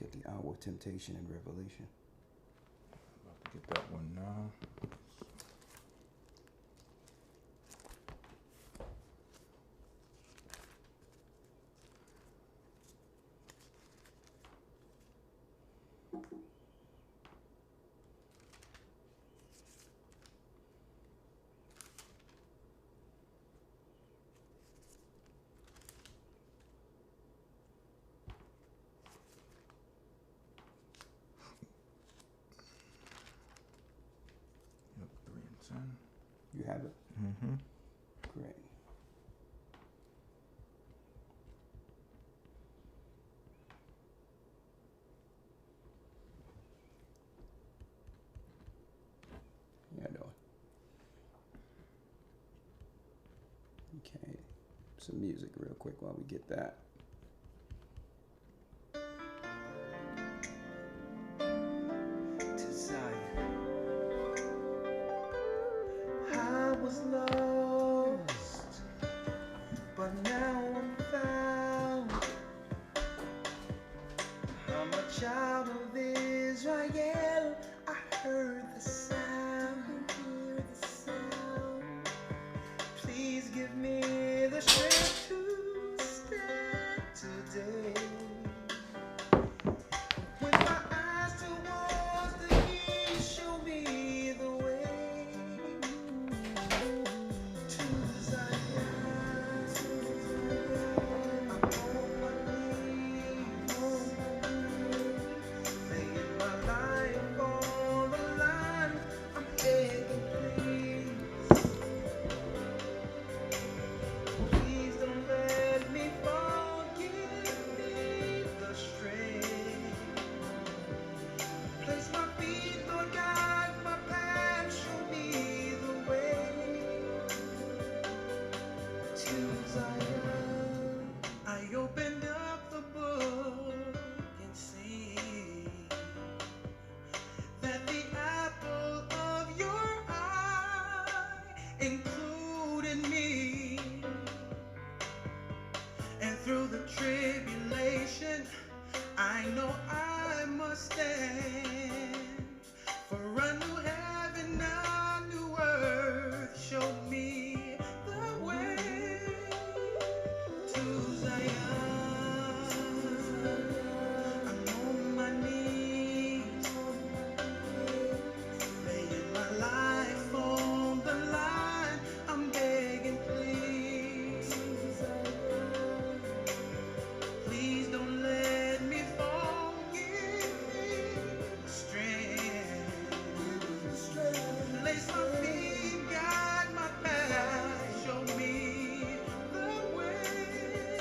get the hour of temptation and revelation. About to get that one now. Yep, 3 and 10. You have it? Mm-hmm. Great. Yeah, I know. Okay. Some music real quick while we get that. I was lost, but now I'm found. I'm a child of Israel. I heard the sound, hear the sound. Please give me the strength to stand today. With my eyes towards the east, show me the way. I opened up the book and see that the apple of your eye included me. And through the tribulation, I know I must stand. For a new heaven, a new earth, show me the way to Zion. I'm on my knees, laying my life on the line. I'm begging, please, please don't let me fall. Give me strength. Place my feet, guide my path, show me the way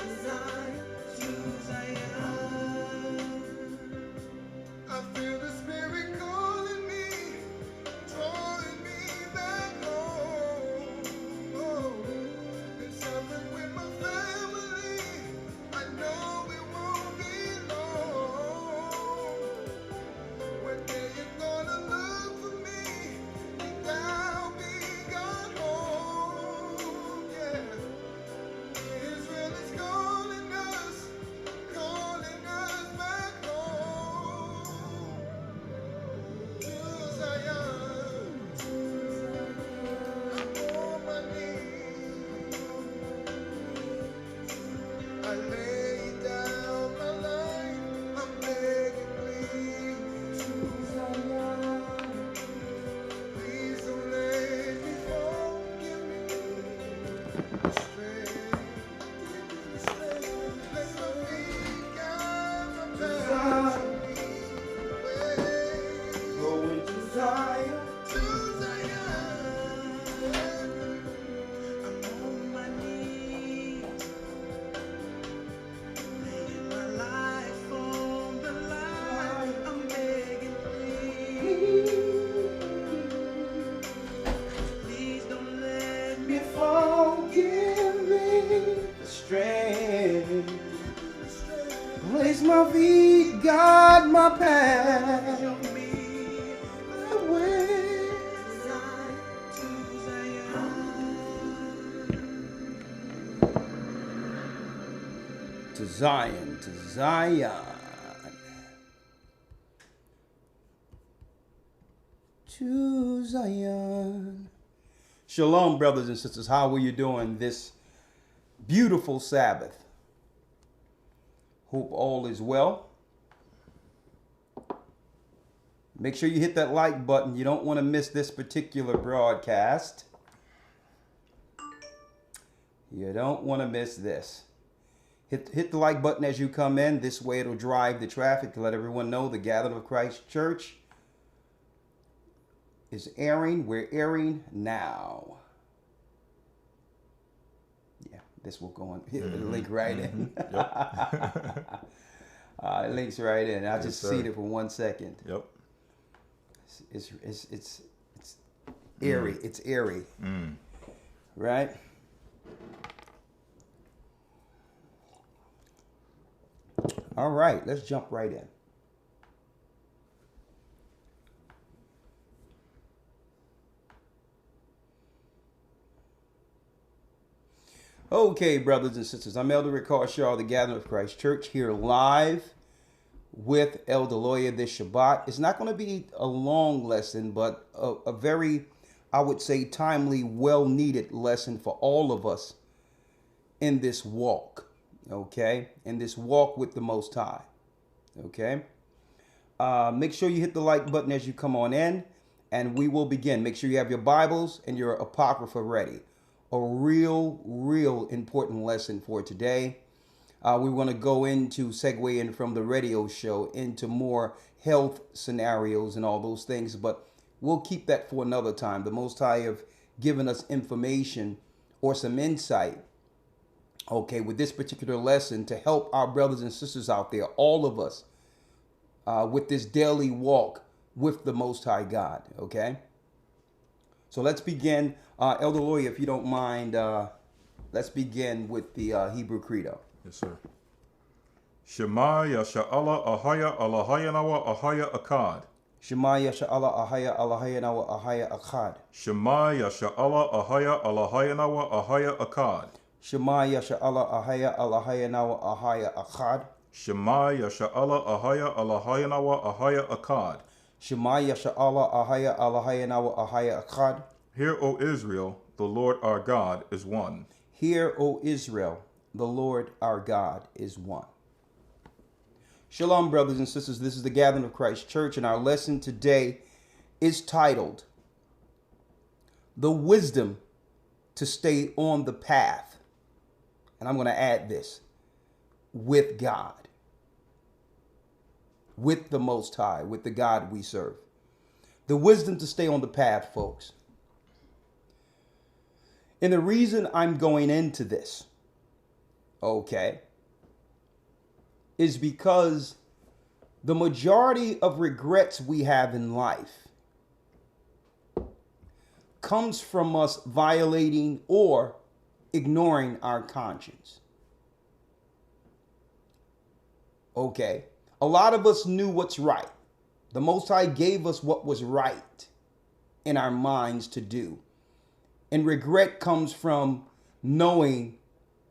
to Zion. I feel the Spirit calling me, drawing me back home. Oh, it's something with my family. I know it won't be long. One day you're gonna look for me, and I'll be gone home. Yeah, Israel is calling us back home to Zion. I'm on my knees. I lay down my life. I'm begging, please, to Zion. Please don't let me fall. Give me the strength. Give me the strength. Let my feet guide my path. Show me the way. Going to Zion. To Zion. I'm on my knees, laying my life on the line. I'm begging, please, please don't let me fall. Give me the strength. Place my feet, guide my path. Show me the way to Zion. To Zion, to Zion. to Zion. Shalom, brothers and sisters. How are you doing this beautiful Sabbath? Hope all is well. Make sure you hit that like button. You don't want to miss this particular broadcast. You don't want to miss this. Hit the like button as you come in. This way it'll drive the traffic to let everyone know the Gathering of Christ Church is airing. We're airing now. Yeah, this will go on. Hit the link right in. Yep. It links right in. I Yes, just sir. see it for 1 second. Yep. It's airy. It's airy. Right? All right, let's jump right in. Okay, brothers and sisters, I'm Elder Rick Shaw of the Gathering of Christ Church here live with Elder Lawyer this Shabbat. It's not going to be a long lesson, but a very, I would say, timely, well-needed lesson for all of us in this walk, okay? In this walk with the Most High, okay? Make sure you hit the like button as you come on in, and we will begin. Make sure you have your Bibles and your Apocrypha ready. A real important lesson for today. We want to go into, segue in from the radio show into more health scenarios and all those things, but we'll keep that for another time. The Most High have given us information or some insight, okay, with this particular lesson to help our brothers and sisters out there, all of us, with this daily walk with the Most High God, okay? So let's begin. Elder Lawyer, if you don't mind, let's begin with the Hebrew Credo. Yes, sir. Shema Yasha'Allah Ahaya Allahayanawa Ahaya Akkad. Shema Yasha'Allah Ahaya Allahayanawa Ahaya Akkad. Shema Yasha'Allah Ahaya Allahayanawa Ahaya Akkad. Shema Yasha'Allah Ahaya Allahayanawa Ahaya Akkad. Shema Yasha'Allah Ahaya Allahayanawa Ahaya Akkad. Shema Yasha'Allah Ahaya Allahayanawa Ahaya Akkad. Hear, O Israel, the Lord our God is one. Hear, O Israel, the Lord our God is one. Shalom, brothers and sisters. This is the Gathering of Christ Church, and our lesson today is titled, The Wisdom to Stay on the Path. And I'm going to add this, with God, with the Most High, with the God we serve. The wisdom to stay on the path, folks. And the reason I'm going into this, okay, is because the majority of regrets we have in life comes from us violating or ignoring our conscience. Okay, a lot of us knew what's right. The Most High gave us what was right in our minds to do. And regret comes from knowing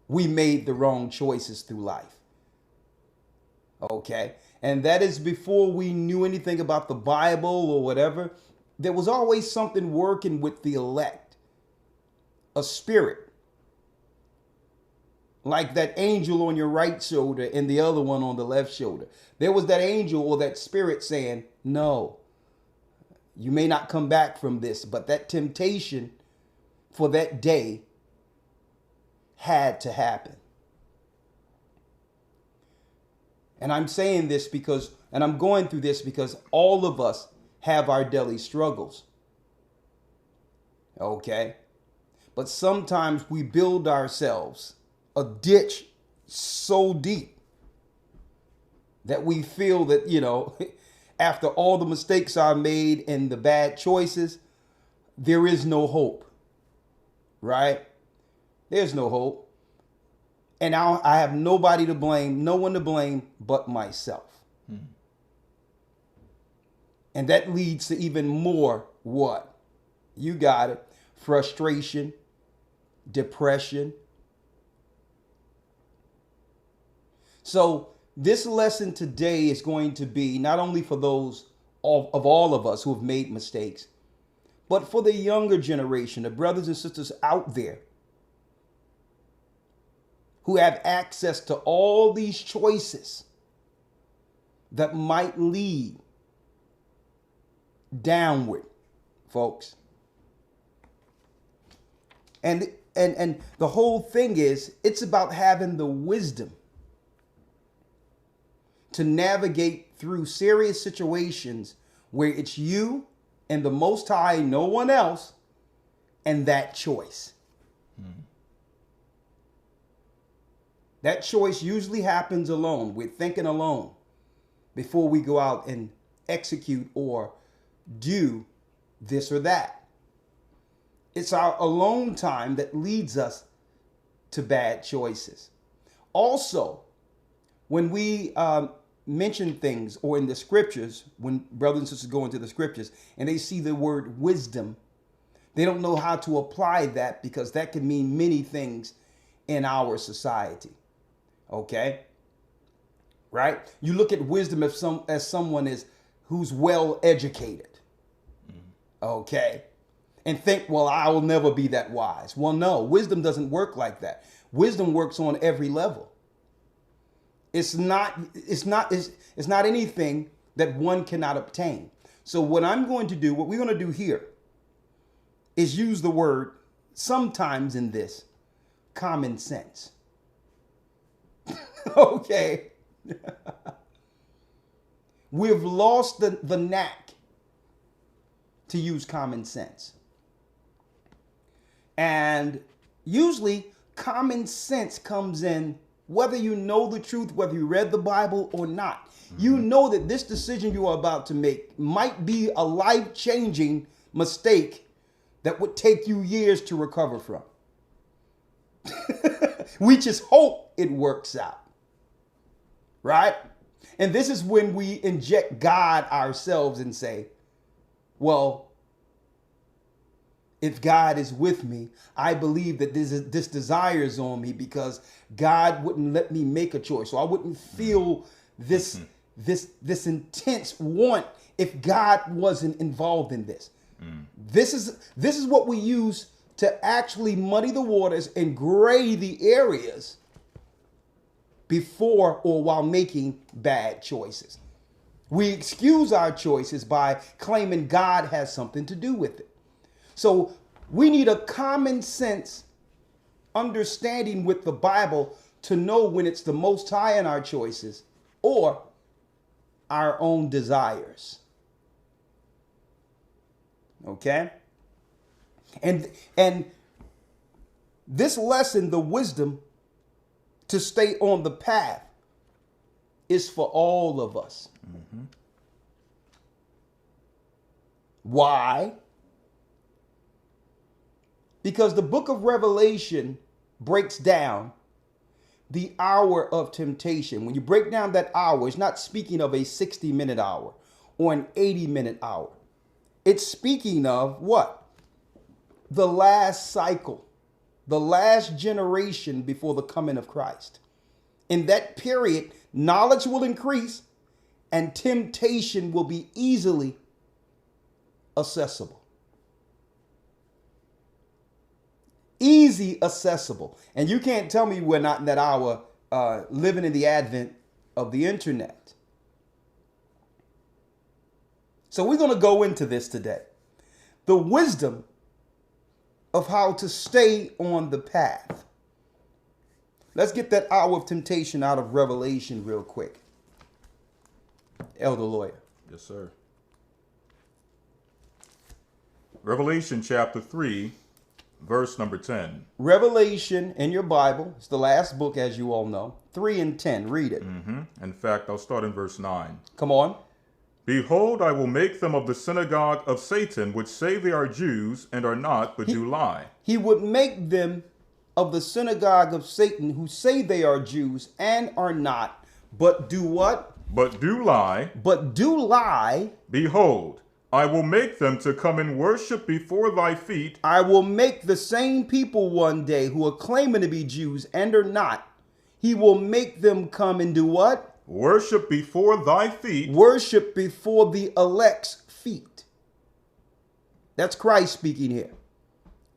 we made the wrong choices through life. Okay? And that is before we knew anything about the Bible or whatever. There was always something working with the elect. A spirit. Like that angel on your right shoulder and the other one on the left shoulder. There was that angel or that spirit saying, no, you may not come back from this, but that temptation for that day had to happen. And I'm saying this because, and I'm going through this because all of us have our daily struggles. Okay? But sometimes we build ourselves a ditch so deep that we feel that, you know, after all the mistakes I made and the bad choices, there is no hope. Right? There's no hope. And now I have nobody to blame, no one to blame but myself. And that leads to even more what? You got it. Frustration, depression. So this lesson today is going to be not only for those of all of us who have made mistakes, but for the younger generation, the brothers and sisters out there who have access to all these choices that might lead downward, folks. And the whole thing is, it's about having the wisdom to navigate through serious situations where it's you and the Most High, no one else, and that choice. That choice usually happens alone. We're thinking alone before we go out and execute or do this or that. It's our alone time that leads us to bad choices. Also, when we mention things, or in the scriptures, when brothers and sisters go into the scriptures and they see the word wisdom, they don't know how to apply that, because that can mean many things in our society. Okay? Right? You look at wisdom as someone who's well educated. Okay? And think, well, I will never be that wise. Well, no, wisdom doesn't work like that. Wisdom works on every level. It's not anything that one cannot obtain. So what we're going to do here is use the word sometimes in this common sense. Okay. We've lost the knack to use common sense. And usually common sense comes in whether you know the truth, whether you read the Bible or not. You know that this decision you are about to make might be a life-changing mistake that would take you years to recover from. We just hope it works out. Right? And this is when we inject God ourselves and say, well, if God is with me, I believe that this desire is on me, because God wouldn't let me make a choice. So I wouldn't feel this intense want if God wasn't involved in this. This is what we use to actually muddy the waters and gray the areas before or while making bad choices. We excuse our choices by claiming God has something to do with it. So we need a common sense understanding with the Bible to know when it's the Most High in our choices or our own desires. Okay? And this lesson, the wisdom to stay on the path, is for all of us. Why? Because the book of Revelation breaks down the hour of temptation. When you break down that hour, it's not speaking of a 60-minute hour or an 80-minute hour. It's speaking of what? The last cycle, the last generation before the coming of Christ. In that period, knowledge will increase and temptation will be easily accessible. Easy accessible. And you can't tell me we're not in that hour living in the advent of the internet. So we're going to go into this today. The wisdom of how to stay on the path. Let's get that hour of temptation out of Revelation real quick. Elder Lawyer. Yes, sir. Revelation chapter 3, verse number 10. Revelation in your Bible, it's the last book, as you all know. 3 and 10, read it. In fact, I'll start in verse 9. Come on. Behold, I will make them of the synagogue of Satan, which say they are Jews and are not, but do lie. He would make them of the synagogue of Satan, who say they are Jews and are not, but do what? But do lie. But do lie. Behold, I will make them to come and worship before thy feet. I will make the same people one day who are claiming to be Jews and are not. He will make them come and do what? Worship before thy feet. Worship before the elect's feet. That's Christ speaking here.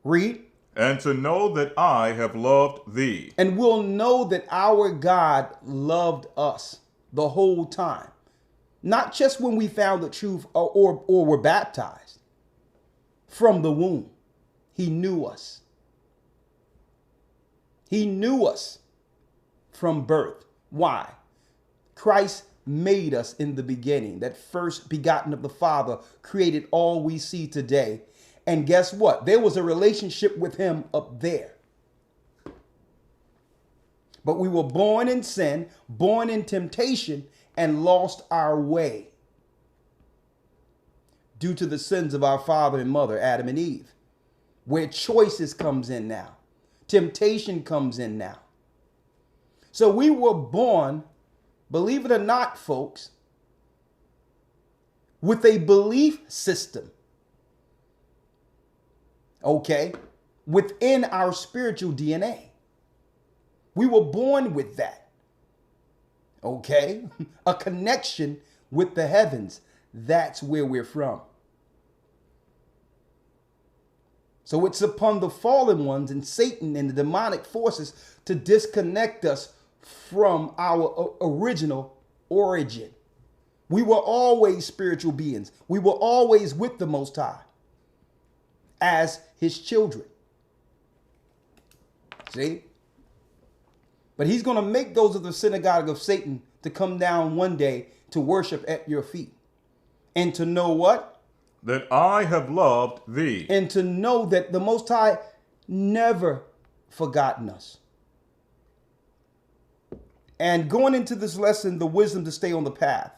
Read. And to know that I have loved thee. And we'll know that our God loved us the whole time. Not just when we found the truth or were baptized. From the womb, he knew us. He knew us from birth. Why? Christ made us in the beginning. That first begotten of the Father created all we see today. And guess what? There was a relationship with him up there. But we were born in sin, born in temptation, and lost our way due to the sins of our father and mother, Adam and Eve, where choices comes in now. Temptation comes in now. So we were born, believe it or not, folks, with a belief system, okay, within our spiritual DNA. We were born with that, okay, a connection with the heavens. That's where we're from. So it's upon the fallen ones and Satan and the demonic forces to disconnect us from our original origin. We were always spiritual beings. We were always with the Most High as his children. See? But he's going to make those of the synagogue of Satan to come down one day to worship at your feet. And to know what? That I have loved thee. And to know that the Most High never forgotten us. And going into this lesson, the wisdom to stay on the path.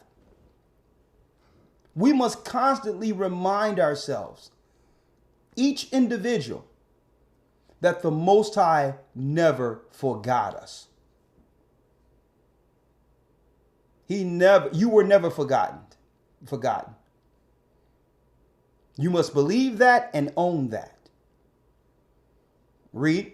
We must constantly remind ourselves, each individual, that the Most High never forgot us. You were never forgotten. You must believe that and own that. Read.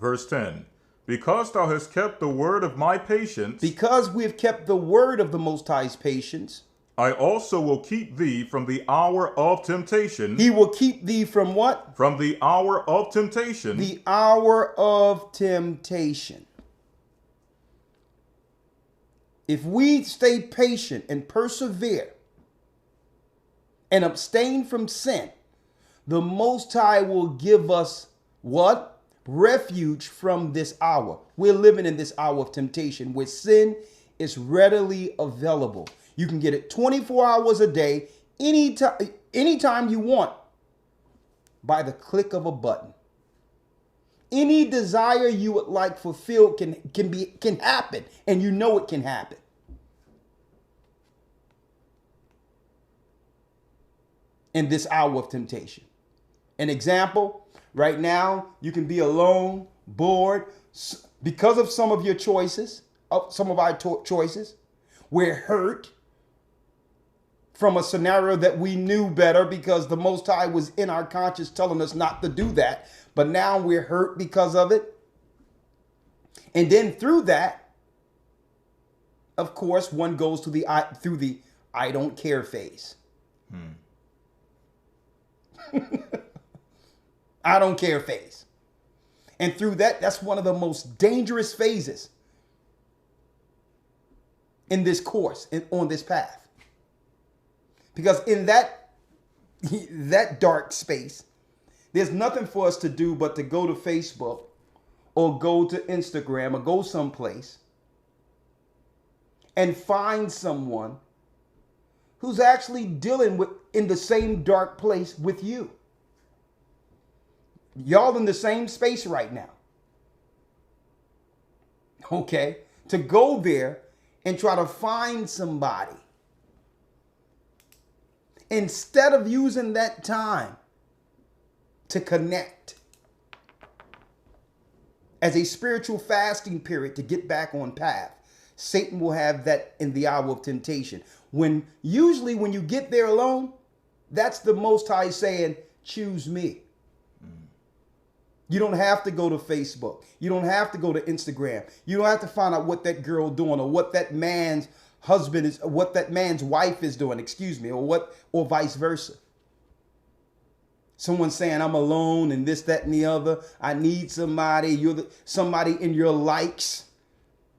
Verse 10. Because thou hast kept the word of my patience. Because we have kept the word of the Most High's patience. I also will keep thee from the hour of temptation. He will keep thee from what? From the hour of temptation. The hour of temptation. If we stay patient and persevere and abstain from sin, the Most High will give us what? Refuge from this hour. We're living in this hour of temptation where sin is readily available. You can get it 24 hours a day, anytime you want, by the click of a button. Any desire you would like fulfilled can happen, and you know it can happen. In this hour of temptation. An example, right now, you can be alone, bored, because of some of your choices, some of our choices. We're hurt from a scenario that we knew better because the Most High was in our conscience telling us not to do that. But now we're hurt because of it. And then through that, of course, one goes through the I don't care phase. I don't care phase. And through that, that's one of the most dangerous phases in this course, on this path. Because in that dark space, there's nothing for us to do but to go to Facebook or go to Instagram or go someplace and find someone who's actually dealing with in the same dark place with you. Y'all in the same space right now. Okay? To go there and try to find somebody. Instead of using that time to connect as a spiritual fasting period to get back on path, Satan will have that in the hour of temptation. Usually when you get there alone, that's the Most High saying, choose me. You don't have to go to Facebook. You don't have to go to Instagram. You don't have to find out what that girl doing or what that man's husband is, what that man's wife is doing, or vice versa. Someone saying I'm alone and this, that, and the other. I need somebody. Somebody in your likes.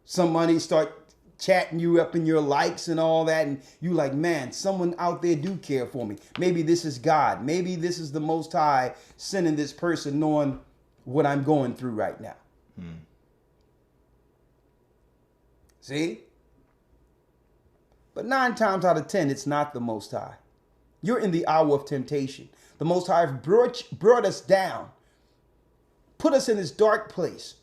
Somebody start chatting you up in your likes and all that. And you like, man, someone out there do care for me. Maybe this is God. Maybe this is the Most High sending this person knowing what I'm going through right now. See? But 9 times out of 10, it's not the Most High. You're in the hour of temptation. The Most High brought us down, put us in this dark place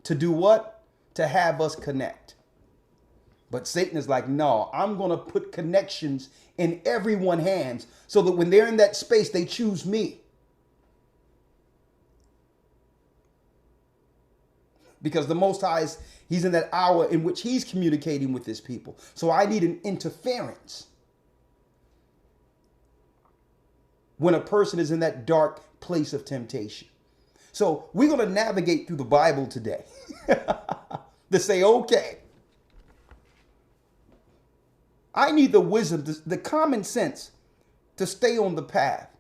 to do what? To have us connect. But Satan is like, no, I'm going to put connections in everyone's hands so that when they're in that space, they choose me. Because the Most High he's in that hour in which he's communicating with his people. So I need an interference when a person is in that dark place of temptation. So we're going to navigate through the Bible today to say, okay, I need the wisdom, the common sense to stay on the path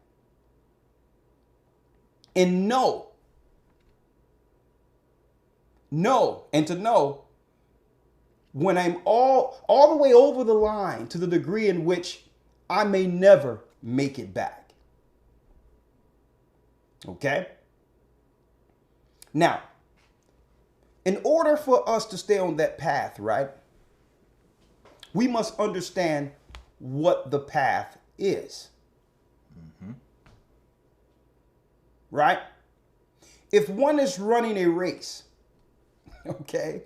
and know, and to know when I'm all the way over the line to the degree in which I may never make it back. Okay? Now, in order for us to stay on that path, right, we must understand what the path is. Right? If one is running a race, okay,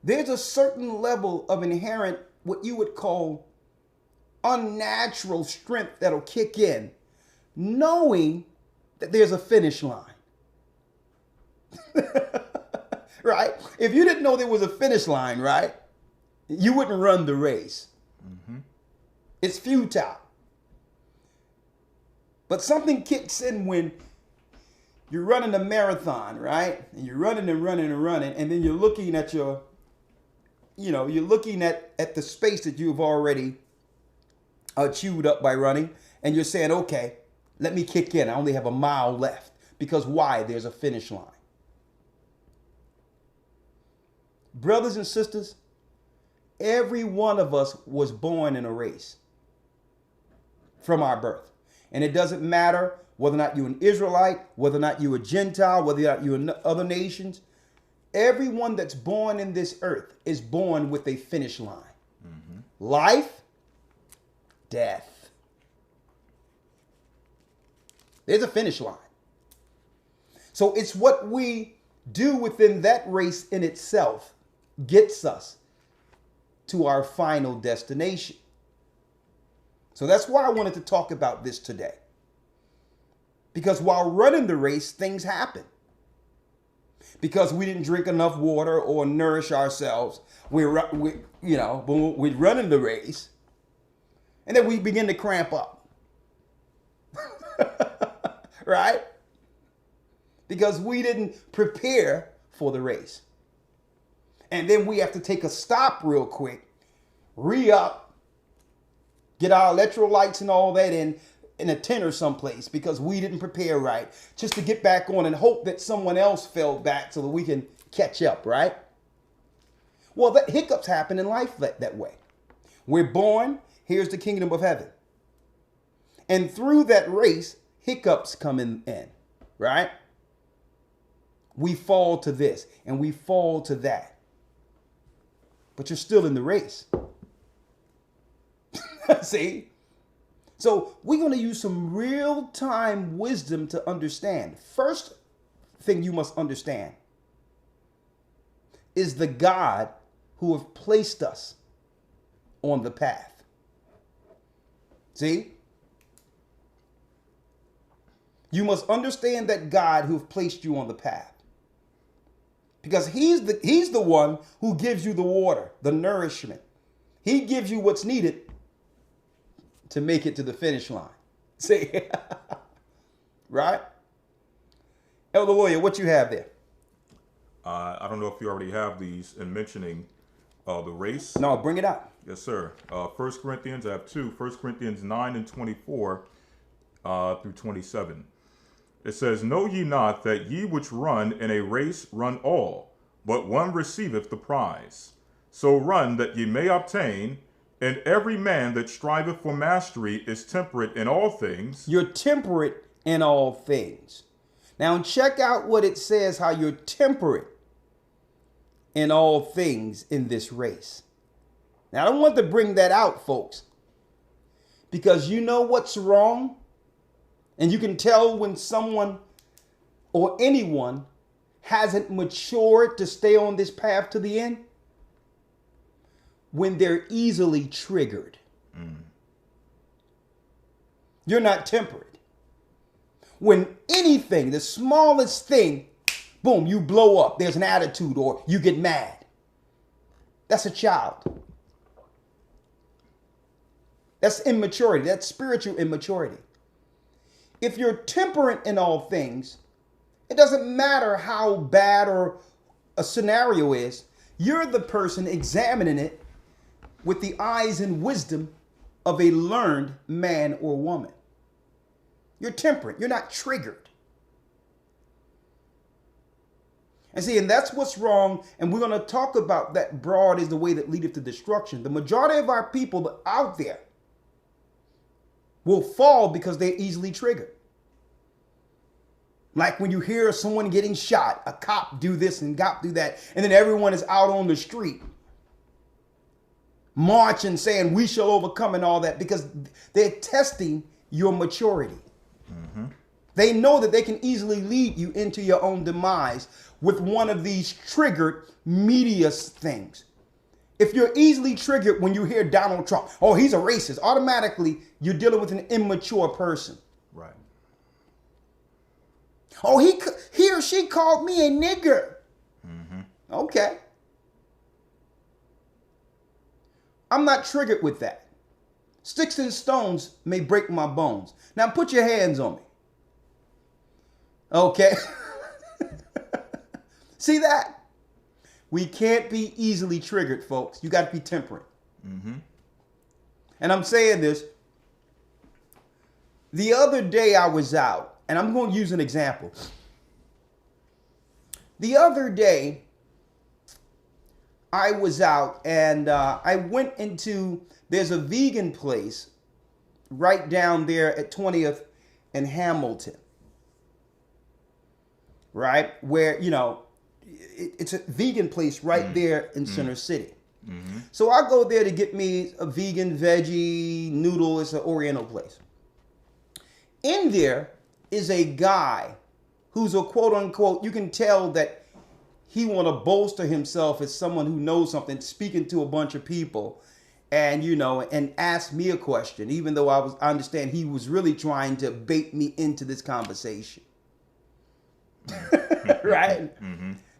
there's a certain level of inherent, what you would call unnatural strength that'll kick in, knowing that there's a finish line. Right? If you didn't know there was a finish line, right, you wouldn't run the race. It's futile. But something kicks in when you're running a marathon, right? And you're running and running and running, and then you're looking at you're looking at the space that you've already chewed up by running, and you're saying, okay, let me kick in. I only have a mile left. Because why? There's a finish line. Brothers and sisters, every one of us was born in a race from our birth. And it doesn't matter whether or not you're an Israelite, whether or not you're a Gentile, whether or not you're in other nations. Everyone that's born in this earth is born with a finish line. Life, death. There's a finish line. So it's what we do within that race in itself gets us to our final destination. So that's why I wanted to talk about this today. Because while running the race, things happen. Because we didn't drink enough water or nourish ourselves, we're running the race, and then we begin to cramp up. Right? Because we didn't prepare for the race. And then we have to take a stop real quick, re-up, get our electrolytes and all that in a tin or someplace because we didn't prepare right, just to get back on and hope that someone else fell back so that we can catch up, right? Well, that hiccups happen in life that way. We're born, here's the kingdom of heaven. And through that race, hiccups come in, right? We fall to this and we fall to that. But you're still in the race. See? So we're going to use some real-time wisdom to understand. First thing you must understand is the God who have placed us on the path. See? You must understand that God who have placed you on the path. Because he's the one who gives you the water, the nourishment. He gives you what's needed to make it to the finish line. See? Right? Elder Lawyer, what you have there? I don't know if you already have these in mentioning The race. No, bring it out. Yes, sir. 1 Corinthians, I have two. 1 Corinthians 9 and 24 through 27. It says, Know ye not that ye which run in a race run all, but one receiveth the prize? So run that ye may obtain, and every man that striveth for mastery is temperate in all things. You're temperate in all things. Now check out what it says, how you're temperate in all things in this race. Now, I don't want to bring that out, folks, because you know what's wrong, and you can tell when someone or anyone hasn't matured to stay on this path to the end, when they're easily triggered. You're not temperate. When anything, the smallest thing, boom, you blow up. There's an attitude or you get mad. That's a child. That's immaturity. That's spiritual immaturity. If you're temperate in all things, it doesn't matter how bad or a scenario is. You're the person examining it with the eyes and wisdom of a learned man or woman. You're temperate. You're not triggered. And see, and that's what's wrong. And we're going to talk about that. Broad is the way that leadeth to destruction. The majority of our people out there will fall because they're easily triggered. Like when you hear someone getting shot, a cop do this and cop do that, and then everyone is out on the street marching, saying we shall overcome and all that, because they're testing your maturity. They know that they can easily lead you into your own demise with one of these triggered media things. If you're easily triggered when you hear Donald Trump, oh, he's a racist, automatically you're dealing with an immature person. Right. Oh, he or she called me a nigger. Okay. I'm not triggered with that. Sticks and stones may break my bones. Now put your hands on me. Okay. See that? We can't be easily triggered, folks. You got to be temperate. And I'm saying this. The other day I was out, and I'm going to use an example. The other day I was out, and I went into, there's a vegan place right down there at 20th and Hamilton. Right? Where, you know, it's a vegan place right there in Center City. So I go there to get me a vegan veggie noodle. It's an Oriental place. In there is a guy who's a quote unquote, you can tell that he want to bolster himself as someone who knows something, speaking to a bunch of people and, you know, and ask me a question, even though I understand he was really trying to bait me into this conversation. Right?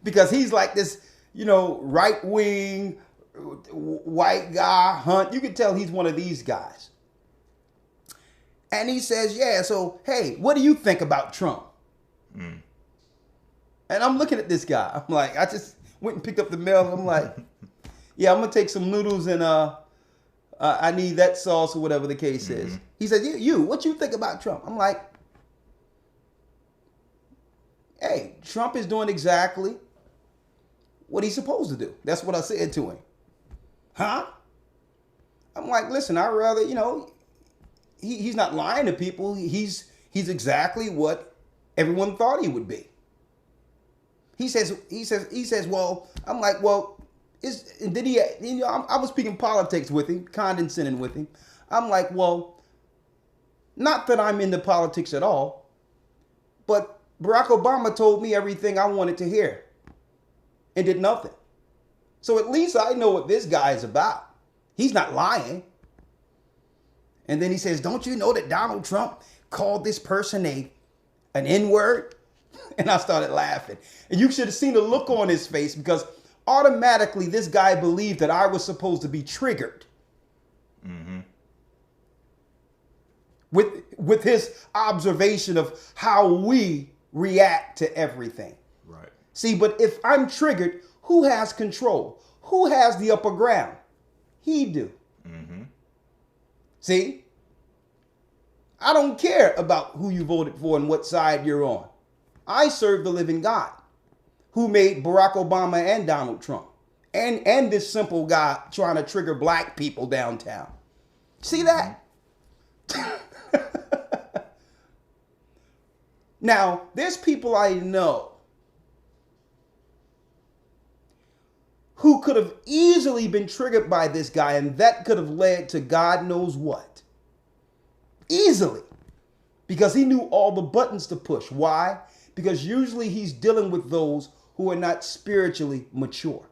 Because he's like this, you know, right-wing white guy, Hunt. You can tell he's one of these guys. And he says, yeah, so, hey, what do you think about Trump? And I'm looking at this guy. I'm like, I just went and picked up the mail. And I'm like, yeah, I'm going to take some noodles and I need that sauce or whatever the case is. He said, you, what you think about Trump? I'm like, hey, Trump is doing exactly what he's supposed to do. That's what I said to him. Huh? I'm like, listen, I'd rather, you know, he's not lying to people. He's exactly what everyone thought he would be. He says, well, I'm like, well, did he, you know, I was speaking politics with him, condescending with him. I'm like, well, not that I'm into politics at all, but Barack Obama told me everything I wanted to hear and did nothing. So at least I know what this guy is about. He's not lying. And then he says, don't you know that Donald Trump called this person an N-word? And I started laughing. And you should have seen the look on his face, because automatically this guy believed that I was supposed to be triggered. With his observation of how we react to everything. Right. See, but if I'm triggered, who has control? Who has the upper ground? He do. See? I don't care about who you voted for and what side you're on. I serve the living God who made Barack Obama and Donald Trump and this simple guy trying to trigger black people downtown. See that? Now, there's people I know who could have easily been triggered by this guy, and that could have led to God knows what. Easily. Because he knew all the buttons to push. Why? Because usually he's dealing with those who are not spiritually mature.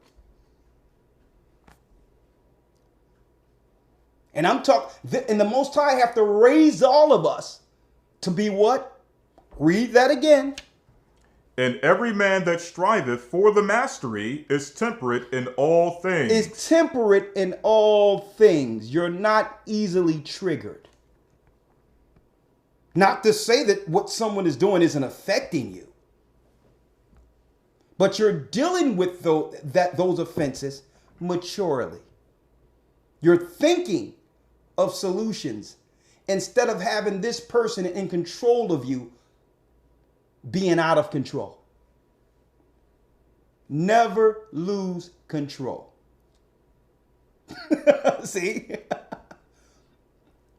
And I'm talking, and the Most High have to raise all of us to be what? Read that again. And every man that striveth for the mastery is temperate in all things. Is temperate in all things. You're not easily triggered. Not to say that what someone is doing isn't affecting you. But you're dealing with those offenses maturely. You're thinking of solutions instead of having this person in control of you being out of control. Never lose control. See?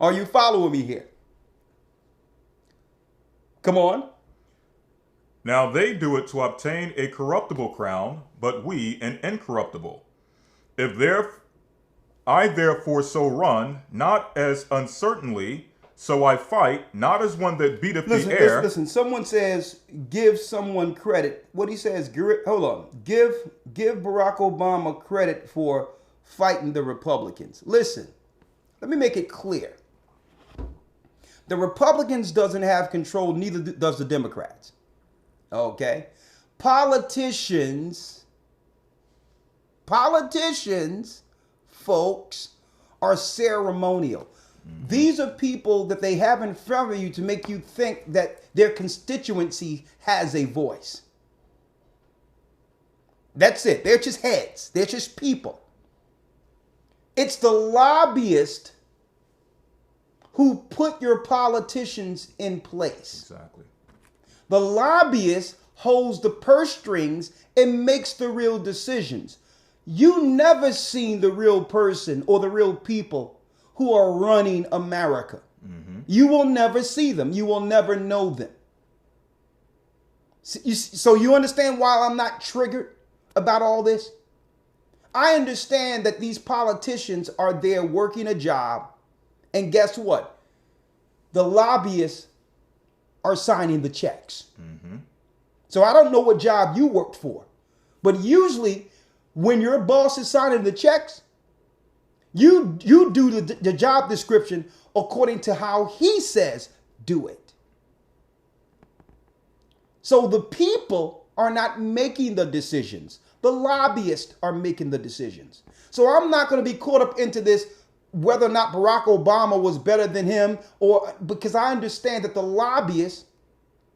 Are you following me here? Come on. Now they do it to obtain a corruptible crown, but we an incorruptible. I therefore so run, not as uncertainly, so I fight, not as one that beateth the air. Listen, someone says, give someone credit. What he says, hold on. Give Barack Obama credit for fighting the Republicans. Listen, let me make it clear. The Republicans doesn't have control, neither does the Democrats. Okay? Politicians, folks, are ceremonial. These are people that they have in front of you to make you think that their constituency has a voice. That's it. They're just heads. They're just people. It's the lobbyists who put your politicians in place. Exactly. The lobbyist holds the purse strings and makes the real decisions. You never seen the real person or the real people who are running America. You will never see them. You will never know them. So you understand why I'm not triggered about all this? I understand that these politicians are there working a job, and guess what? The lobbyists are signing the checks. So I don't know what job you worked for, but usually when your boss is signing the checks, you do the job description according to how he says do it. So the people are not making the decisions. The lobbyists are making the decisions. So I'm not going to be caught up into this whether or not Barack Obama was better than him, or because I understand that the lobbyist,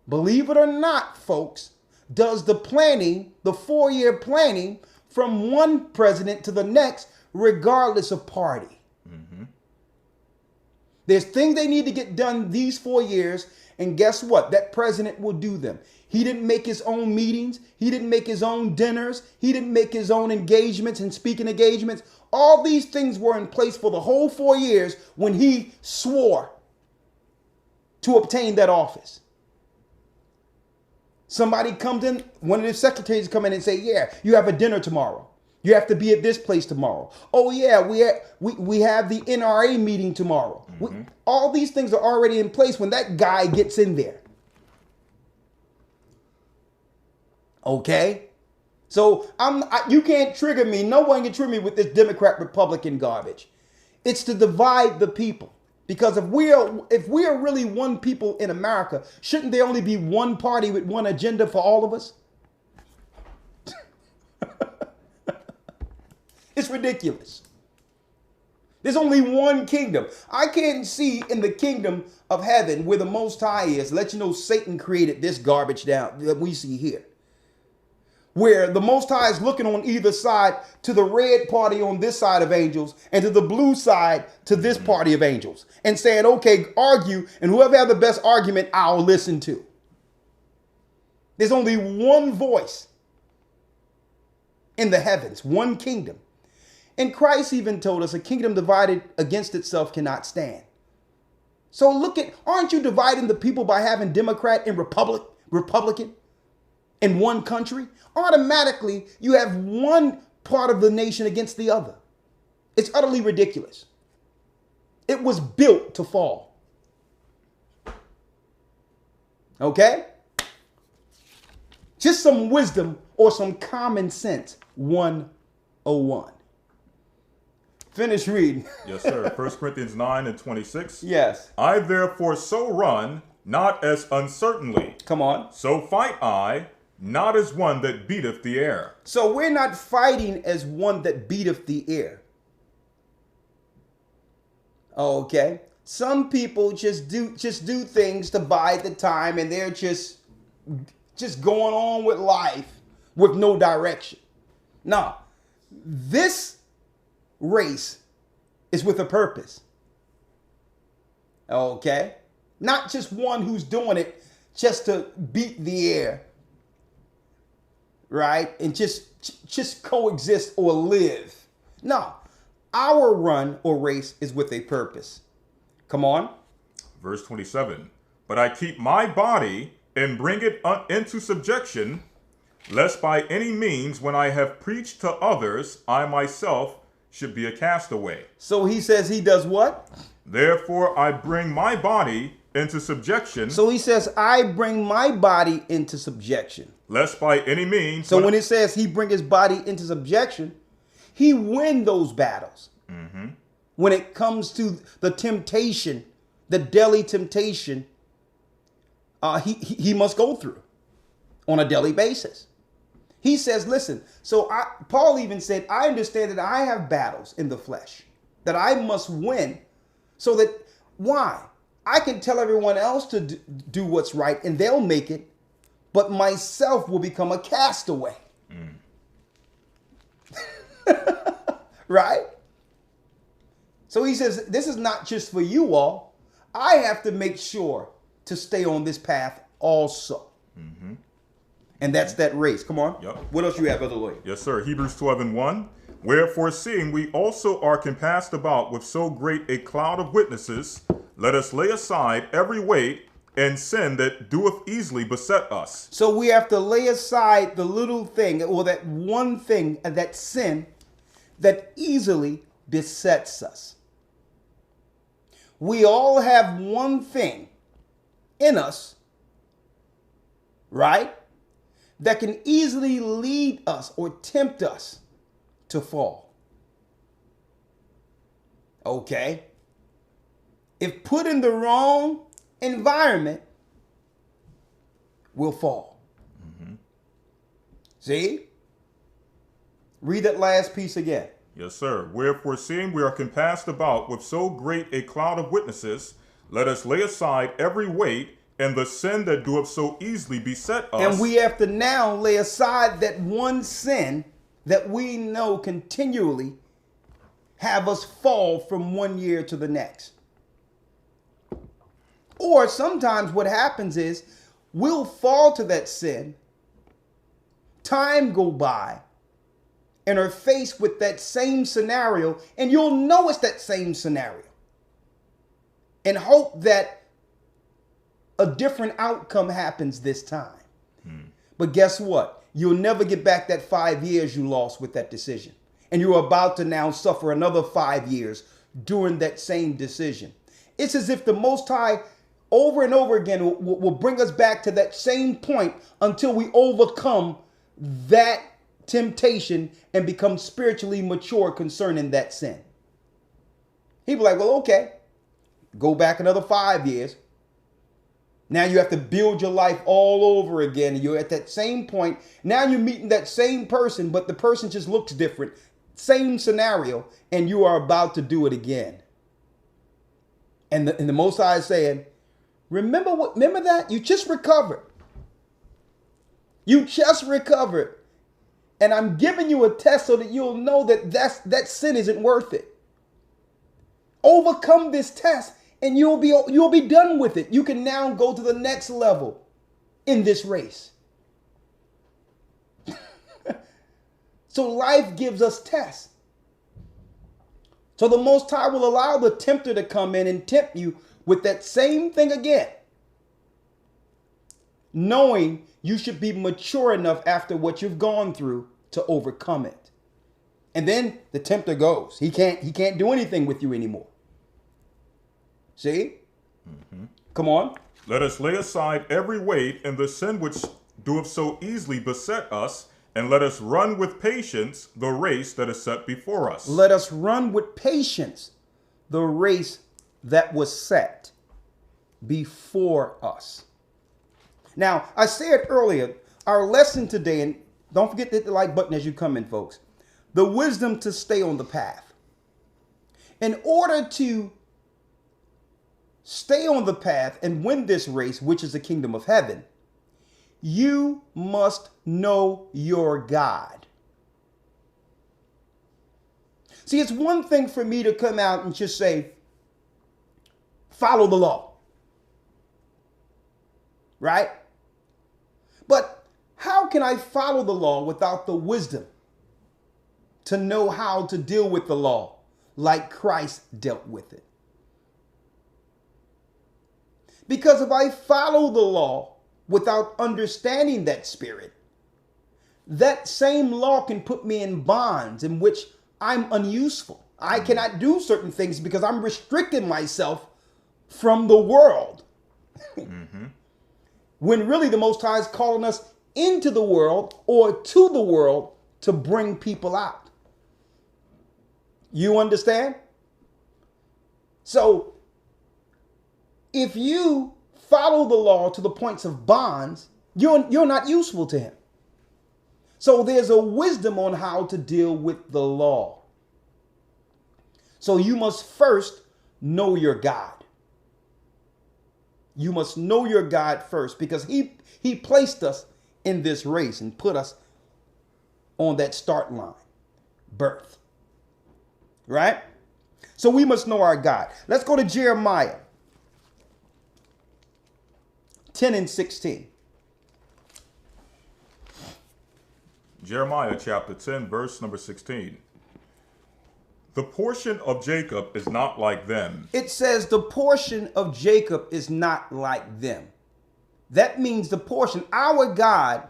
believe it or not, folks, does the planning, the 4-year planning from one president to the next, regardless of party. There's things they need to get done these 4 years, and guess what? That president will do them. He didn't make his own meetings. He didn't make his own dinners. He didn't make his own engagements and speaking engagements. All these things were in place for the whole 4 years when he swore to obtain that office. Somebody comes in, one of the secretaries come in and say, yeah, you have a dinner tomorrow. You have to be at this place tomorrow. Oh yeah, we have the NRA meeting tomorrow. All these things are already in place when that guy gets in there. Okay? So you can't trigger me. No one can trigger me with this Democrat-Republican garbage. It's to divide the people. Because if we are really one people in America, shouldn't there only be one party with one agenda for all of us? It's ridiculous. There's only one kingdom. I can't see in the kingdom of heaven where the Most High is, let you know Satan created this garbage down that we see here. where the Most High is looking on either side to the red party on this side of angels and to the blue side to this party of angels and saying, okay, argue, and whoever has the best argument, I'll listen to. There's only one voice in the heavens, one kingdom. And Christ even told us a kingdom divided against itself cannot stand. So aren't you dividing the people by having Democrat and Republican in one country? Automatically, you have one part of the nation against the other. It's utterly ridiculous. It was built to fall. Okay? Just some wisdom or some common sense 101. Finish reading. Yes, sir. 1 Corinthians 9 and 26. Yes. I therefore so run, not as uncertainly. Come on. So fight I, not as one that beateth the air. So we're not fighting as one that beateth the air. Okay. Some people just do things to bide the time, and they're just going on with life with no direction. No. This race is with a purpose. Okay? Not just one who's doing it just to beat the air. Right? And just coexist or live. No. Our run or race is with a purpose. Come on. Verse 27. But I keep my body and bring it into subjection, lest by any means when I have preached to others, I myself should be a castaway. So he says he does what? Therefore I bring my body into subjection. So he says, I bring my body into subjection. Lest by any means. So when it says he bring his body into subjection, he win those battles. Mm-hmm. When it comes to the temptation, the daily temptation, he must go through on a daily basis. He says, listen, Paul even said, I understand that I have battles in the flesh that I must win so that, why? I can tell everyone else to do what's right and they'll make it, but myself will become a castaway. Right? So he says, this is not just for you all. I have to make sure to stay on this path also. Mm-hmm. And that's that race. Come on. Yep. What else you have, Brother Lloyd? Yes, sir. Hebrews 12 and 1. Wherefore, seeing we also are compassed about with so great a cloud of witnesses, let us lay aside every weight and sin that doeth easily beset us. So we have to lay aside the little thing, or that one thing, that sin that easily besets us. We all have one thing in us, right, that can easily lead us or tempt us to fall. Okay. If put in the wrong environment, we'll fall. Mm-hmm. See? Read that last piece again. Yes, sir. Wherefore, seeing we are compassed about with so great a cloud of witnesses, let us lay aside every weight and the sin that doeth so easily beset us. And we have to now lay aside that one sin that we know continually have us fall from one year to the next. Or sometimes what happens is we'll fall to that sin, time go by, and are faced with that same scenario, and you'll know it's that same scenario, and hope that a different outcome happens this time. But guess what? You'll never get back that 5 years you lost with that decision. And you're about to now suffer another 5 years during that same decision. It's as if the Most High over and over again will bring us back to that same point until we overcome that temptation and become spiritually mature concerning that sin. He'd be like, well, okay, go back another 5 years. Now you have to build your life all over again. You're at that same point. Now you're meeting that same person, but the person just looks different. Same scenario, and you are about to do it again. And the Most High is saying, remember that? You just recovered. You just recovered. And I'm giving you a test so that you'll know that that sin isn't worth it. Overcome this test and you'll be done with it. You can now go to the next level in this race. So life gives us tests. So the Most High will allow the tempter to come in and tempt you with that same thing again, knowing you should be mature enough after what you've gone through to overcome it. And then the tempter goes. He can't do anything with you anymore. See? Mm-hmm. Come on. Let us lay aside every weight and the sin which doeth so easily beset us, and let us run with patience the race that is set before us. Let us run with patience the race that was set before us. Now, I said earlier, our lesson today, and don't forget to hit the like button as you come in, folks, the wisdom to stay on the path. In order to stay on the path and win this race, which is the kingdom of heaven, you must know your God. See, it's one thing for me to come out and just say, follow the law. Right? But how can I follow the law without the wisdom to know how to deal with the law like Christ dealt with it? Because if I follow the law without understanding that spirit, that same law can put me in bonds in which I'm unuseful. I cannot do certain things because I'm restricting myself from the world. Mm-hmm. When really the Most High is calling us into the world or to the world to bring people out. You understand? So, if you follow the law to the points of bonds, you're not useful to him. So there's a wisdom on how to deal with the law. So you must first know your God. You must know your God first, because he placed us in this race and put us on that start line, birth. Right? So we must know our God. Let's go to Jeremiah 10 and 16. Jeremiah chapter 10, verse number 16. The portion of Jacob is not like them. It says the portion of Jacob is not like them. That means the portion, our God,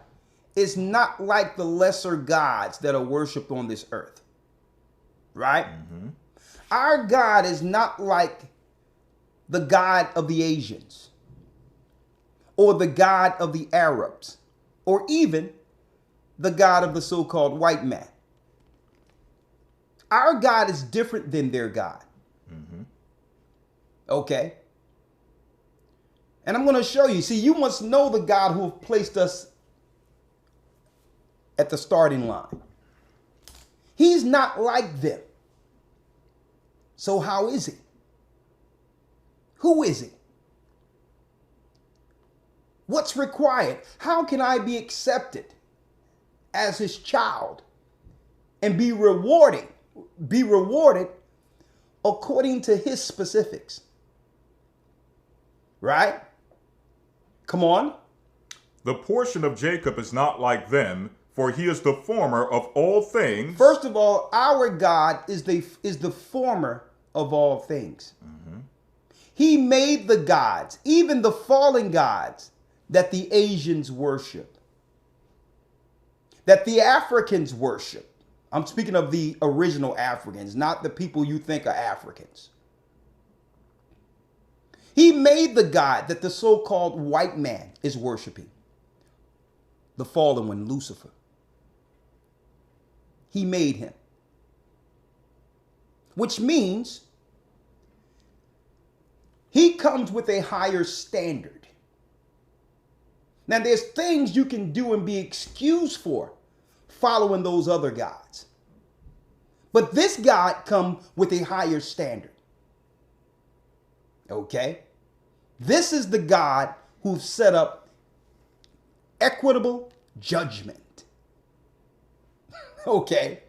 is not like the lesser gods that are worshipped on this earth. Right? Mm-hmm. Our God is not like the God of the Asians, or the God of the Arabs, or even the God of the so-called white man. Our God is different than their God. Mm-hmm. Okay? And I'm going to show you. See, you must know the God who have placed us at the starting line. He's not like them. So how is he? Who is he? What's required? How can I be accepted as his child and be rewarded according to his specifics? Right? Come on. The portion of Jacob is not like them, for he is the former of all things. First of all, our God is the former of all things. Mm-hmm. He made the gods, even the fallen gods that the Asians worship, that the Africans worship. I'm speaking of the original Africans, not the people you think are Africans. He made the God that the so-called white man is worshiping, the fallen one, Lucifer. He made him. Which means he comes with a higher standard. Now, there's things you can do and be excused for following those other gods. But this God comes with a higher standard. Okay? This is the God who set up equitable judgment. Okay.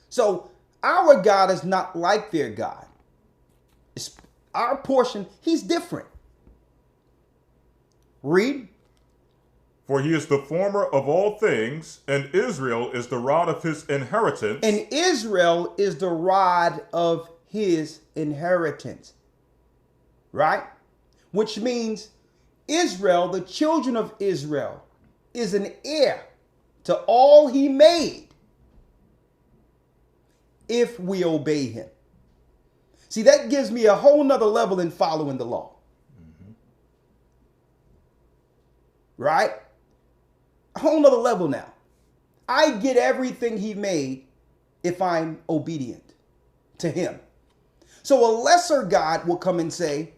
So our God is not like their God. It's our portion, he's different. Read. For he is the former of all things, and Israel is the rod of his inheritance. And Israel is the rod of his inheritance. Right? Which means Israel, the children of Israel, is an heir to all he made if we obey him. See, that gives me a whole nother level in following the law. Right? A whole nother level now. I get everything he made if I'm obedient to him. So a lesser God will come and say,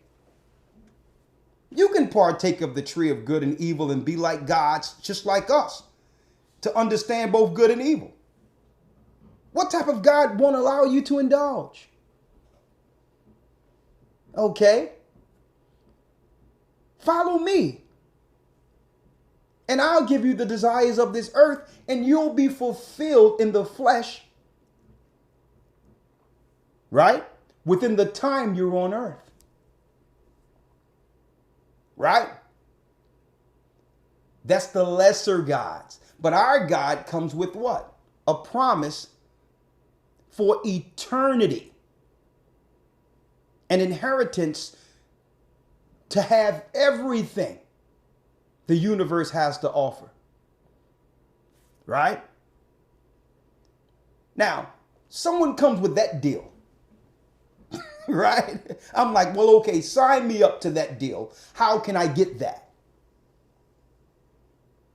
you can partake of the tree of good and evil and be like gods just like us to understand both good and evil. What type of God won't allow you to indulge? Okay. Follow me. And I'll give you the desires of this earth, and you'll be fulfilled in the flesh, right? Within the time you're on earth. Right? That's the lesser gods. But our God comes with what? A promise for eternity. An inheritance to have everything the universe has to offer. Right? Now, someone comes with that deal. Right? I'm like, well, okay, sign me up to that deal. How can I get that?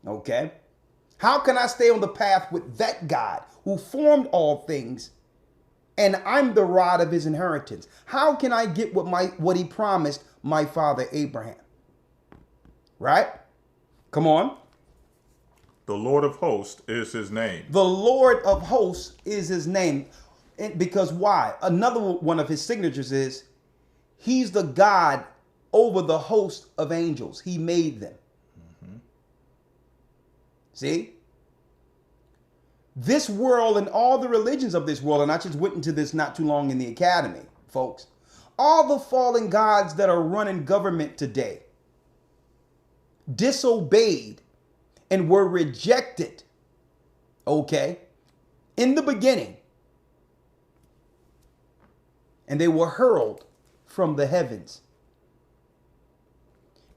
Okay? How can I stay on the path with that God who formed all things and I'm the rod of his inheritance? How can I get what he promised my father Abraham? Right? Come on. The Lord of hosts is his name. The Lord of hosts is his name. Because why? Another one of his signatures is he's the God over the host of angels. He made them. Mm-hmm. See? This world and all the religions of this world, and I just went into this not too long in the academy, folks. All the fallen gods that are running government today disobeyed and were rejected, okay, in the beginning. And they were hurled from the heavens.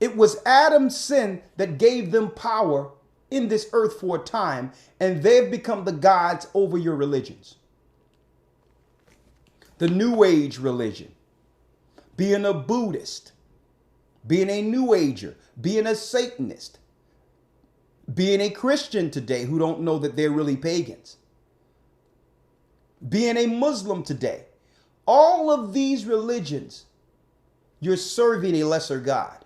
It was Adam's sin that gave them power in this earth for a time, and they've become the gods over your religions. The New Age religion, being a Buddhist, being a New Ager, being a Satanist, being a Christian today who don't know that they're really pagans, being a Muslim today. All of these religions, you're serving a lesser God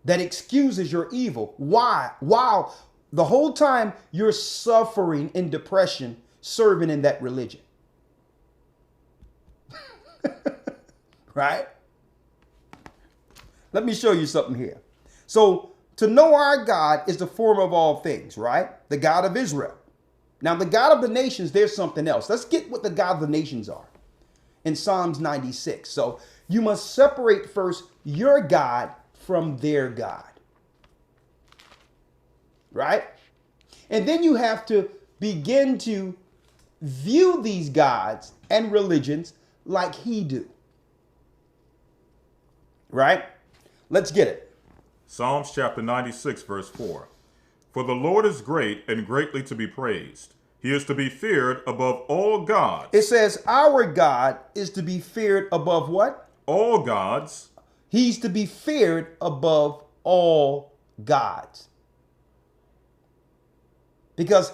that excuses your evil. Why? While the whole time you're suffering in depression, serving in that religion. Right? Let me show you something here. So, to know our God is the former of all things, right? The God of Israel. Now, the God of the nations, there's something else. Let's get what the God of the nations are in Psalms 96. So, you must separate first your God from their God. Right? And then you have to begin to view these gods and religions like he do. Right? Let's get it. Psalms chapter 96, verse 4. For the Lord is great and greatly to be praised. He is to be feared above all gods. It says our God is to be feared above what? All gods. He's to be feared above all gods. Because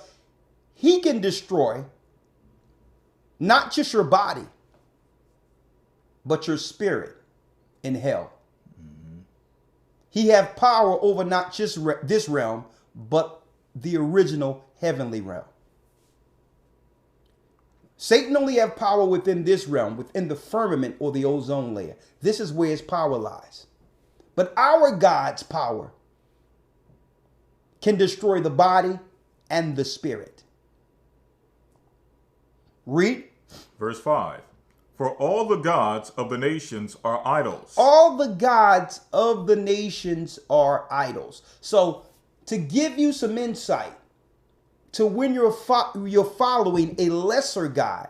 he can destroy not just your body, but your spirit in hell. Mm-hmm. He has power over not just this realm, but the original heavenly realm. Satan only has power within this realm, within the firmament or the ozone layer. This is where his power lies. But our God's power can destroy the body and the spirit. Read. Verse 5. For all the gods of the nations are idols. All the gods of the nations are idols. So, to give you some insight to when you're following a lesser god,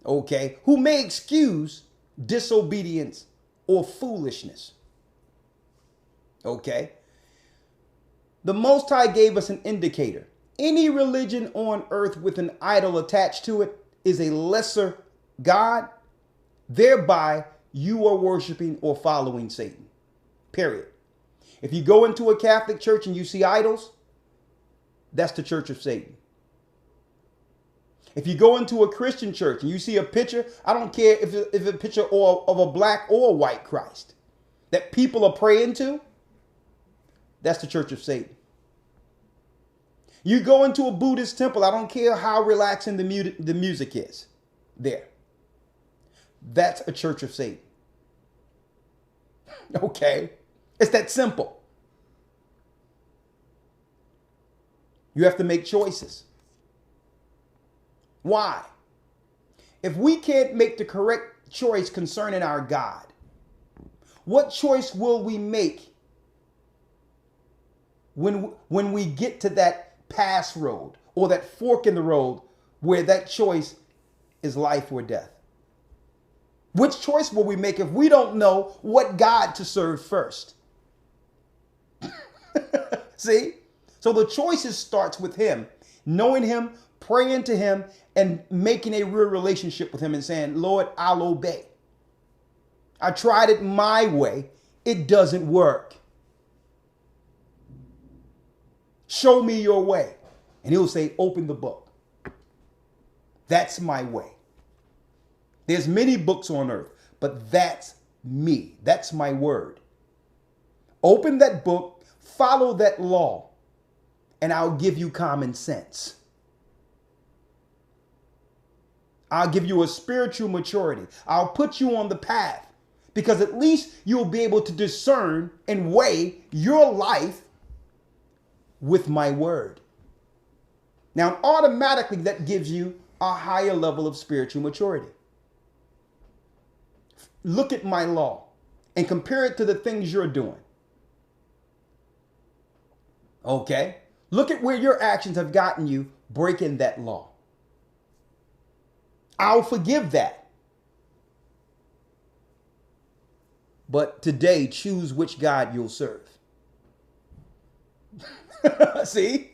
okay, who may excuse disobedience or foolishness. Okay. The Most High gave us an indicator. Any religion on earth with an idol attached to it is a lesser god. Thereby, you are worshiping or following Satan. Period. If you go into a Catholic church and you see idols, that's the church of Satan. If you go into a Christian church and you see a picture, I don't care if it's a picture of a black or a white Christ that people are praying to, that's the church of Satan. You go into a Buddhist temple, I don't care how relaxing the music is there. That's a church of Satan. Okay? It's that simple. You have to make choices. Why? If we can't make the correct choice concerning our God, what choice will we make when we get to that pass road or that fork in the road where that choice is life or death? Which choice will we make if we don't know what God to serve first? See? So the choices starts with him, knowing him, praying to him, and making a real relationship with him and saying, Lord, I'll obey. I tried it my way. It doesn't work. Show me your way. And he'll say, open the book. That's my way. There's many books on earth, but that's me. That's my word. Open that book, follow that law, and I'll give you common sense. I'll give you a spiritual maturity. I'll put you on the path because at least you'll be able to discern and weigh your life with my word. Now, automatically that gives you a higher level of spiritual maturity. Look at my law and compare it to the things you're doing. Okay? Look at where your actions have gotten you breaking that law. I'll forgive that. But today, choose which God you'll serve. See?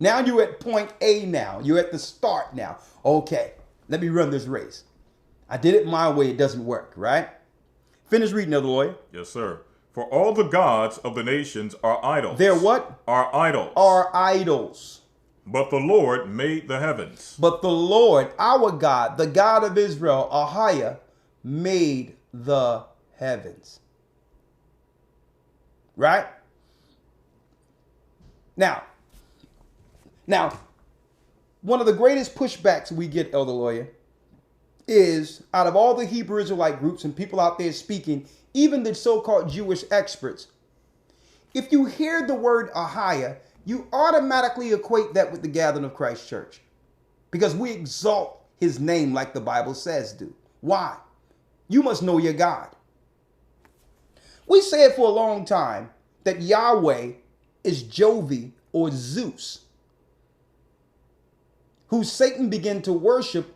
Now you're at point A now. You're at the start now. Okay, let me run this race. I did it my way. It doesn't work, right? Finish reading, Elder Lawyer. Yes, sir. For all the gods of the nations are idols. They're what? Are idols. Are idols. But the Lord made the heavens. But the Lord, our God, the God of Israel, Ahiah, made the heavens. Right? Now, one of the greatest pushbacks we get, Elder Lawyer, is out of all the Hebrew Israelite groups and people out there speaking, even the so-called Jewish experts, if you hear the word Ahiah, you automatically equate that with the gathering of Christ Church. Because we exalt his name like the Bible says do. Why? You must know your God. We said for a long time that Yahweh is Jovi or Zeus, who Satan began to worship,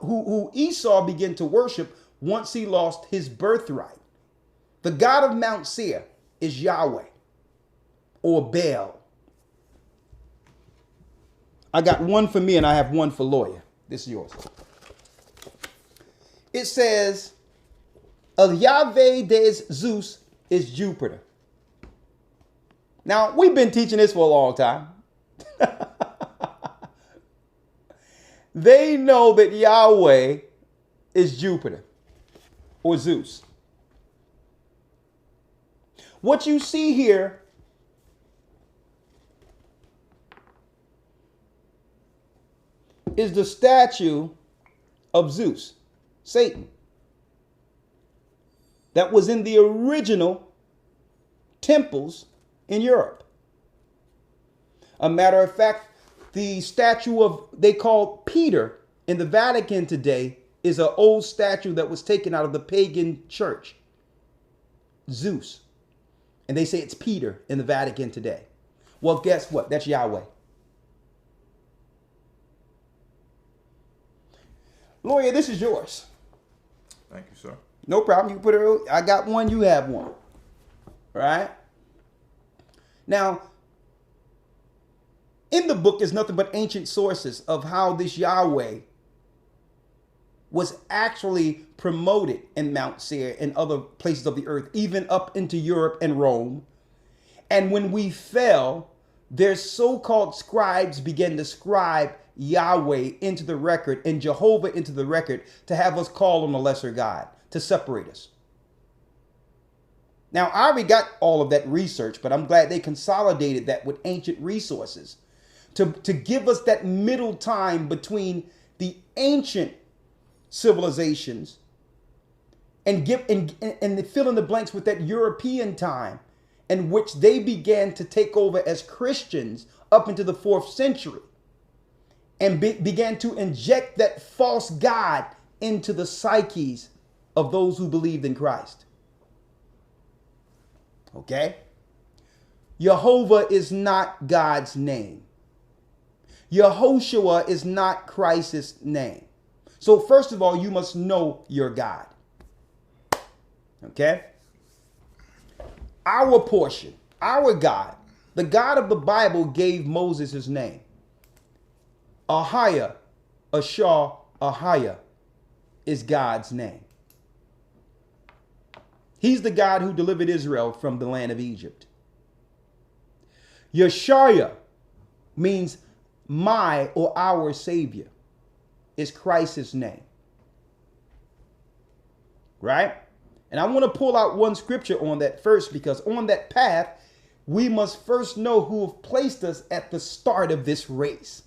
who Esau began to worship once he lost his birthright. The God of Mount Seir is Yahweh or Baal. I got one for me and I have one for Lawyer. This is yours. It says, of Yahweh des Zeus is Jupiter. Now, we've been teaching this for a long time. They know that Yahweh is Jupiter or Zeus. What you see here is the statue of Zeus, Satan, that was in the original temples in Europe. A matter of fact, the statue of, they call Peter in the Vatican today, is an old statue that was taken out of the pagan church, Zeus. And they say it's Peter in the Vatican today. Well, guess what? That's Yahweh. Lawyer, this is yours. Thank you, sir. No problem. You can put it. I got one. You have one. All right. Now, in the book is nothing but ancient sources of how this Yahweh was actually promoted in Mount Seir and other places of the earth, even up into Europe and Rome. And when we fell, their so-called scribes began to scribe Yahweh into the record and Jehovah into the record to have us call on a lesser God, to separate us. Now, I already got all of that research, but I'm glad they consolidated that with ancient resources to give us that middle time between the ancient civilizations and fill in the blanks with that European time in which they began to take over as Christians up into the 4th century and began to inject that false God into the psyches of those who believed in Christ. Okay? Jehovah is not God's name. Yehoshua is not Christ's name. So first of all, you must know your God. Okay? Our portion, our God, the God of the Bible gave Moses his name. Ahiah, Ashar, Ahiah is God's name. He's the God who delivered Israel from the land of Egypt. Yeshaya means my or our Savior, is Christ's name. Right? And I want to pull out one scripture on that first, because on that path, we must first know who have placed us at the start of this race.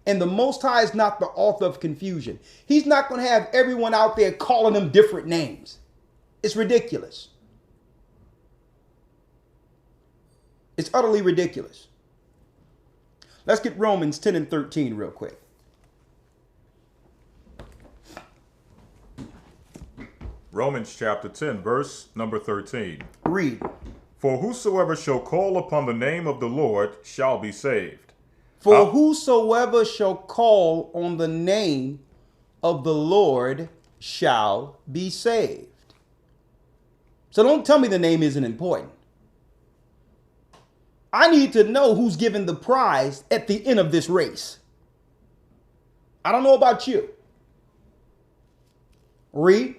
And the Most High is not the author of confusion. He's not going to have everyone out there calling them different names. It's ridiculous. It's utterly ridiculous. Let's get Romans 10 and 13 real quick. Romans chapter 10, verse number 13. Read. For whosoever shall call upon the name of the Lord shall be saved. For whosoever shall call on the name of the Lord shall be saved. So don't tell me the name isn't important. I need to know who's given the prize at the end of this race. I don't know about you. Read.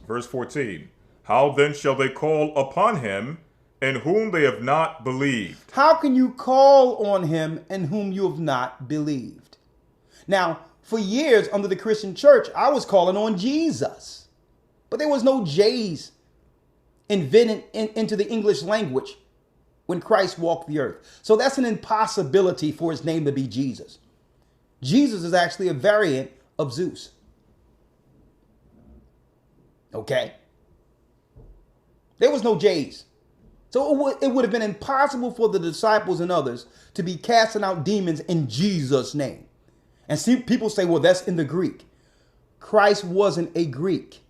Verse 14. How then shall they call upon him in whom they have not believed? How can you call on him in whom you have not believed? Now, for years under the Christian church, I was calling on Jesus. But there was no J's invented into the English language when Christ walked the earth. So that's an impossibility for his name to be Jesus. Jesus is actually a variant of Zeus. Okay? There was no J's. So it would have been impossible for the disciples and others to be casting out demons in Jesus' name. And see, people say, well, that's in the Greek. Christ wasn't a Greek.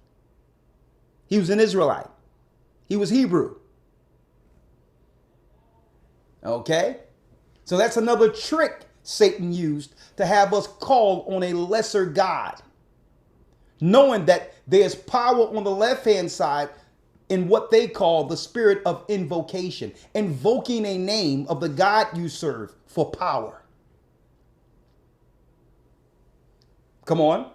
He was an Israelite. He was Hebrew. Okay? So that's another trick Satan used to have us call on a lesser God, knowing that there's power on the left-hand side in what they call the spirit of invocation, invoking a name of the God you serve for power. Come on.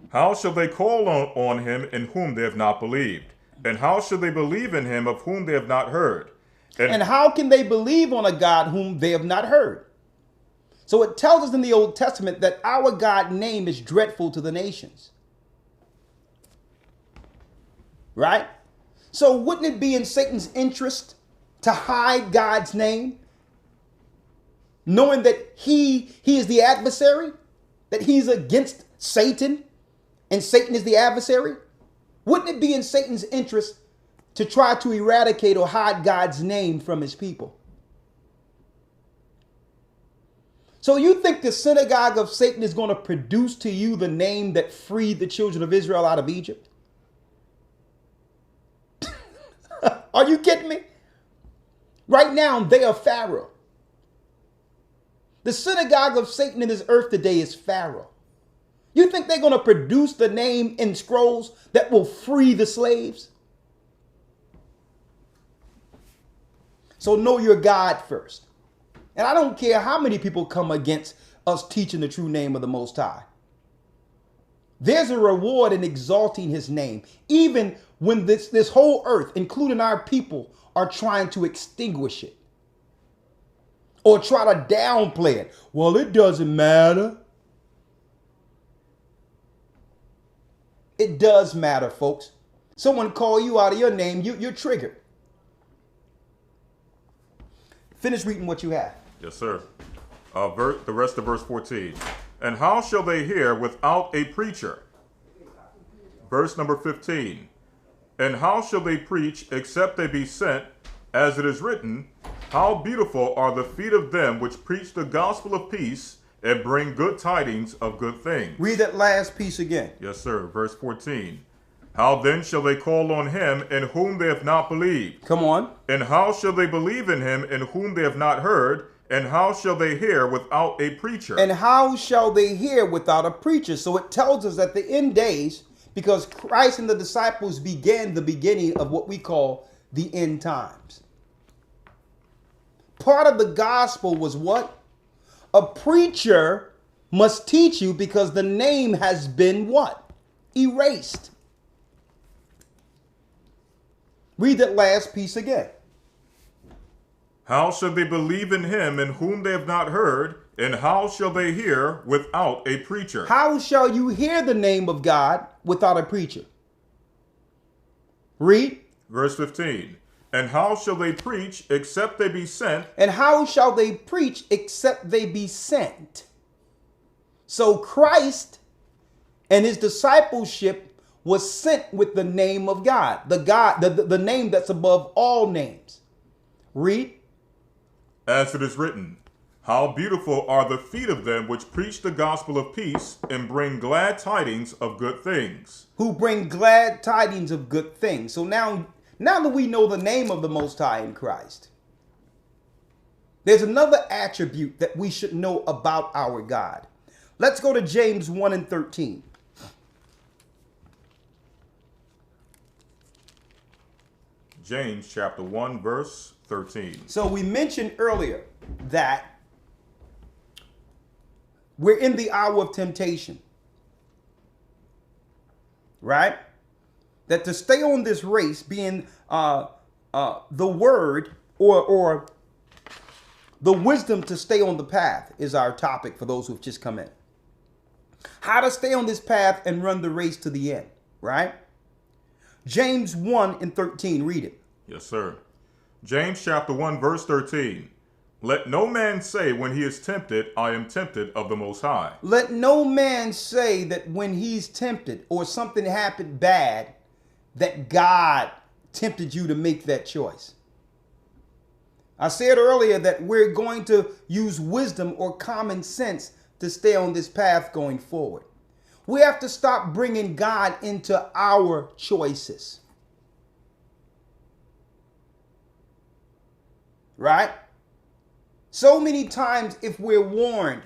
How shall they call on him in whom they have not believed? And how shall they believe in him of whom they have not heard? And how can they believe on a God whom they have not heard? So it tells us in the Old Testament that our God name is dreadful to the nations. Right? So wouldn't it be in Satan's interest to hide God's name, knowing that he is the adversary, that he's against Satan, and Satan is the adversary? Wouldn't it be in Satan's interest to try to eradicate or hide God's name from his people. So you think the synagogue of Satan is going to produce to you the name that freed the children of Israel out of Egypt? Are you kidding me? Right now, they are Pharaoh. The synagogue of Satan in this earth today is Pharaoh. You think they're going to produce the name in scrolls that will free the slaves? So know your God first. And I don't care how many people come against us teaching the true name of the Most High. There's a reward in exalting his name, even when this whole earth, including our people, are trying to extinguish it or try to downplay it. Well, it doesn't matter. It does matter, folks. Someone call you out of your name, you're triggered. Finish reading what you have. Yes, sir. The rest of verse 14. And how shall they hear without a preacher? Verse number 15. And how shall they preach except they be sent? As it is written, how beautiful are the feet of them which preach the gospel of peace and bring good tidings of good things. Read that last piece again. Yes, sir. Verse 14. How then shall they call on him in whom they have not believed? Come on. And how shall they believe in him in whom they have not heard? And how shall they hear without a preacher? And how shall they hear without a preacher? So it tells us that the end days, because Christ and the disciples began the beginning of what we call the end times. Part of the gospel was what? A preacher must teach you because the name has been what? Erased. Read that last piece again. How shall they believe in him in whom they have not heard? And how shall they hear without a preacher? How shall you hear the name of God without a preacher? Read. Verse 15. And how shall they preach except they be sent? And how shall they preach except they be sent? So Christ and his discipleship was sent with the name of God, the name that's above all names. Read. As it is written, how beautiful are the feet of them which preach the gospel of peace and bring glad tidings of good things. Who bring glad tidings of good things. So now that we know the name of the Most High in Christ, there's another attribute that we should know about our God. Let's go to James 1 and 13. James chapter 1 verse 13. So we mentioned earlier that we're in the hour of temptation, right? That to stay on this race, being the word or the wisdom to stay on the path is our topic for those who've just come in. How to stay on this path and run the race to the end, right? James 1 and 13, read it. Yes, sir. James chapter 1 verse 13. Let no man say when he is tempted, I am tempted of the Most High. Let no man say that when he's tempted or something happened bad, that God tempted you to make that choice. I said earlier that we're going to use wisdom or common sense to stay on this path going forward. We have to stop bringing God into our choices. Right? So many times, if we're warned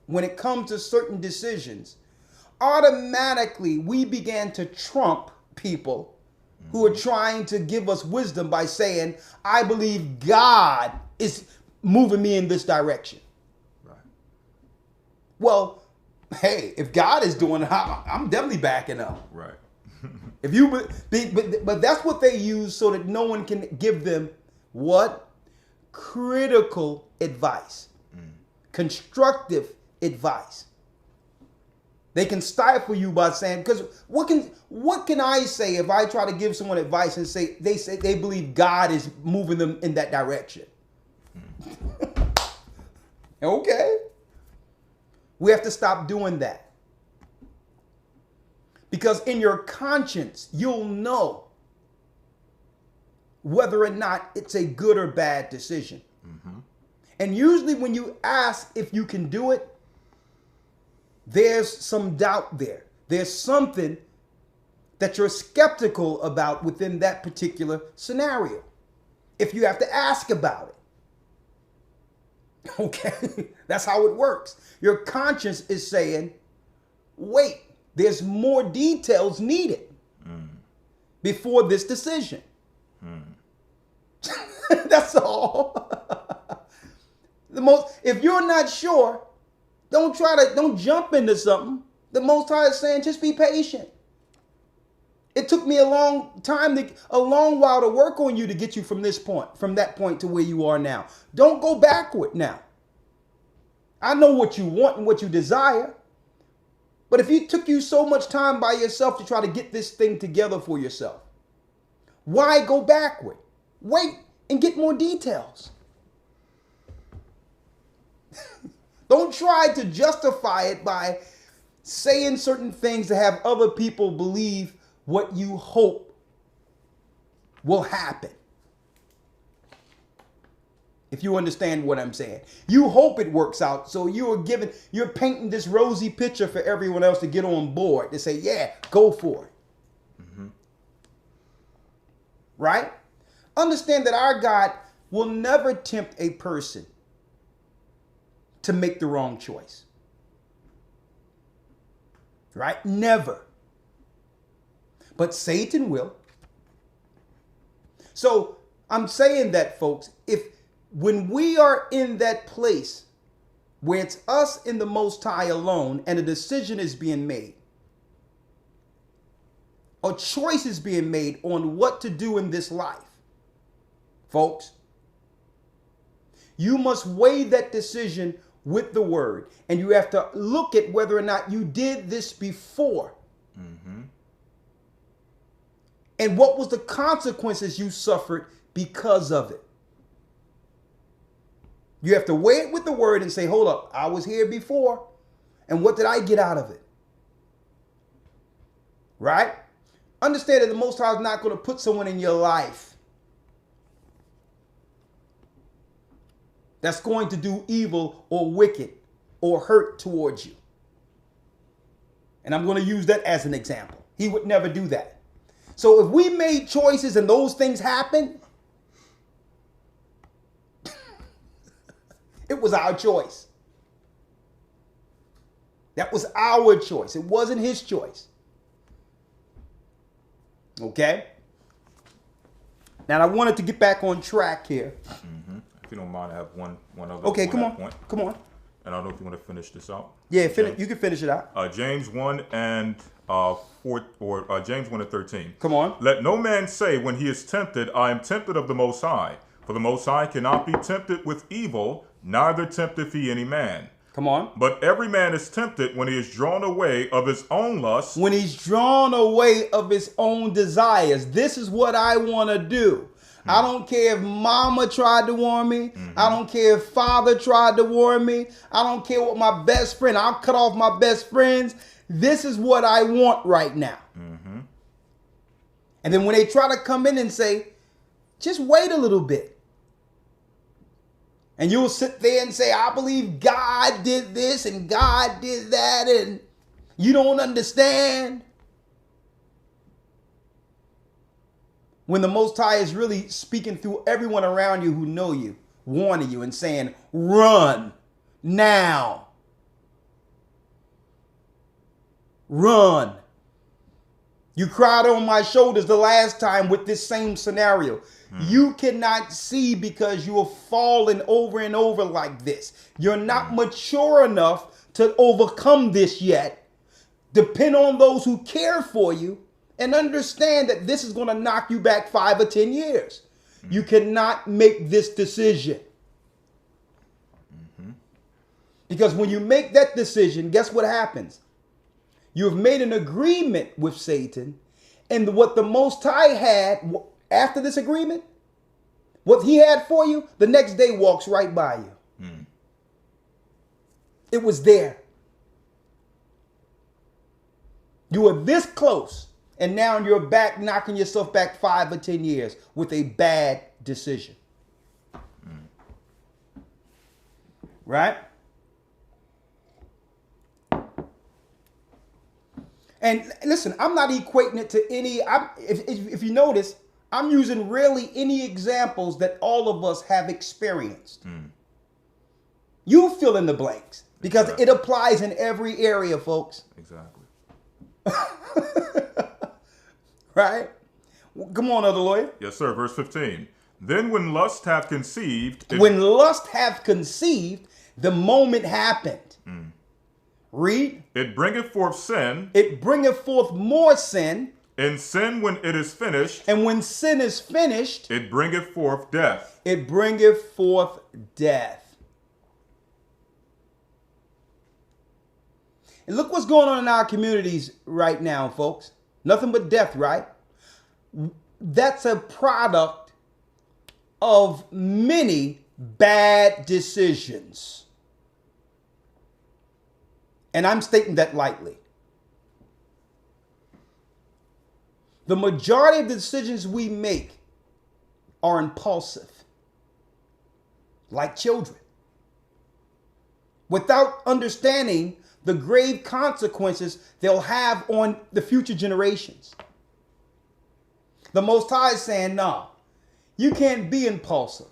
when it comes to certain decisions, automatically we began to trump people who are trying to give us wisdom by saying, I believe God is moving me in this direction. Right. Well, hey, if God is doing it, I'm definitely backing up. Right. If you, but that's what they use so that no one can give them what? Critical advice, constructive advice. They can stifle you by saying, because what can I say if I try to give someone advice and say they believe God is moving them in that direction? Okay. We have to stop doing that. Because in your conscience, you'll know whether or not it's a good or bad decision. And usually when you ask if you can do it, there's some doubt there. There's something that you're skeptical about within that particular scenario. If you have to ask about it. Okay, that's how it works. Your conscience is saying, wait, there's more details needed before this decision. That's all. If you're not sure, don't jump into something. The Most High is saying, just be patient. It took me a long while to work on you to get you from that point to where you are now. Don't go backward now. I know what you want and what you desire. But if it took you so much time by yourself to try to get this thing together for yourself, why go backward? Wait and get more details. Don't try to justify it by saying certain things to have other people believe what you hope will happen. If you understand what I'm saying. You hope it works out, so you're painting this rosy picture for everyone else to get on board, to say, yeah, go for it. Right? Understand that our God will never tempt a person to make the wrong choice. Right? Never. But Satan will. So I'm saying that, folks, when we are in that place where it's us and the Most High alone and a decision is being made, a choice is being made on what to do in this life, folks, you must weigh that decision with the word, and you have to look at whether or not you did this before. And what was the consequences you suffered because of it? You have to weigh it with the word and say, hold up, I was here before, and what did I get out of it? Right? Understand that the Most High is not going to put someone in your life that's going to do evil or wicked or hurt towards you. And I'm going to use that as an example. He would never do that. So if we made choices and those things happened, it was our choice. That was our choice. It wasn't his choice. Okay? Now I wanted to get back on track here. If you don't mind, I have one other. Okay, come point. on. And I don't know if you want to finish this out. Yeah, you can finish it out. James 1 and James 1 and 13. Come on. Let no man say when he is tempted, I am tempted of the Most High. For the Most High cannot be tempted with evil, neither tempteth he any man. Come on. But every man is tempted when he is drawn away of his own lust. When he's drawn away of his own desires. This is what I want to do. I don't care if mama tried to warn me. I don't care if father tried to warn me. I don't care what my best friend. I'll cut off my best friends. This is what I want right now. And then when they try to come in and say, just wait a little bit. And you'll sit there and say, I believe God did this and God did that, and you don't understand. When the Most High is really speaking through everyone around you who know you, warning you and saying, run now. Run. You cried on my shoulders the last time with this same scenario. You cannot see because you have fallen over and over like this. You're not mature enough to overcome this yet. Depend on those who care for you and understand that this is going to knock you back 5 or 10 years. You cannot make this decision. Because when you make that decision, guess what happens? You have made an agreement with Satan, and what the Most High had after this agreement, what he had for you, the next day walks right by you. It was there. You were this close And now you're back knocking yourself back 5 or 10 years with a bad decision. Right? And listen, I'm not equating it to any, if you notice, I'm using really any examples that all of us have experienced. You fill in the blanks because Exactly. it applies in every area, folks. Exactly. Right? Come on, other lawyer. Yes, sir. Verse 15. Then when lust hath conceived, When lust hath conceived, the moment happened. Read. it bringeth forth sin, It bringeth forth more sin. and sin, when it is finished, And when sin is finished, it bringeth forth death. it bringeth forth death. And look what's going on in our communities right now, folks. Nothing but death, right? That's a product of many bad decisions. And I'm stating that lightly. The majority of the decisions we make are impulsive, like children, without understanding the grave consequences they'll have on the future generations. The Most High is saying, no, you can't be impulsive.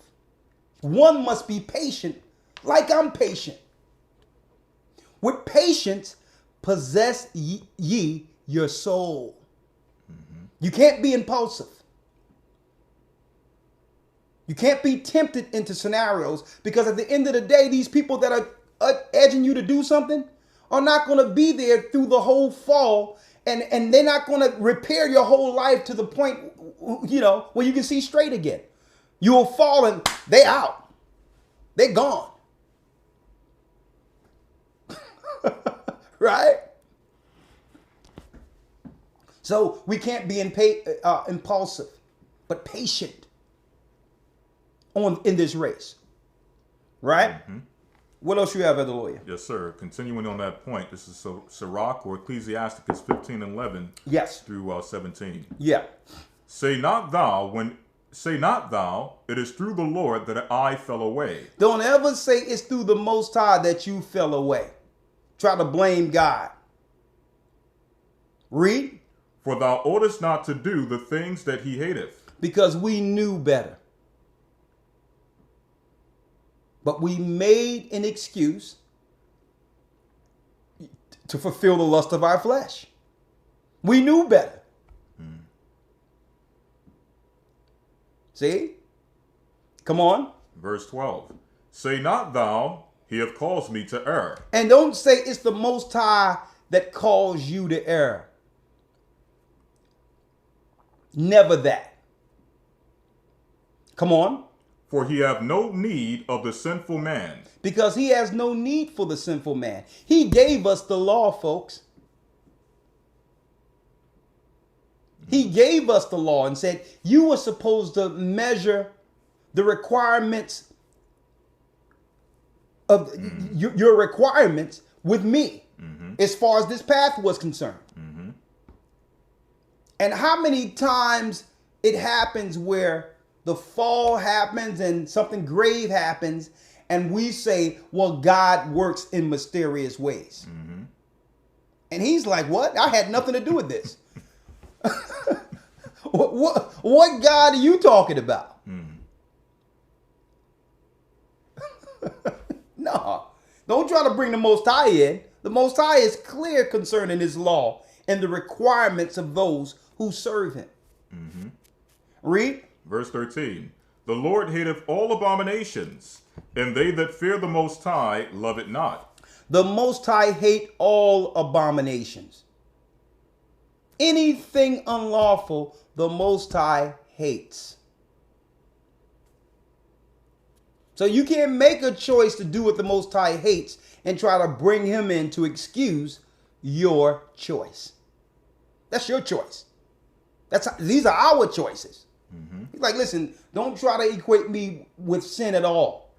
One must be patient, like I'm patient. With patience, possess ye your soul. You can't be impulsive. You can't be tempted into scenarios because at the end of the day, these people that are edging you to do something are not going to be there through the whole fall, and they're not going to repair your whole life to the point, where you can see straight again. You'll fall and they out. They're gone. Right? So we can't be impulsive, but patient in this race. Right? What else you have as a lawyer? Yes, sir. Continuing on that point, this is Sirach or Ecclesiasticus 15:11 Yes. through 17. Yeah. Say not thou, it is through the Lord that I fell away. Don't ever say it's through the Most High that you fell away. Try to blame God. Read. For thou oughtest not to do the things that he hateth. Because we knew better. But we made an excuse to fulfill the lust of our flesh. We knew better. See? Come on. Verse 12. Say not thou, he hath caused me to err. And don't say it's the Most High that calls you to err. Never that. Come on. For he have no need of the sinful man. Because he has no need for the sinful man. He gave us the law, folks. He gave us the law and said, you were supposed to measure the requirements of your requirements with me as far as this path was concerned. And how many times it happens where the fall happens and something grave happens and we say, well, God works in mysterious ways. And he's like, what? I had nothing to do with this. What God are you talking about? No, don't try to bring the Most High in. The Most High is clear concerning his law and the requirements of those who serve him. Read. Verse 13. The Lord hateth all abominations, and they that fear the Most High love it not. The Most High hate all abominations. Anything unlawful, the Most High hates. So you can't make a choice to do what the Most High hates and try to bring him in to excuse your choice. That's your choice. These are our choices. He's like, listen, don't try to equate me with sin at all.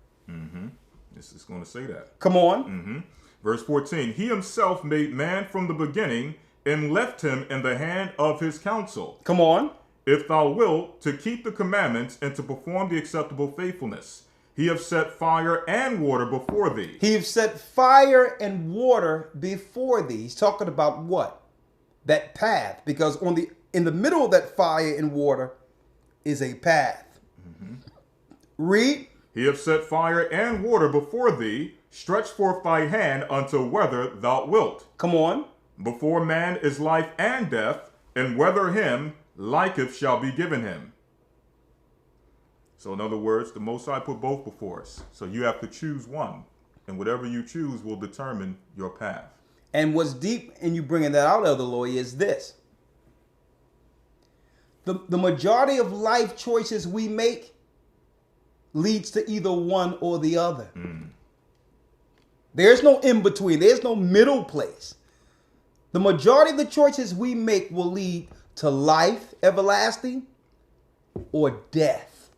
This is going to say that. Come on. Verse 14. He himself made man from the beginning and left him in the hand of his counsel. Come on. If thou wilt, to keep the commandments and to perform the acceptable faithfulness, he have set fire and water before thee. He have set fire and water before thee. He's talking about what? That path. Because in the middle of that fire and water is a path. Read. He have set fire and water before thee. Stretch forth thy hand unto whether thou wilt. Come on. Before man is life and death, and whether him liketh shall be given him. So in other words, the Most High put both before us. So you have to choose one. And whatever you choose will determine your path. And what's deep in you bringing that out, Elder Lawyer, is this. The majority of life choices we make leads to either one or the other. There's no in between. There's no middle place. The majority of the choices we make will lead to life everlasting or death.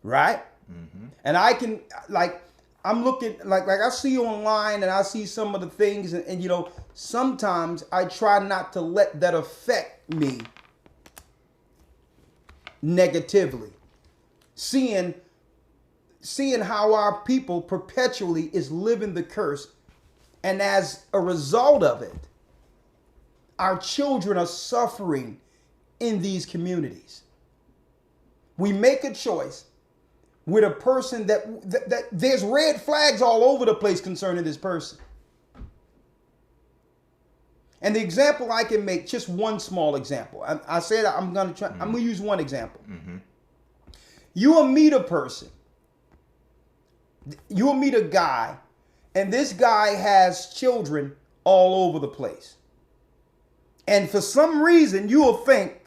Right? And I can, I'm looking, I see online and I see some of the things and sometimes I try not to let that affect me negatively. Seeing how our people perpetually is living the curse, and as a result of it, our children are suffering in these communities. We make a choice with a person that there's red flags all over the place concerning this person. And the example I can make, just one small example. I said I'm going to use one example. You will meet a person. You will meet a guy, and this guy has children all over the place. And for some reason, you will think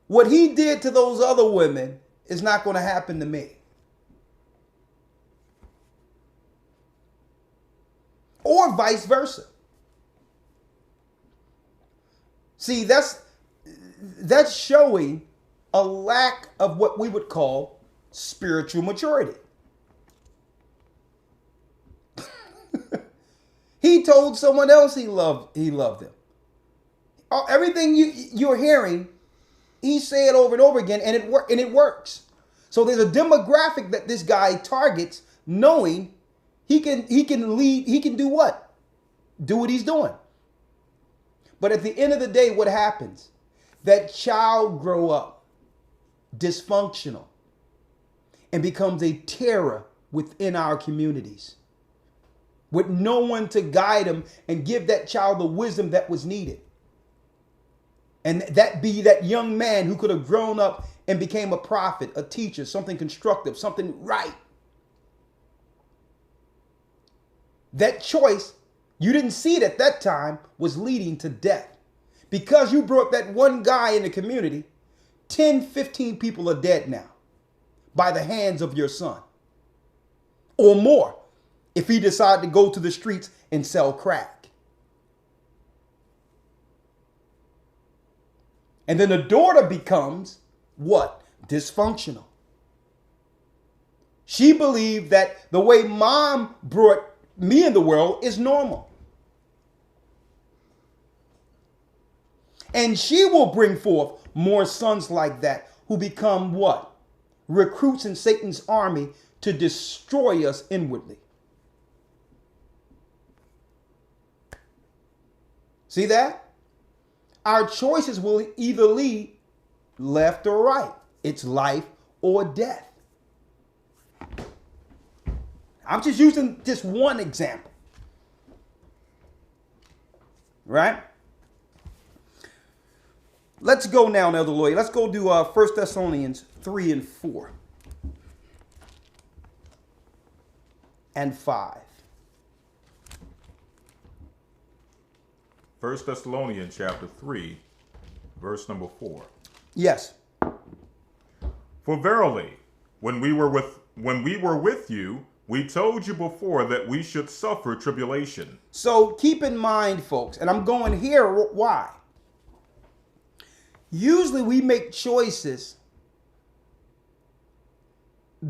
what he did to those other women is not going to happen to me. Or vice versa. See, that's showing a lack of what we would call spiritual maturity. He told someone else he loved them. Everything you're hearing, he said over and over again, and it works. So there's a demographic that this guy targets, knowing he can lead. He can do what? Do what he's doing. But at the end of the day, what happens? That child grow up dysfunctional and becomes a terror within our communities, with no one to guide him and give that child the wisdom that was needed. And that be that young man who could have grown up and became a prophet, a teacher, something constructive, something right. That choice, you didn't see it at that time, was leading to death. Because you brought that one guy in the community, 10, 15 people are dead now by the hands of your son. Or more, if he decided to go to the streets and sell crack. And then the daughter becomes what? Dysfunctional. She believed that the way mom brought me in the world is normal. And she will bring forth more sons like that who become what? Recruits in Satan's army to destroy us inwardly. See that? Our choices will either lead left or right. It's life or death. I'm just using just one example. Right? Let's go now, Elder Lawyer. Let's go do 1 Thessalonians 3 and 4. And 5. 1 Thessalonians chapter 3, verse number 4. Yes. For verily, when we were with you, we told you before that we should suffer tribulation. So keep in mind, folks, and I'm going here, why? Usually we make choices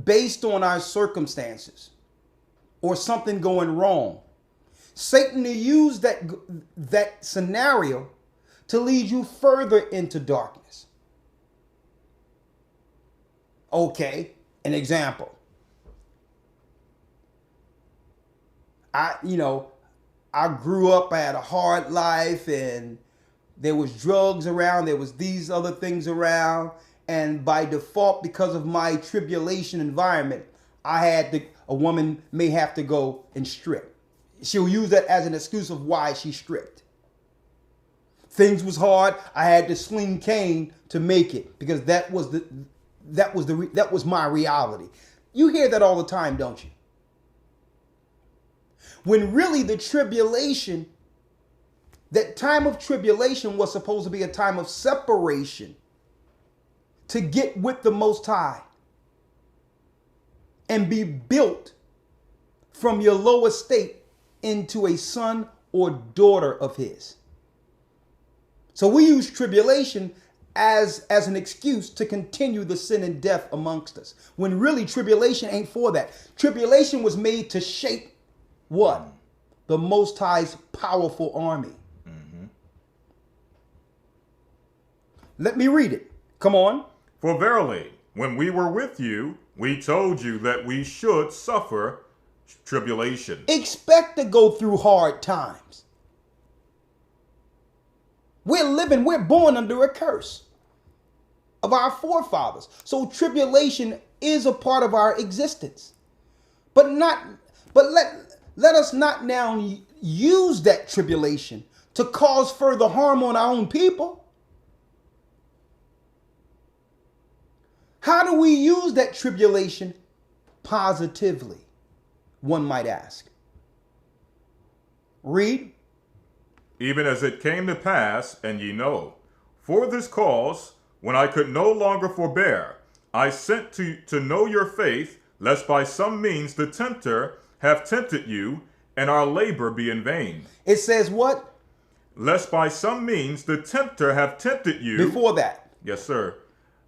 based on our circumstances or something going wrong. Satan to use that scenario to lead you further into darkness. Okay, an example. I grew up, I had a hard life, and there was drugs around, there was these other things around, and by default, because of my tribulation environment, a woman may have to go and strip. She'll use that as an excuse of why she stripped. Things was hard, I had to sling cane to make it, because that was my reality. You hear that all the time, don't you? When really the tribulation, that time of tribulation was supposed to be a time of separation to get with the Most High and be built from your low estate into a son or daughter of his. So we use tribulation as an excuse to continue the sin and death amongst us, when really tribulation ain't for that. Tribulation was made to shape what? The Most High's powerful army. Let me read it. Come on. For verily, when we were with you, we told you that we should suffer tribulation. Expect to go through hard times. We're born under a curse of our forefathers. So tribulation is a part of our existence. But let us not now use that tribulation to cause further harm on our own people. How do we use that tribulation positively? One might ask. Read. Even as it came to pass, and ye know, for this cause, when I could no longer forbear, I sent to know your faith, lest by some means the tempter have tempted you, and our labor be in vain. It says what? Lest by some means the tempter have tempted you. Before that. Yes, sir.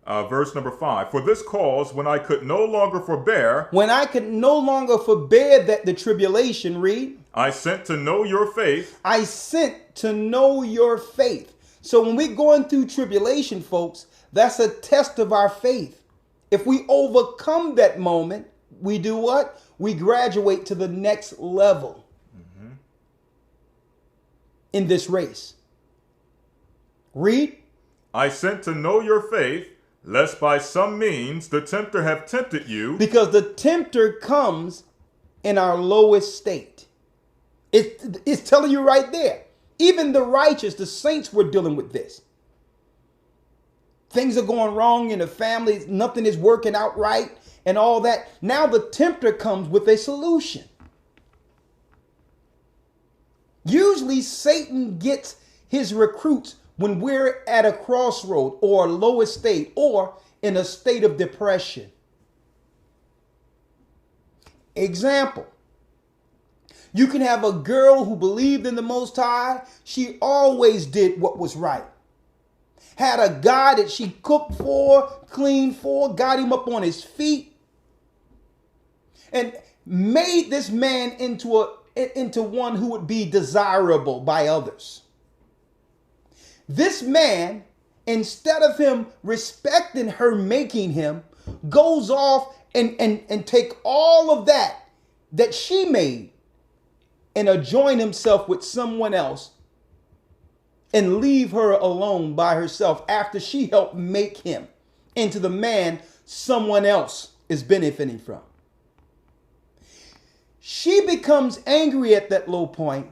Verse number 5. For this cause, when I could no longer forbear. When I could no longer forbear that the tribulation, read. I sent to know your faith. I sent to know your faith. So when we're going through tribulation, folks, that's a test of our faith. If we overcome that moment, we do what? We graduate to the next level in this race. Read. I sent to know your faith, lest by some means the tempter have tempted you. Because the tempter comes in our lowest state. It's telling you right there. Even the righteous, the saints, were dealing with this. Things are going wrong in the family. Nothing is working out right and all that. Now the tempter comes with a solution. Usually Satan gets his recruits when we're at a crossroad or a low estate or in a state of depression. Example. You can have a girl who believed in the Most High. She always did what was right. Had a guy that she cooked for, cleaned for, got him up on his feet, and made this man into one who would be desirable by others. This man, instead of him respecting her making him, goes off and take all of that she made and join himself with someone else and leave her alone by herself after she helped make him into the man someone else is benefiting from. She becomes angry at that low point,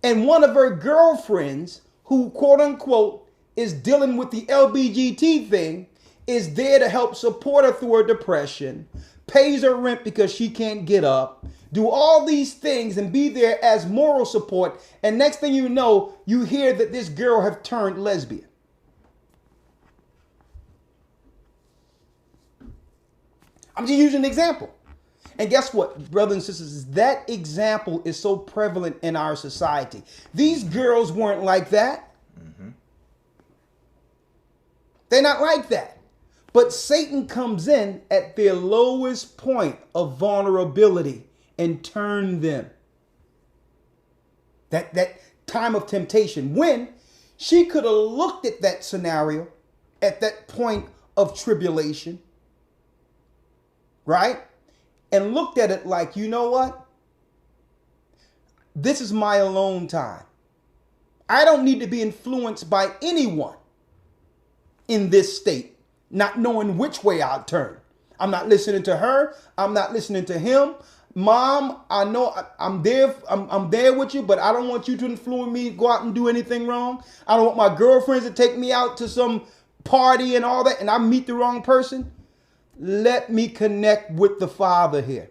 and one of her girlfriends, who quote unquote is dealing with the LBGT thing, is there to help support her through her depression, pays her rent because she can't get up, do all these things and be there as moral support. And next thing you know, you hear that this girl have turned lesbian. I'm just using an example. And guess what, brothers and sisters? That example is so prevalent in our society. These girls weren't like that. They're not like that. But Satan comes in at their lowest point of vulnerability and turn them That time of temptation when she could have looked at that scenario at that point of tribulation, right? And looked at it like, you know what? This is my alone time. I don't need to be influenced by anyone in this state, not knowing which way I'll turn. I'm not listening to her. I'm not listening to him. Mom, I know I'm there. I'm there with you, but I don't want you to influence me, go out and do anything wrong. I don't want my girlfriends to take me out to some party and all that, and I meet the wrong person. Let me connect with the Father here.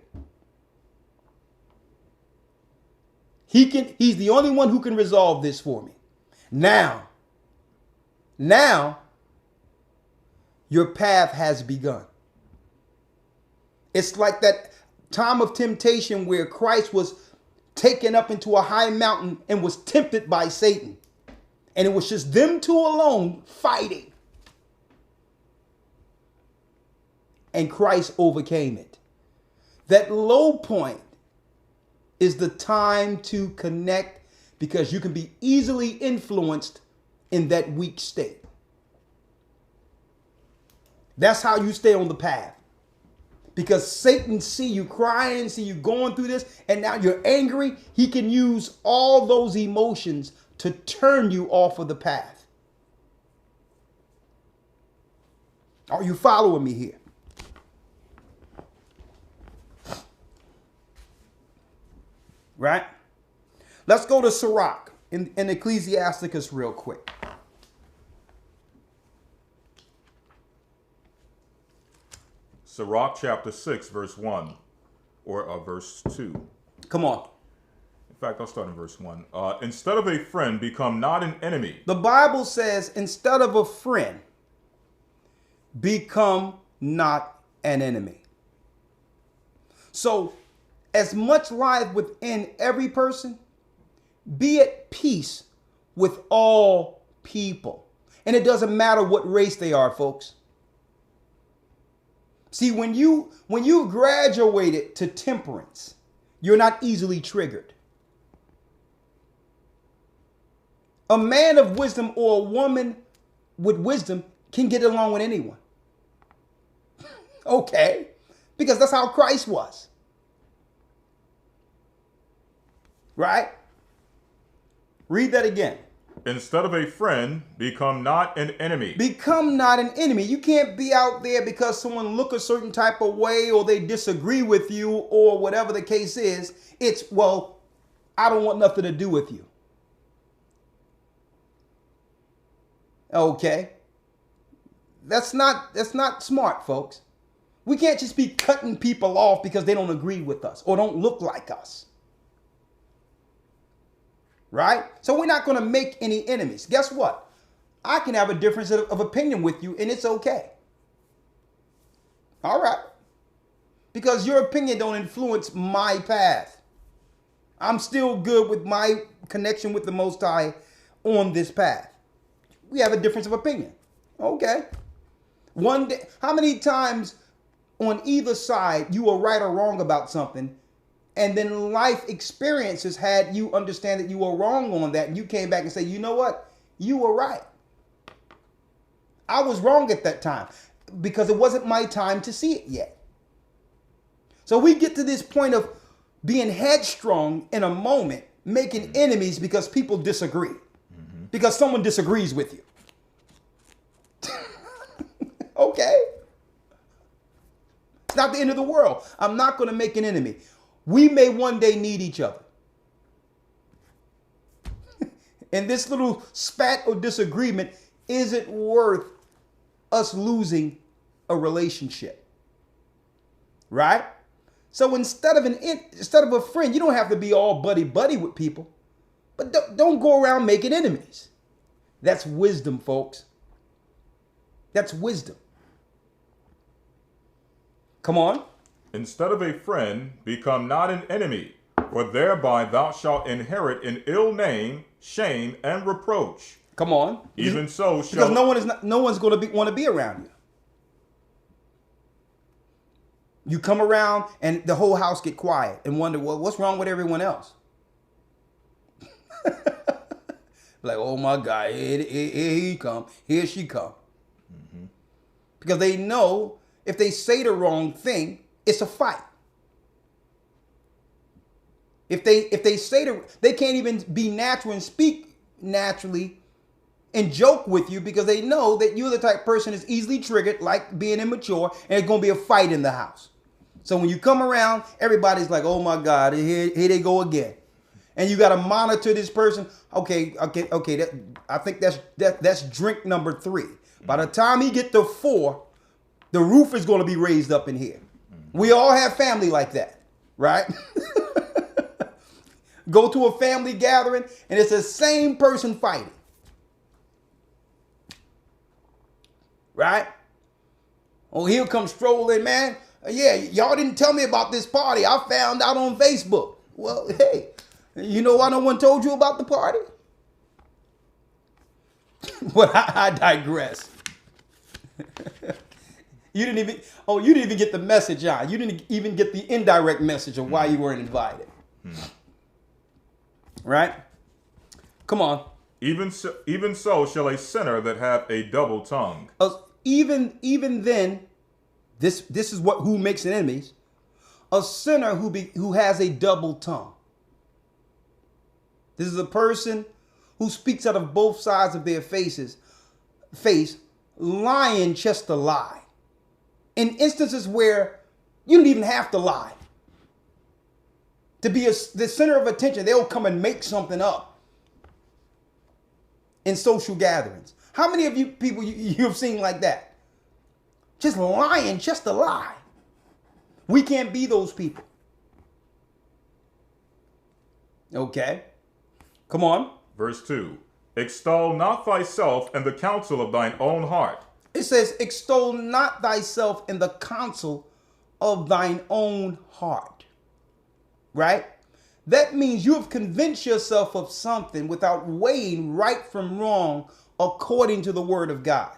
He's the only one who can resolve this for me. Now, your path has begun. It's like that time of temptation where Christ was taken up into a high mountain and was tempted by Satan. And it was just them two alone fighting. And Christ overcame it. That low point is the time to connect because you can be easily influenced in that weak state. That's how you stay on the path. Because Satan see you crying, see you going through this, and now you're angry. He can use all those emotions to turn you off of the path. Are you following me here? Right? Let's go to Sirach in Ecclesiasticus real quick. Sirach chapter 6, verse 1, or verse 2. Come on. In fact, I'll start in verse 1. Instead of a friend, become not an enemy. The Bible says, instead of a friend, become not an enemy. So, as much life within every person, be at peace with all people. And it doesn't matter what race they are, folks. See, when you graduated to temperance, you're not easily triggered. A man of wisdom or a woman with wisdom can get along with anyone. Okay, because that's how Christ was. Right? Read that again. Instead of a friend, become not an enemy. Become not an enemy. You can't be out there because someone look a certain type of way or they disagree with you or whatever the case is. It's, well, I don't want nothing to do with you. Okay. That's not smart, folks. We can't just be cutting people off because they don't agree with us or don't look like us. Right? So we're not going to make any enemies. Guess what? I can have a difference of opinion with you and it's okay. All right. Because your opinion don't influence my path. I'm still good with my connection with the Most High on this path. We have a difference of opinion. Okay. One day, how many times on either side you were right or wrong about something, and then life experiences had you understand that you were wrong on that, and you came back and said, you know what? You were right. I was wrong at that time because it wasn't my time to see it yet. So we get to this point of being headstrong in a moment, making enemies because people disagree. Because someone disagrees with you. Okay. It's not the end of the world. I'm not going to make an enemy. We may one day need each other. And this little spat or disagreement isn't worth us losing a relationship. Right? So instead of a friend, you don't have to be all buddy-buddy with people. But don't go around making enemies. That's wisdom, folks. That's wisdom. Come on. Instead of a friend, become not an enemy, for thereby thou shalt inherit an ill name, shame, and reproach. Come on. Even so because shall... no one's going to want to be around you. You come around and the whole house get quiet and wonder, well, what's wrong with everyone else? Like, oh my God, here he come, here she come. Because they know if they say the wrong thing, it's a fight. If they say they can't even be natural and speak naturally and joke with you because they know that you're the type of person that's easily triggered, like being immature, and it's gonna be a fight in the house. So when you come around, everybody's like, oh my God, here they go again. And you got to monitor this person. Okay. I think that's drink number 3. By the time he get to 4, the roof is going to be raised up in here. We all have family like that, right? Go to a family gathering and it's the same person fighting, right? Oh, he'll come strolling, man. Yeah, y'all didn't tell me about this party. I found out on Facebook. Well, hey. You know why no one told you about the party? But I digress. You didn't even get the message on. You didn't even get the indirect message of why you weren't invited. Right? Come on. Even so shall a sinner that have a double tongue. Even then, this is who makes enemies. A sinner who has a double tongue. This is a person who speaks out of both sides of their face, lying just to lie. In instances where you don't even have to lie. To be the center of attention, they'll come and make something up in social gatherings. How many of you people you've seen like that? Just lying just to lie. We can't be those people. Okay. Come on. Verse 2. Extol not thyself in the counsel of thine own heart. It says, extol not thyself in the counsel of thine own heart. Right? That means you have convinced yourself of something without weighing right from wrong according to the word of God.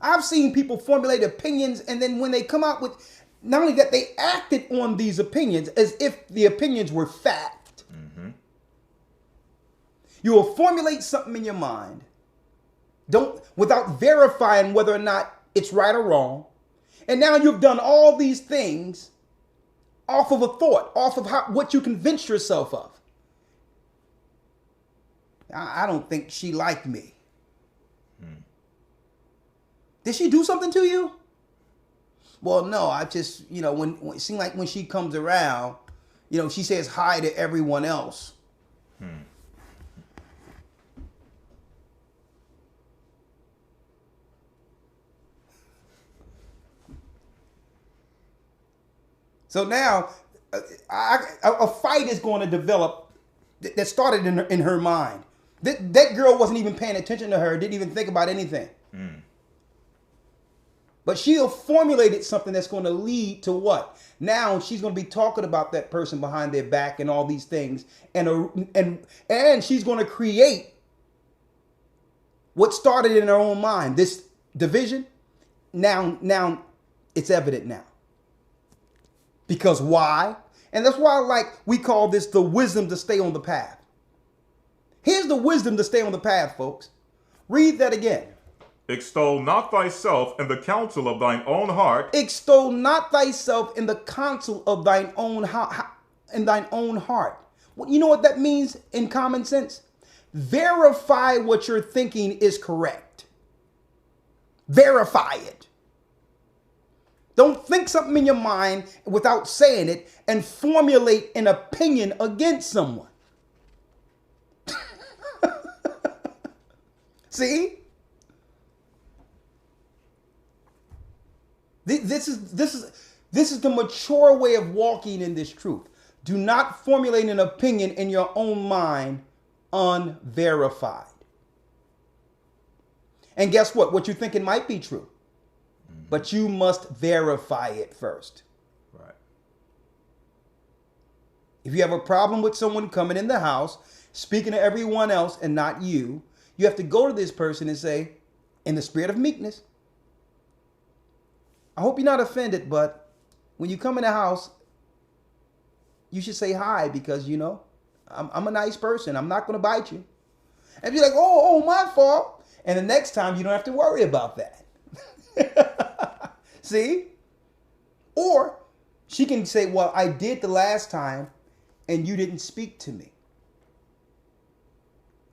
I've seen people formulate opinions, and then when they come out with, not only that, they acted on these opinions as if the opinions were fact. You will formulate something in your mind, without verifying whether or not it's right or wrong. And now you've done all these things off of a thought, off of what you convinced yourself of. I don't think she liked me. Did she do something to you? Well, no, I just, when it seems like when she comes around, she says hi to everyone else. So now a fight is going to develop that started in her mind. That girl wasn't even paying attention to her, didn't even think about anything. But she'll formulated something that's going to lead to what? Now she's going to be talking about that person behind their back and all these things. And she's going to create what started in her own mind. This division, now it's evident now. Because why? And that's why we call this the wisdom to stay on the path. Here's the wisdom to stay on the path, folks. Read that again. Extol not thyself in the counsel of thine own heart. Extol not thyself in the counsel of thine own heart. Well, you know what that means in common sense? Verify what you're thinking is correct. Verify it. Don't think something in your mind without saying it and formulate an opinion against someone. See? This is the mature way of walking in this truth. Do not formulate an opinion in your own mind unverified. And guess what? What you think it might be true. But you must verify it first. Right. If you have a problem with someone coming in the house, speaking to everyone else and not you, you have to go to this person and say, in the spirit of meekness, I hope you're not offended, but when you come in the house, you should say hi because, I'm a nice person. I'm not going to bite you. And be like, oh, my fault. And the next time you don't have to worry about that. See? Or she can say, well, I did the last time and you didn't speak to me.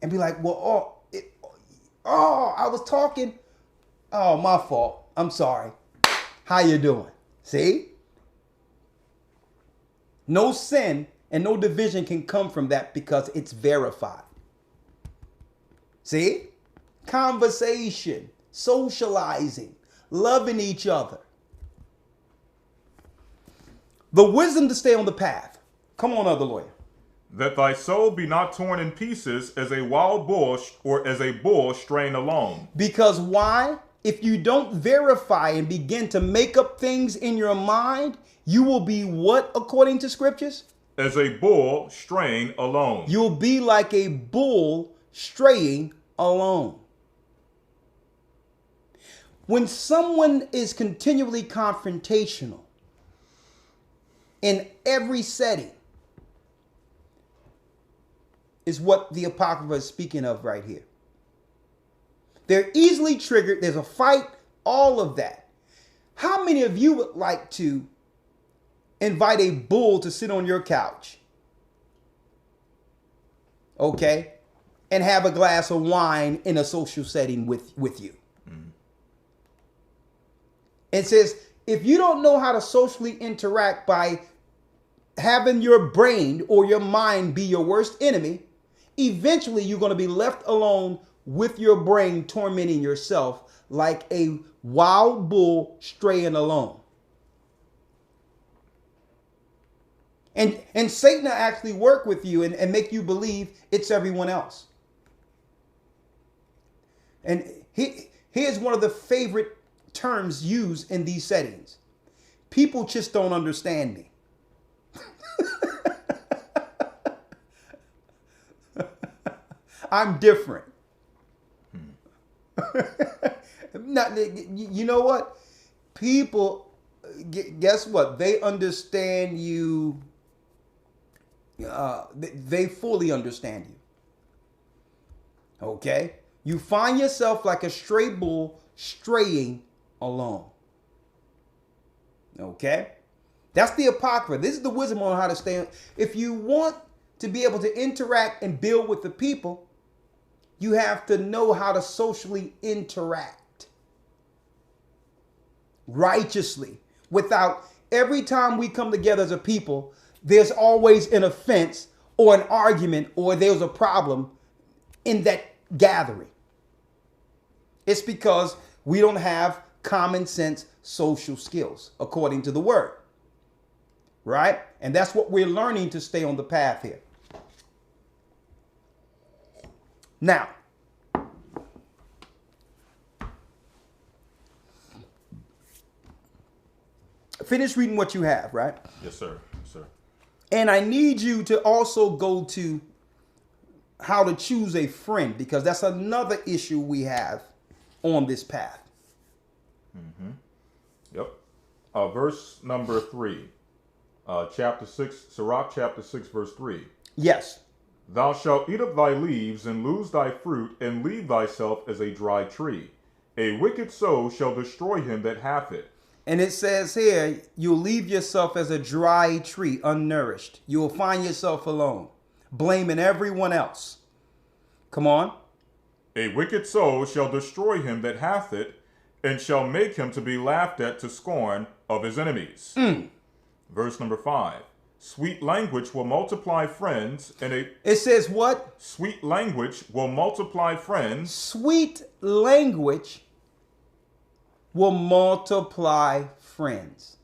And be like, well, I was talking. Oh, my fault. I'm sorry. How you doing? See? No sin and no division can come from that because it's verified. See? Conversation, socializing, loving each other. The wisdom to stay on the path. Come on, other lawyer. That thy soul be not torn in pieces as a wild bull or as a bull straying alone. Because why? If you don't verify and begin to make up things in your mind, you will be what according to scriptures? As a bull straying alone. You'll be like a bull straying alone. When someone is continually confrontational in every setting, is what the Apocrypha is speaking of right here. They're easily triggered. There's a fight, all of that. How many of you would like to invite a bull to sit on your couch? Okay? And have a glass of wine in a social setting with you. Mm-hmm. It says, if you don't know how to socially interact by having your brain or your mind be your worst enemy, eventually you're going to be left alone with your brain tormenting yourself like a wild bull straying alone. And Satan will actually work with you and make you believe it's everyone else. And here's one of the favorite terms used in these settings. People just don't understand me. I'm different. You know what? People, guess what? They understand you. They fully understand you. Okay? You find yourself like a stray bull straying alone. Okay? That's the Apocrypha. This is the wisdom on how to stay. If you want to be able to interact and build with the people, you have to know how to socially interact righteously without every time we come together as a people, there's always an offense or an argument or there's a problem in that gathering. It's because we don't have common sense social skills according to the word. Right? And that's what we're learning to stay on the path here. Now, finish reading what you have, right? Yes, sir. Yes, sir. And I need you to also go to how to choose a friend, because that's another issue we have on this path. Mm-hmm. Yep. Verse number 3. Chapter 6, Sirach chapter 6, verse 3. Yes. Thou shalt eat up thy leaves and lose thy fruit and leave thyself as a dry tree. A wicked soul shall destroy him that hath it. And it says here, you'll leave yourself as a dry tree, unnourished. You will find yourself alone, blaming everyone else. Come on. A wicked soul shall destroy him that hath it, and shall make him to be laughed at to scorn of his enemies. Verse number 5. Sweet language will multiply friends, and it says what? Sweet language will multiply friends. Sweet language will multiply friends.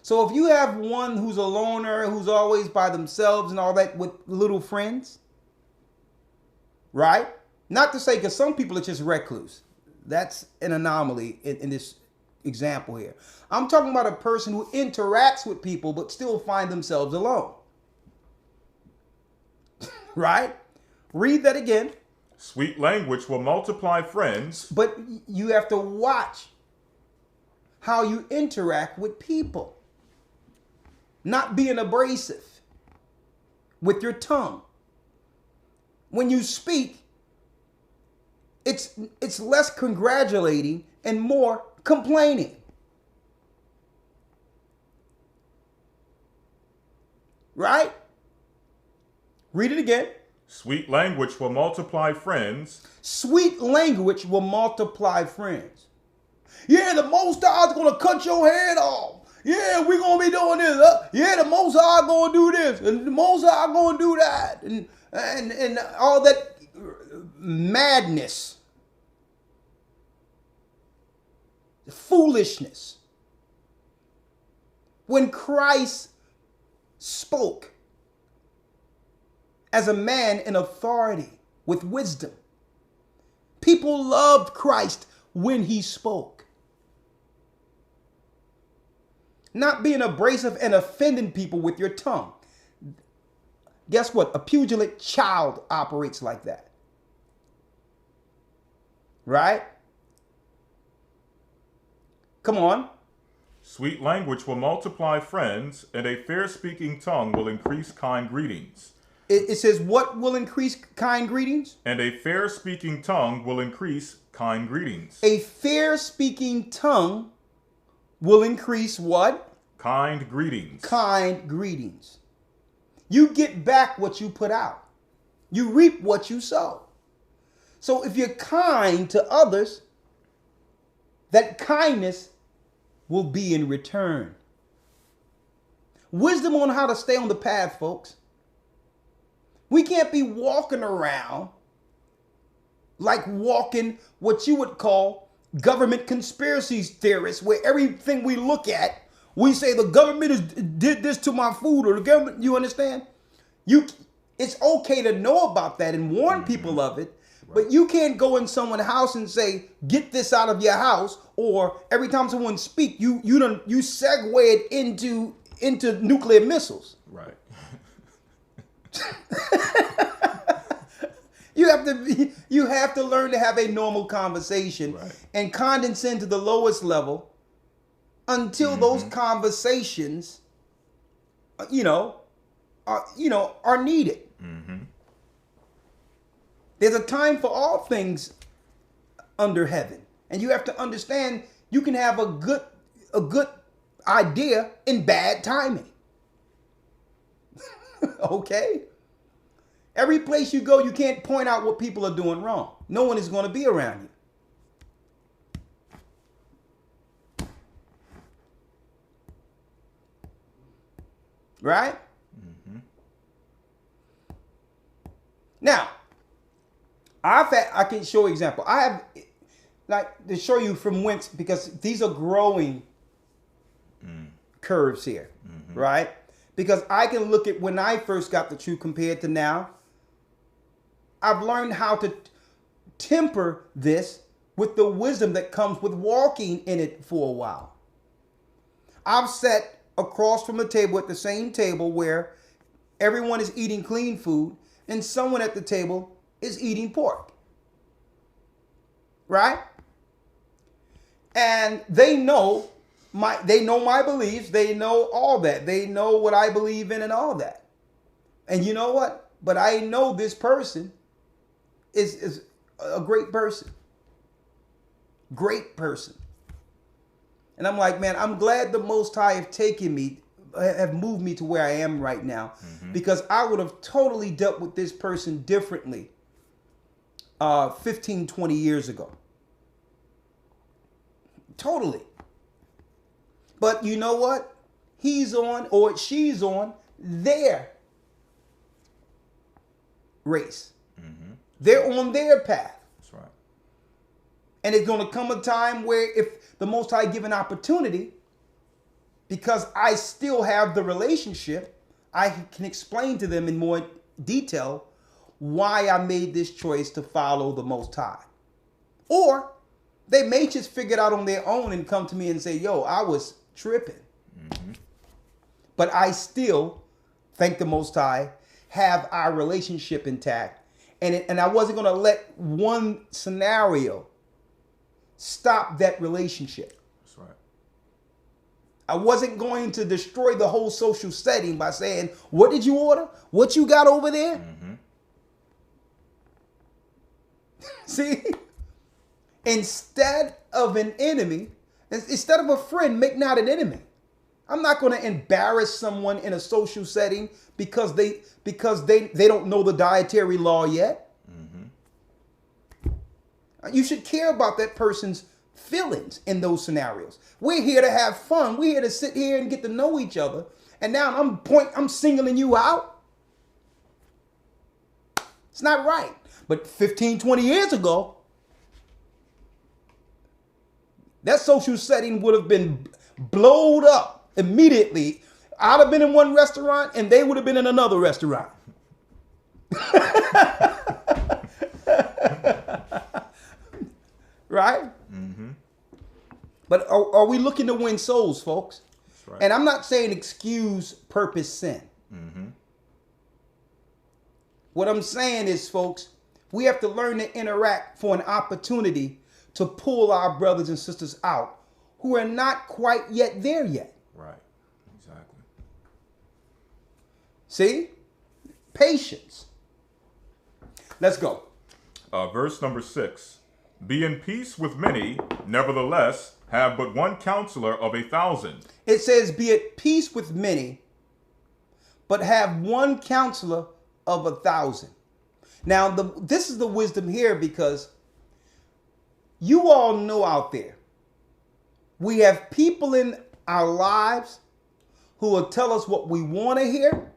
So if you have one who's a loner, who's always by themselves and all that with little friends, right? Not to say, because some people are just recluse. That's an anomaly in this example here. I'm talking about a person who interacts with people but still find themselves alone. Right? Read that again. Sweet language will multiply friends. But you have to watch how you interact with people. Not being abrasive with your tongue. when you speak, it's less congratulating and more complaining. Right? Read it again. Sweet language will multiply friends. Sweet language will multiply friends. Yeah, the Most High is going to cut your head off. Yeah, we're going to be doing this. Yeah, the Most High going to do this. And the Most High going to do that. And all that madness. Foolishness. When Christ spoke as a man in authority with wisdom, people loved Christ when he spoke. Not being abrasive and offending people with your tongue. Guess what? A pugilant child operates like that. Right? Come on. Sweet language will multiply friends, and a fair-speaking tongue will increase kind greetings. It says what will increase kind greetings? And a fair-speaking tongue will increase kind greetings. A fair-speaking tongue will increase what? Kind greetings. Kind greetings. You get back what you put out. You reap what you sow. So if you're kind to others, that kindness will be in return. Wisdom on how to stay on the path, folks. We can't be walking around like walking what you would call government conspiracy theorists, where everything we look at, we say the government did this to my food, or the government, you understand? It's okay to know about that and warn people of it, but you can't go in someone's house and say, get this out of your house, or every time someone speaks, you segue it into nuclear missiles. Right. You have to learn to have a normal conversation and condescend to the lowest level until those conversations, are needed. Mm-hmm. There's a time for all things under heaven, and you have to understand you can have a good idea in bad timing. Okay? Every place you go, you can't point out what people are doing wrong. No one is going to be around you. Right? Mm-hmm. Now, I can show an example. I have, like, to show you from whence, because these are growing curves here, right? Because I can look at when I first got the truth compared to now. I've learned how to temper this with the wisdom that comes with walking in it for a while. I've sat across from a table at the same table where everyone is eating clean food and someone at the table is eating pork. Right? And they know my beliefs, they know all that. They know what I believe in and all that. And you know what? But I know this person is a great person. Great person. And I'm like, man, I'm glad the Most High have moved me to where I am right now, because I would have totally dealt with this person differently 15, 20 years ago. Totally. But you know what? He's on, or she's on, their race. They're on their path. That's right. And it's going to come a time where if the Most High give an opportunity, because I still have the relationship, I can explain to them in more detail why I made this choice to follow the Most High. Or they may just figure it out on their own and come to me and say, yo, I was tripping. But I still, thank the Most High, have our relationship intact. And I wasn't going to let one scenario stop that relationship. That's right. I wasn't going to destroy the whole social setting by saying, what did you order? What you got over there? See? Instead of an enemy, instead of a friend, make not an enemy. I'm not going to embarrass someone in a social setting because they don't know the dietary law yet. You should care about that person's feelings in those scenarios. We're here to have fun. We're here to sit here and get to know each other. And now I'm singling you out. It's not right. But 15, 20 years ago, that social setting would have been blowed up immediately. I'd have been in one restaurant and they would have been in another restaurant. Right? Mm-hmm. But are we looking to win souls, folks? That's right. And I'm not saying excuse purpose sin. Mm-hmm. What I'm saying is, folks, we have to learn to interact for an opportunity to pull our brothers and sisters out who are not quite yet there yet. Right. Exactly. See? Patience. Let's go. Verse number 6. Be in peace with many, nevertheless, have but one counselor of 1,000. It says, be at peace with many, but have one counselor of 1,000. Now, this is the wisdom here, because you all know out there, we have people in our lives who will tell us what we want to hear.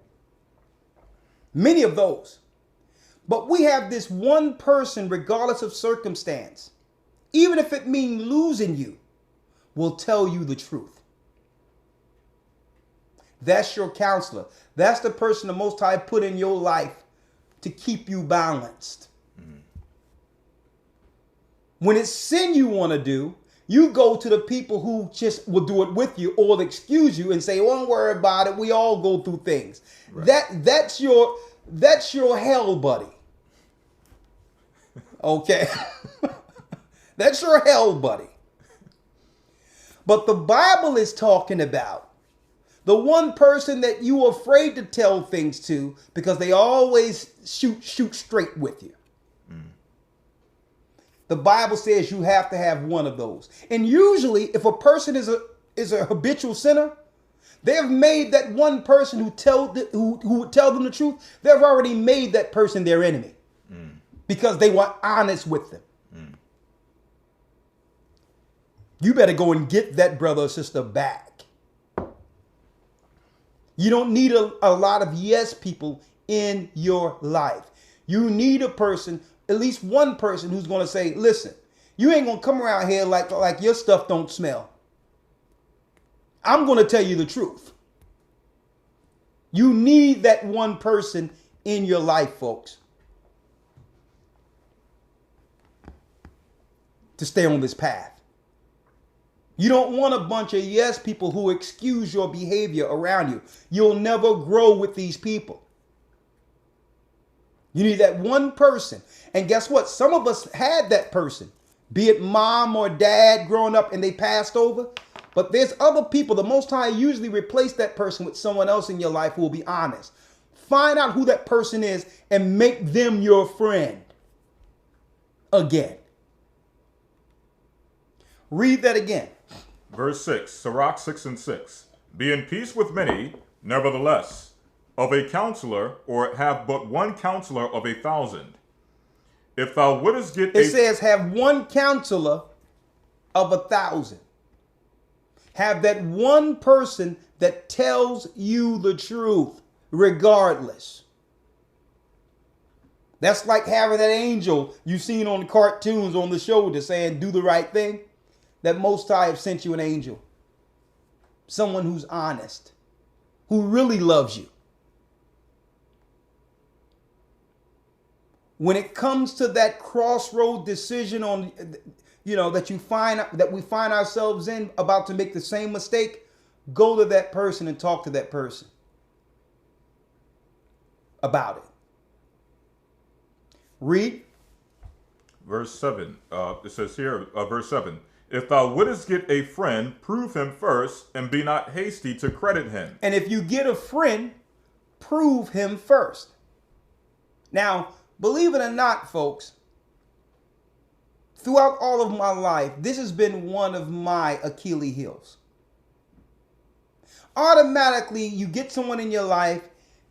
Many of those. But we have this one person, regardless of circumstance, even if it means losing you, will tell you the truth. That's your counselor. That's the person the Most High put in your life to keep you balanced. Mm. When it's sin you want to do, you go to the people who just will do it with you or excuse you and say, "Oh, don't worry about it. We all go through things." Right. That's your hell buddy. Okay. That's your hell buddy. But the Bible is talking about the one person that you're afraid to tell things to because they always shoot straight with you. Mm. The Bible says you have to have one of those. And usually if a person is a habitual sinner, they have made that one person who would tell them the truth, they've already made that person their enemy. Mm. Because they were honest with them. Mm. You better go and get that brother or sister back. You don't need a lot of yes people in your life. You need a person, at least one person, who's going to say, "Listen, you ain't going to come around here like your stuff don't smell. I'm going to tell you the truth." You need that one person in your life, folks, to stay on this path. You don't want a bunch of yes people who excuse your behavior around you. You'll never grow with these people. You need that one person. And guess what? Some of us had that person, be it mom or dad growing up and they passed over. But there's other people. The Most High usually replace that person with someone else in your life who will be honest. Find out who that person is and make them your friend again. Read that again. Verse 6, Sirach 6 and 6. Be in peace with many, nevertheless, of a counselor, or have but one counselor of 1,000. If thou wouldest get It says have one counselor of 1,000. Have that one person that tells you the truth, regardless. That's like having that angel you've seen on the cartoons on the shoulder saying, "Do the right thing." That Most High have sent you an angel. Someone who's honest. Who really loves you. When it comes to that crossroad decision on, that we find ourselves in, about to make the same mistake, go to that person and talk to that person about it. Read. Verse 7. It says here, verse 7. If thou wouldest get a friend, prove him first, and be not hasty to credit him. And if you get a friend, prove him first. Now, believe it or not, folks, throughout all of my life, this has been one of my Achilles heels. Automatically, you get someone in your life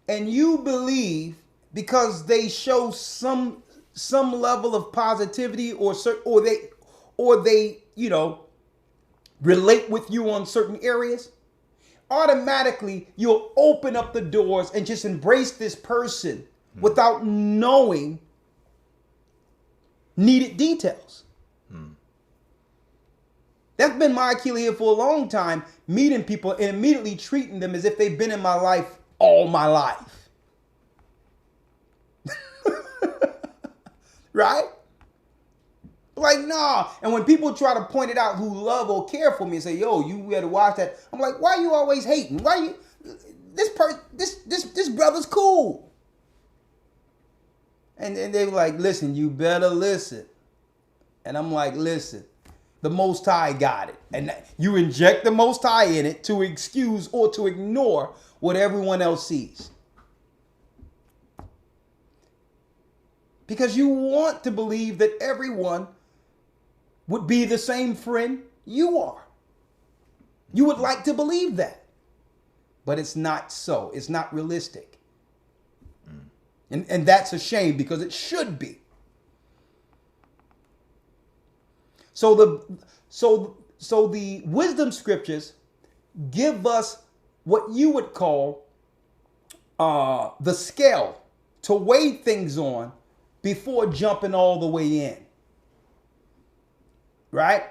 and you believe because they show some level of positivity or they relate with you on certain areas, automatically you'll open up the doors and just embrace this person without knowing needed details. That's been my Achilles heel for a long time, meeting people and immediately treating them as if they've been in my life all my life. Right? Like, nah. And when people try to point it out who love or care for me and say, yo, you better watch that, I'm like, why are you always hating? Why you this brother's cool. And they were like, listen, you better listen. And I'm like, listen, the Most High got it. And you inject the Most High in it to excuse or to ignore what everyone else sees. Because you want to believe that everyone would be the same friend you are. You would like to believe that. But it's not so. It's not realistic. And that's a shame because it should be. So the wisdom scriptures give us what you would call the scale to weigh things on before jumping all the way in. Right?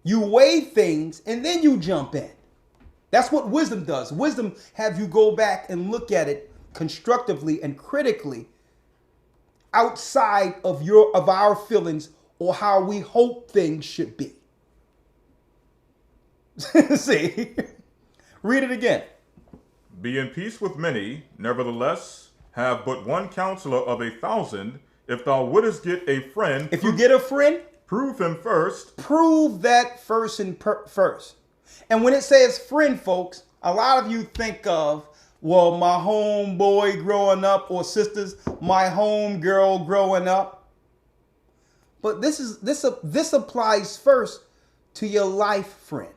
You weigh things and then you jump in. That's what wisdom does. Wisdom have you go back and look at it constructively and critically outside of our feelings or how we hope things should be. See? Read it again. Be in peace with many, nevertheless, have but one counselor of 1,000. If thou wouldest get a friend, if you get a friend, prove him first. Prove that person first. And when it says friend, folks, a lot of you think of, well, my homeboy growing up, or sisters, my homegirl growing up. But this applies first to your life friend.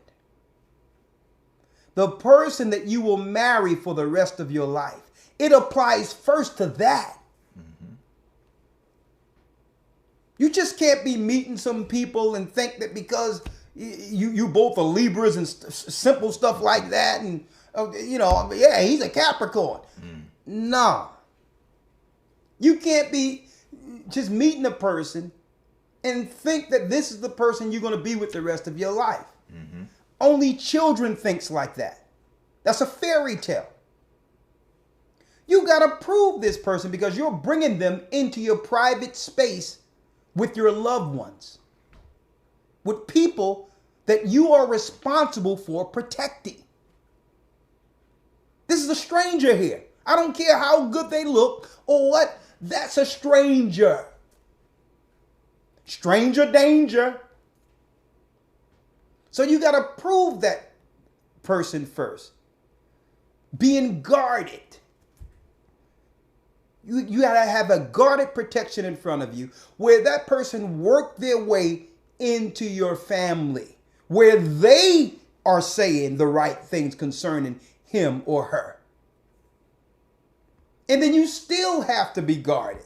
The person that you will marry for the rest of your life. It applies first to that. Mm-hmm. You just can't be meeting some people and think that because you both are Libras and simple stuff like that, and yeah, he's a Capricorn. No. You can't be just meeting a person and think that this is the person you're going to be with the rest of your life. Mm-hmm. Only children thinks like that. That's a fairy tale. You got to prove this person because you're bringing them into your private space with your loved ones, with people that you are responsible for protecting. This is a stranger here. I don't care how good they look or what. That's a stranger. Stranger danger. So you got to prove that person first. Being guarded. You got to have a guarded protection in front of you where that person worked their way into your family, where they are saying the right things concerning him or her. And then you still have to be guarded.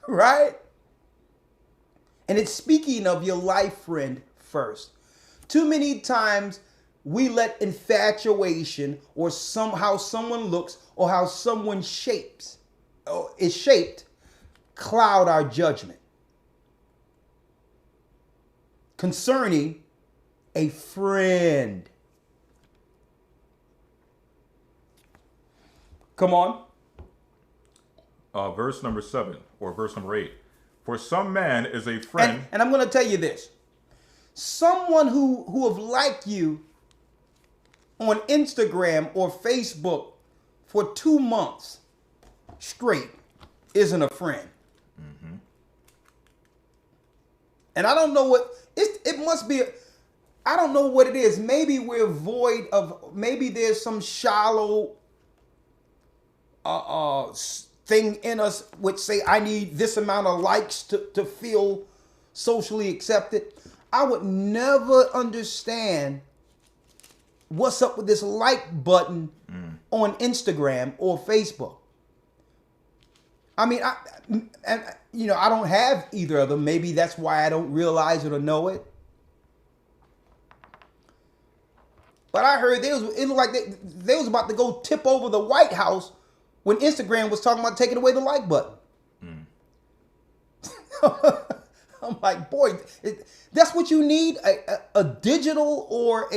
Right? And it's speaking of your life friend first. Too many times we let infatuation or how someone looks or how someone is shaped cloud our judgment concerning a friend. Come on. Verse number 7 or verse number 8. For some man is a friend. And I'm going to tell you this. Someone who have liked you on Instagram or Facebook for 2 months straight isn't a friend. Mm-hmm. And I don't know what it must be. I don't know what it is. Maybe we're void of. Maybe there's some shallow thing in us which say, I need this amount of likes to feel socially accepted. I would never understand what's up with this like button on Instagram or Facebook. I mean, I don't have either of them. Maybe that's why I don't realize it or know it. But I heard it looked like they was about to go tip over the White House when Instagram was talking about taking away the like button. I'm like, boy, that's what you need, a digital or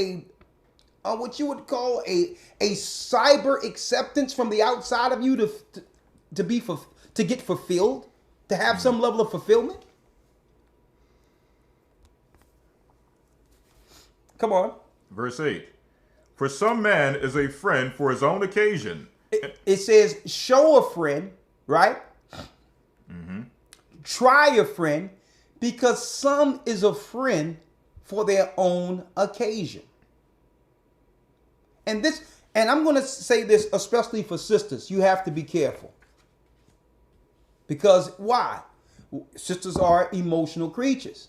what you would call a cyber acceptance from the outside of you to get fulfilled, to have some level of fulfillment. Come on. Verse 8. For some man is a friend for his own occasion. It says, show a friend, right? Try a friend, because some is a friend for their own occasion. And I'm going to say this especially for sisters. You have to be careful. Because why? Sisters are emotional creatures.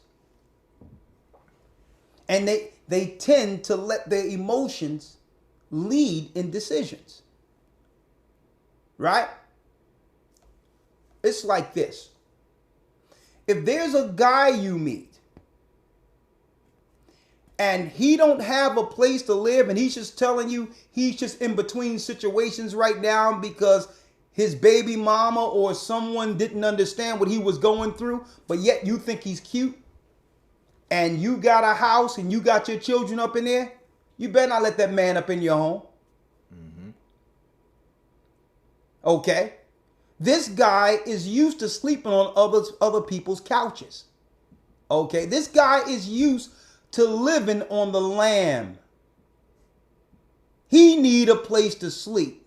And they tend to let their emotions lead in decisions. Right? It's like this. If there's a guy you meet and he don't have a place to live and he's just telling you he's just in between situations right now because his baby mama or someone didn't understand what he was going through, but yet you think he's cute and you got a house and you got your children up in there, you better not let that man up in your home. Okay? This guy is used to sleeping on other people's couches. Okay? This guy is used to living on the lam. He need a place to sleep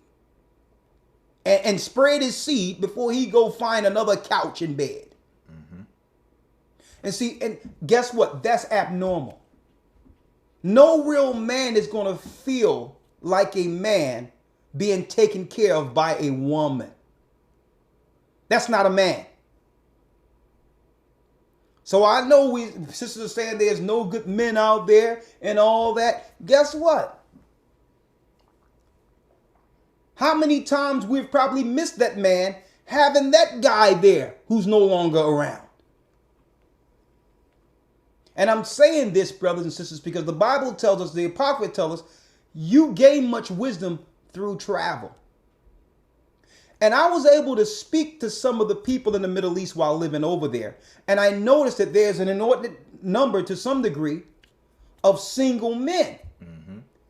and spread his seed before he go find another couch in bed. And see, and guess what? That's abnormal. No real man is going to feel like a man being taken care of by a woman. That's not a man. So I know sisters are saying there's no good men out there and all that. Guess what? How many times we've probably missed that man having that guy there who's no longer around. And I'm saying this, brothers and sisters, because the Bible tells us, the Apocrypha tells us, you gain much wisdom through travel. And I was able to speak to some of the people in the Middle East while living over there. And I noticed that there's an inordinate number, to some degree, of single men.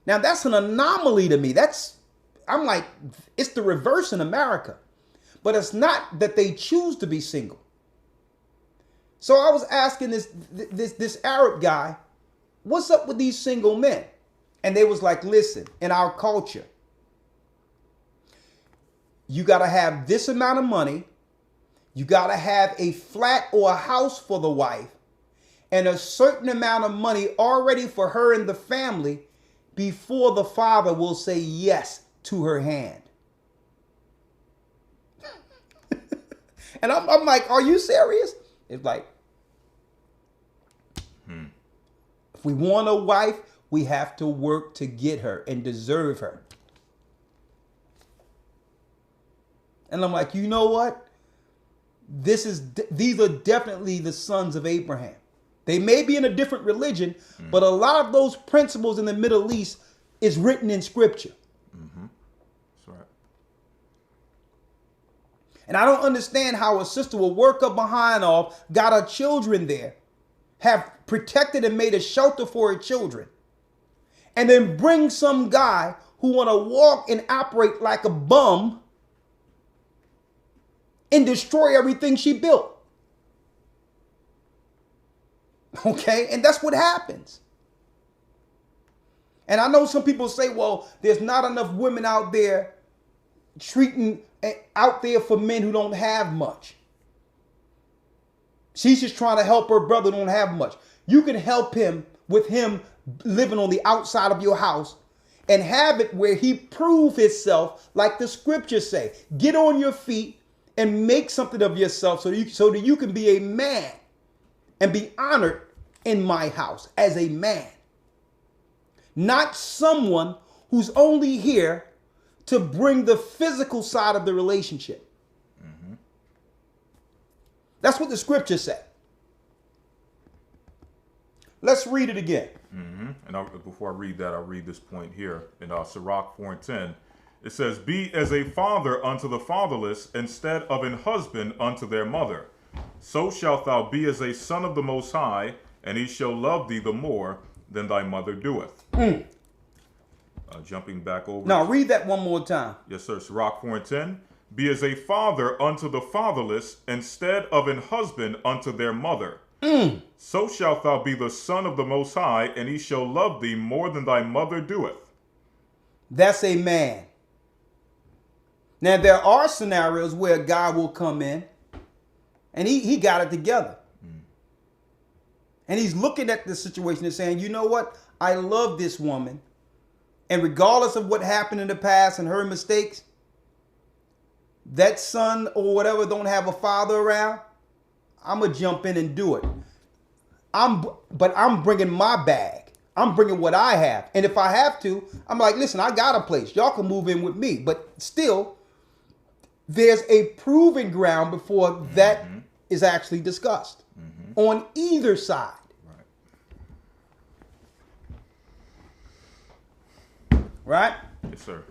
Now, that's an anomaly to me. I'm like, it's the reverse in America. But it's not that they choose to be single. So I was asking this Arab guy, what's up with these single men? And they was like, listen, in our culture, you got to have this amount of money. You got to have a flat or a house for the wife and a certain amount of money already for her and the family before the father will say yes to her hand. And I'm like, are you serious? It's like, if we want a wife, we have to work to get her and deserve her. And I'm like, you know what? These are definitely the sons of Abraham. They may be in a different religion, but a lot of those principles in the Middle East is written in scripture. That's right. And I don't understand how a sister will work up behind off, got her children there, have protected and made a shelter for her children, and then bring some guy who want to walk and operate like a bum and destroy everything she built. Okay? And that's what happens. And I know some people say, well, there's not enough women out there out there for men who don't have much. She's just trying to help her brother who don't have much. You can help him with him living on the outside of your house and have it where he prove himself like the scriptures say. Get on your feet, and make something of yourself so that you can be a man and be honored in my house as a man. Not someone who's only here to bring the physical side of the relationship. That's what the scripture said. Let's read it again. And before I read that, I'll read this point here in Sirach 4:10. It says, "Be as a father unto the fatherless, instead of an husband unto their mother. So shalt thou be as a son of the Most High, and he shall love thee the more than thy mother doeth." Jumping back over. Now read that one more time. Yes, sir. Sirach 4:10. "Be as a father unto the fatherless, instead of an husband unto their mother. So shalt thou be the son of the Most High, and he shall love thee more than thy mother doeth." That's a man. Now there are scenarios where a guy will come in and he got it together. And he's looking at the situation and saying, you know what? I love this woman. And regardless of what happened in the past and her mistakes, that son or whatever don't have a father around, I'm going to jump in and do it. But I'm bringing my bag. I'm bringing what I have. And if I have to, I'm like, listen, I got a place. Y'all can move in with me. But still, there's a proving ground before that is actually discussed on either side. Right? Yes, sir.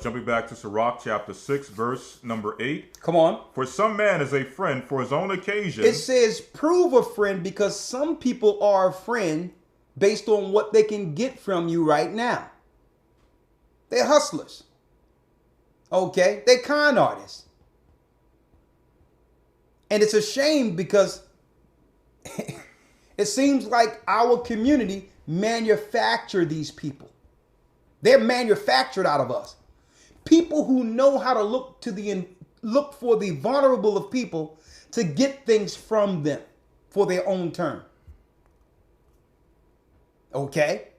Jumping back to Sirach chapter 6, verse number 8. Come on. "For some man is a friend for his own occasion." It says prove a friend because some people are a friend based on what they can get from you right now. They're hustlers. Okay? They're con artists. And it's a shame because it seems like our community manufacture these people. They're manufactured out of us. People who know how to look for the vulnerable of people to get things from them for their own turn. Okay?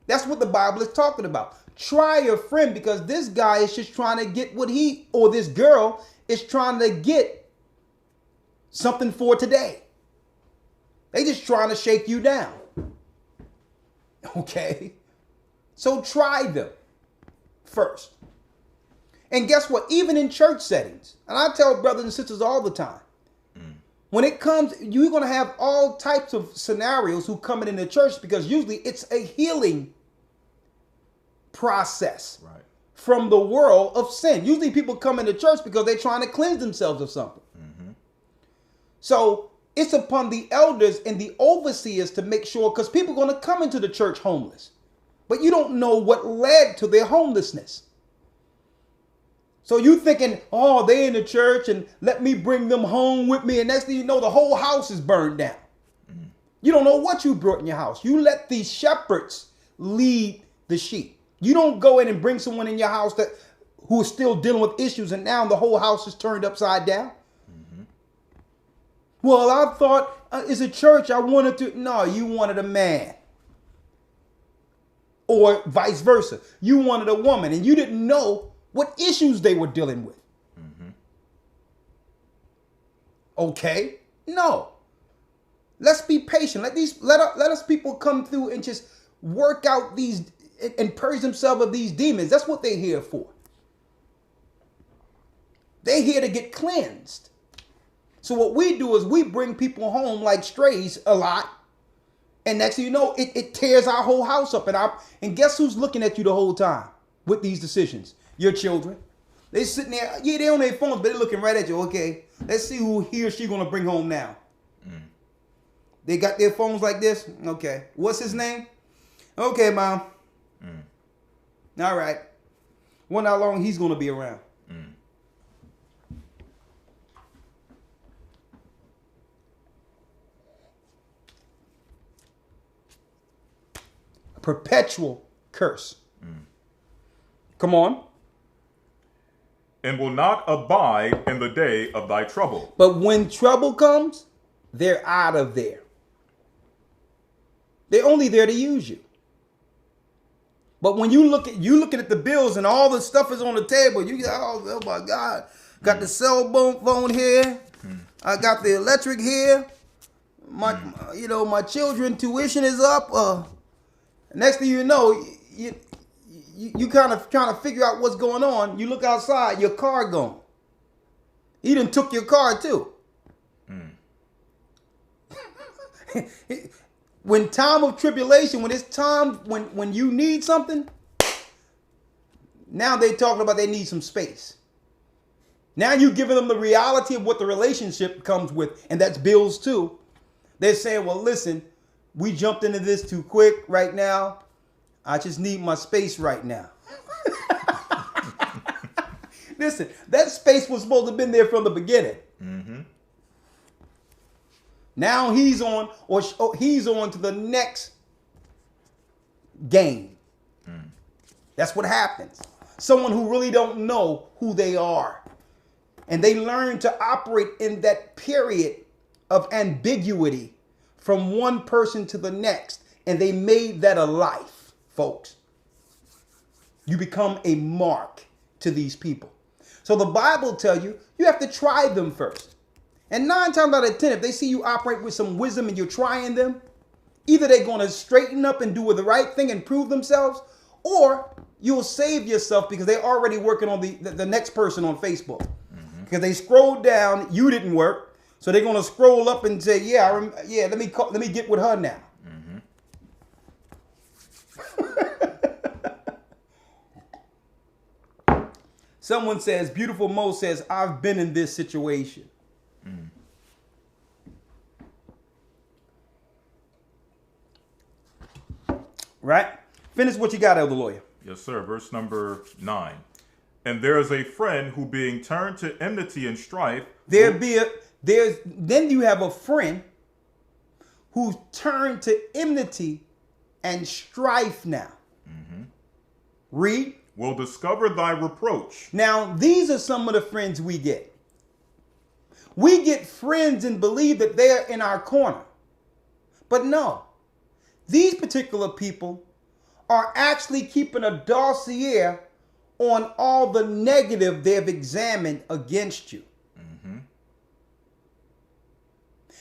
That's what the Bible is talking about. Try your friend because this guy is just trying to get what or this girl is trying to get something for today. They just trying to shake you down. Okay? So try them first. And guess what? Even in church settings, and I tell brothers and sisters all the time, when it comes, you're going to have all types of scenarios who come in the church because usually it's a healing process from the world of sin. Usually people come into church because they're trying to cleanse themselves of something. So it's upon the elders and the overseers to make sure, because people are going to come into the church homeless. But you don't know what led to their homelessness. So you thinking, oh, they in the church and let me bring them home with me. And next thing you know, the whole house is burned down. You don't know what you brought in your house. You let these shepherds lead the sheep. You don't go in and bring someone in your house who is still dealing with issues and now the whole house is turned upside down. Well, I thought, it's a church. I wanted to. No, you wanted a man. Or vice versa. You wanted a woman and you didn't know what issues they were dealing with. Okay? No. Let's be patient. Let us people come through and just work out these and purge themselves of these demons. That's what they're here for. They're here to get cleansed. So what we do is we bring people home like strays a lot. And next thing you know, it tears our whole house up. And guess who's looking at you the whole time with these decisions? Your children. They sitting there, yeah, they on their phones, but they're looking right at you. Okay, let's see who he or she going to bring home now. They got their phones like this. Okay, what's his name? Okay, Mom. All right. Wonder how long he's going to be around. Perpetual curse. Come on. "And will not abide in the day of thy trouble." But when trouble comes, they're out of there. They're only there to use you. But when you looking at the bills and all the stuff is on the table, you get, oh my God, got the cell phone here, I got the electric here, my children tuition is up. Next thing you know, you kind of trying to figure out what's going on. You look outside, your car gone. He done took your car too. When time of tribulation, when it's time, when you need something, now they talking about they need some space. Now you giving them the reality of what the relationship comes with, and that's bills too. They're saying, well, listen, we jumped into this too quick right now. I just need my space right now. Listen, that space was supposed to have been there from the beginning. Mm-hmm. Now he's on to the next game. That's what happens. Someone who really don't know who they are. And they learn to operate in that period of ambiguity from one person to the next. And they made that a life, folks. You become a mark to these people. So the Bible tells you, you have to try them first. And 9 times out of 10, if they see you operate with some wisdom and you're trying them, either they're going to straighten up and do the right thing and prove themselves, or you'll save yourself because they're already working on the next person on Facebook. Because they scrolled down, you didn't work, so they're going to scroll up and say, let me get with her now. Someone says, Beautiful Mo says, I've been in this situation. Right? Finish what you got, Elder Lawyer. Yes, sir. Verse number 9. And there is a friend who, being turned to enmity and strife, then you have a friend who's turned to enmity and strife now. Read. will discover thy reproach. Now, these are some of the friends we get. We get friends and believe that they're in our corner. But no, these particular people are actually keeping a dossier on all the negative they've examined against you.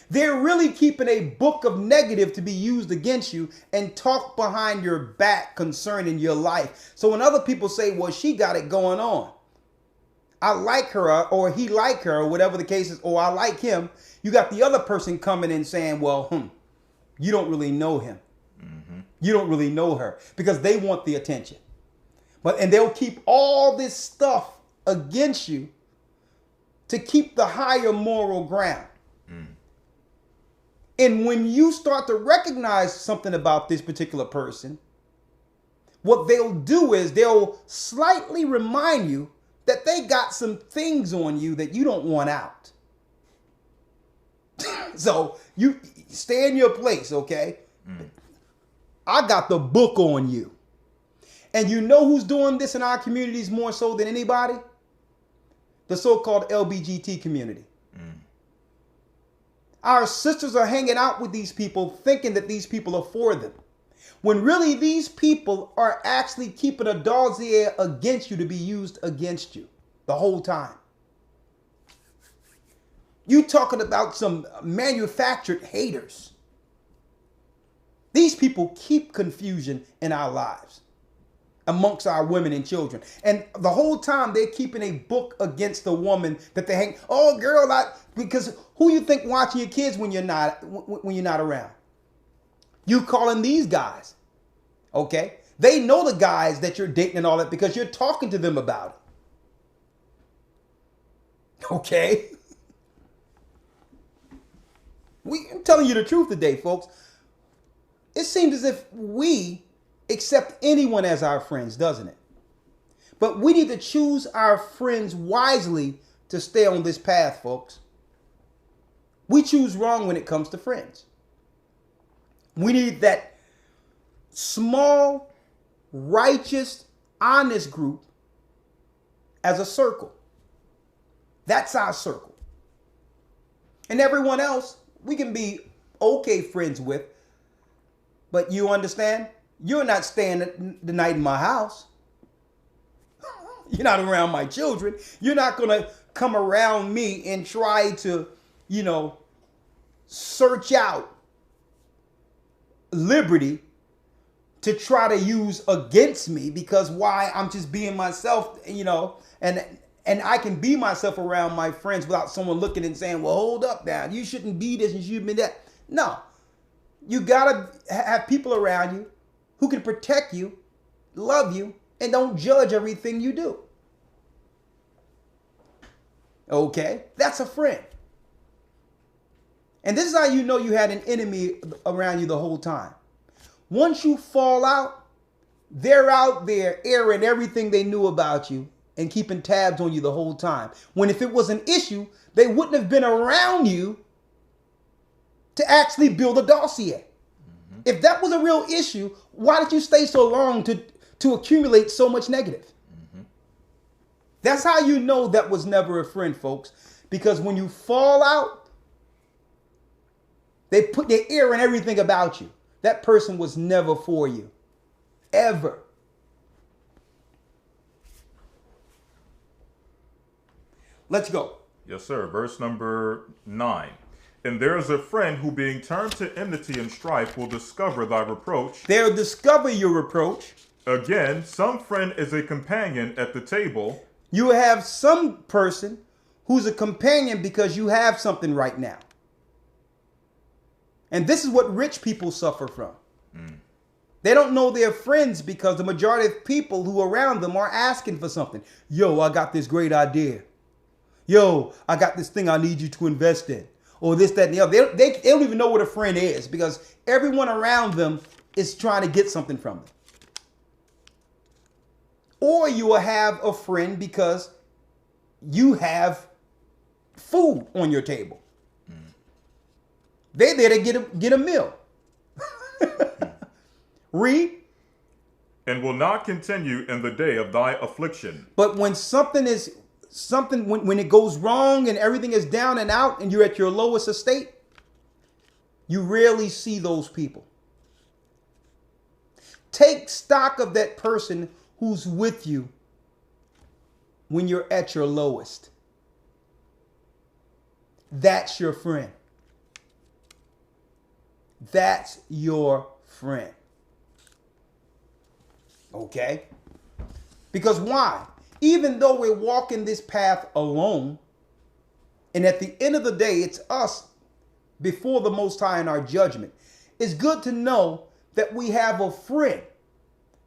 They're really keeping a book of negative to be used against you and talk behind your back concerning your life. So when other people say, well, she got it going on, I like her, or he like her, or whatever the case is, or I like him, you got the other person coming in saying, well, you don't really know him. You don't really know her, because they want the attention. And they'll keep all this stuff against you to keep the higher moral ground. And when you start to recognize something about this particular person, what they'll do is they'll slightly remind you that they got some things on you that you don't want out. So you stay in your place, okay? I got the book on you. And you know who's doing this in our communities more so than anybody? The so-called LBGT community. Our sisters are hanging out with these people thinking that these people are for them, when really these people are actually keeping a dossier against you to be used against you the whole time. You talking about some manufactured haters. These people keep confusion in our lives amongst our women and children. And the whole time they're keeping a book against the woman that they hang. Oh, girl, because who you think watching your kids when you're not around? You calling these guys, okay? They know the guys that you're dating and all that because you're talking to them about it. Okay? I'm telling you the truth today, folks. It seems as if we accept anyone as our friends, doesn't it? But we need to choose our friends wisely to stay on this path, folks. We choose wrong when it comes to friends. We need that small, righteous, honest group as a circle. That's our circle. And everyone else, we can be okay friends with. But you understand? You're not staying the night in my house. You're not around my children. You're not going to come around me and try to, search out liberty to try to use against me, because why? I'm just being myself, and I can be myself around my friends without someone looking and saying, well, hold up now, you shouldn't be this and you shouldn't be that. No, you gotta have people around you who can protect you, love you, and don't judge everything you do. Okay, that's a friend. And this is how you know you had an enemy around you the whole time. Once you fall out, they're out there airing everything they knew about you and keeping tabs on you the whole time. When if it was an issue, they wouldn't have been around you to actually build a dossier. Mm-hmm. If that was a real issue, why did you stay so long to accumulate so much negative? Mm-hmm. That's how you know that was never a friend, folks. Because when you fall out, they put their ear in everything about you. That person was never for you. Ever. Let's go. Yes, sir. Verse number 9. And there is a friend who, being turned to enmity and strife, will discover thy reproach. They'll discover your reproach. Again, some friend is a companion at the table. You have some person who's a companion because you have something right now. And this is what rich people suffer from. They don't know they're friends because the majority of people who are around them are asking for something. Yo, I got this great idea. Yo, I got this thing I need you to invest in. Or this, that, and the other. They don't even know what a friend is because everyone around them is trying to get something from them. Or you will have a friend because you have food on your table. They're there to get a meal. Read. And will not continue in the day of thy affliction. But when when it goes wrong and everything is down and out and you're at your lowest estate, you rarely see those people. Take stock of that person who's with you when you're at your lowest. That's your friend. That's your friend. Okay? Because why? Even though we're walking this path alone, and at the end of the day, it's us before the Most High in our judgment, it's good to know that we have a friend,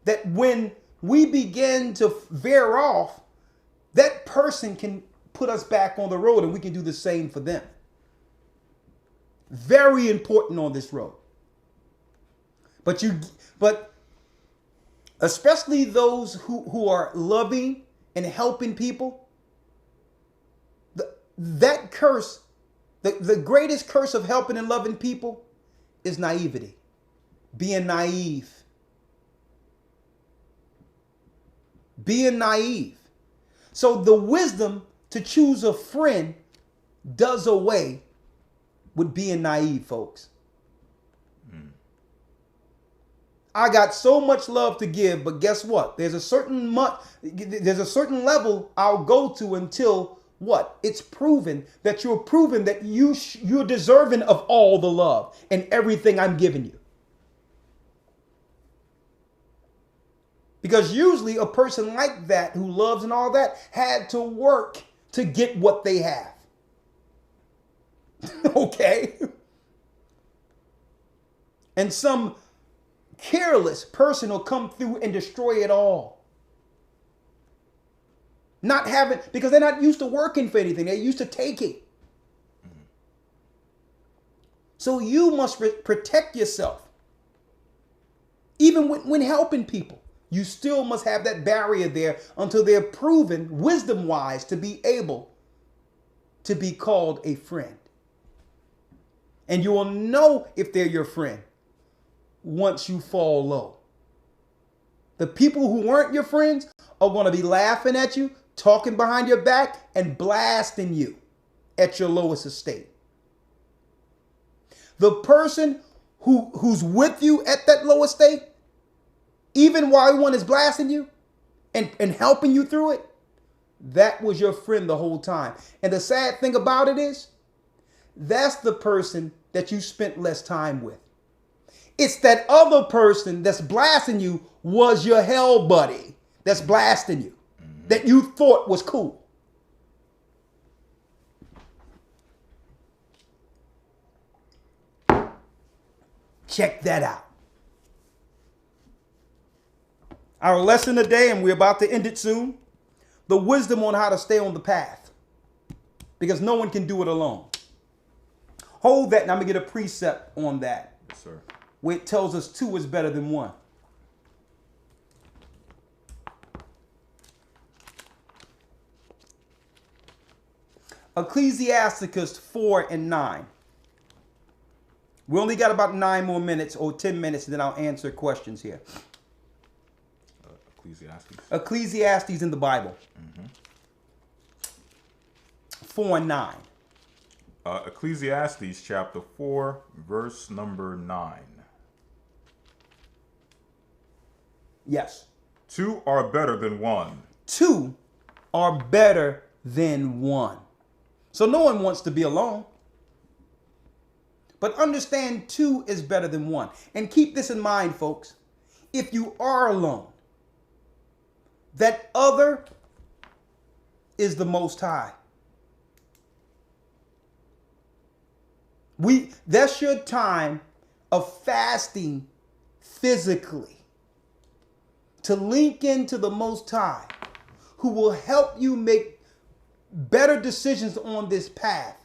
that when we begin to veer off, that person can put us back on the road and we can do the same for them. Very important on this road. But especially those who are loving and helping people, that curse, the greatest curse of helping and loving people is naivety. Being naive. Being naive. So the wisdom to choose a friend does away with being naive, folks. I got so much love to give, but guess what? There's a certain level I'll go to until what? It's proven that you're proven that you're deserving of all the love and everything I'm giving you. Because usually a person like that who loves and all that had to work to get what they have. Okay? And some careless person will come through and destroy it all. Because they're not used to working for anything. They're used to taking. So you must protect yourself. Even when helping people, you still must have that barrier there until they're proven wisdom-wise to be able to be called a friend. And you will know if they're your friend once you fall low. The people who weren't your friends are going to be laughing at you, talking behind your back, and blasting you at your lowest estate. The person who's with you at that low estate even while one is blasting you and helping you through it, that was your friend the whole time. And the sad thing about it is, that's the person that you spent less time with. It's that other person that's blasting you was your hell buddy that's blasting you, that you thought was cool. Check that out. Our lesson today, and we're about to end it soon, the wisdom on how to stay on the path. Because no one can do it alone. Hold that, and I'm going to get a precept on that. Yes, sir. Where it tells us 2 is better than 1. Ecclesiasticus 4:9. We only got about 9 more minutes or 10 minutes, and then I'll answer questions here. Ecclesiastes in the Bible. 4:9. Ecclesiastes chapter 4, verse number 9. Yes. 2 are better than 1. 2 are better than 1. So no one wants to be alone. But understand 2 is better than 1. And keep this in mind, folks. If you are alone, that other is the Most High. That's your time of fasting physically to link into the Most High, who will help you make better decisions on this path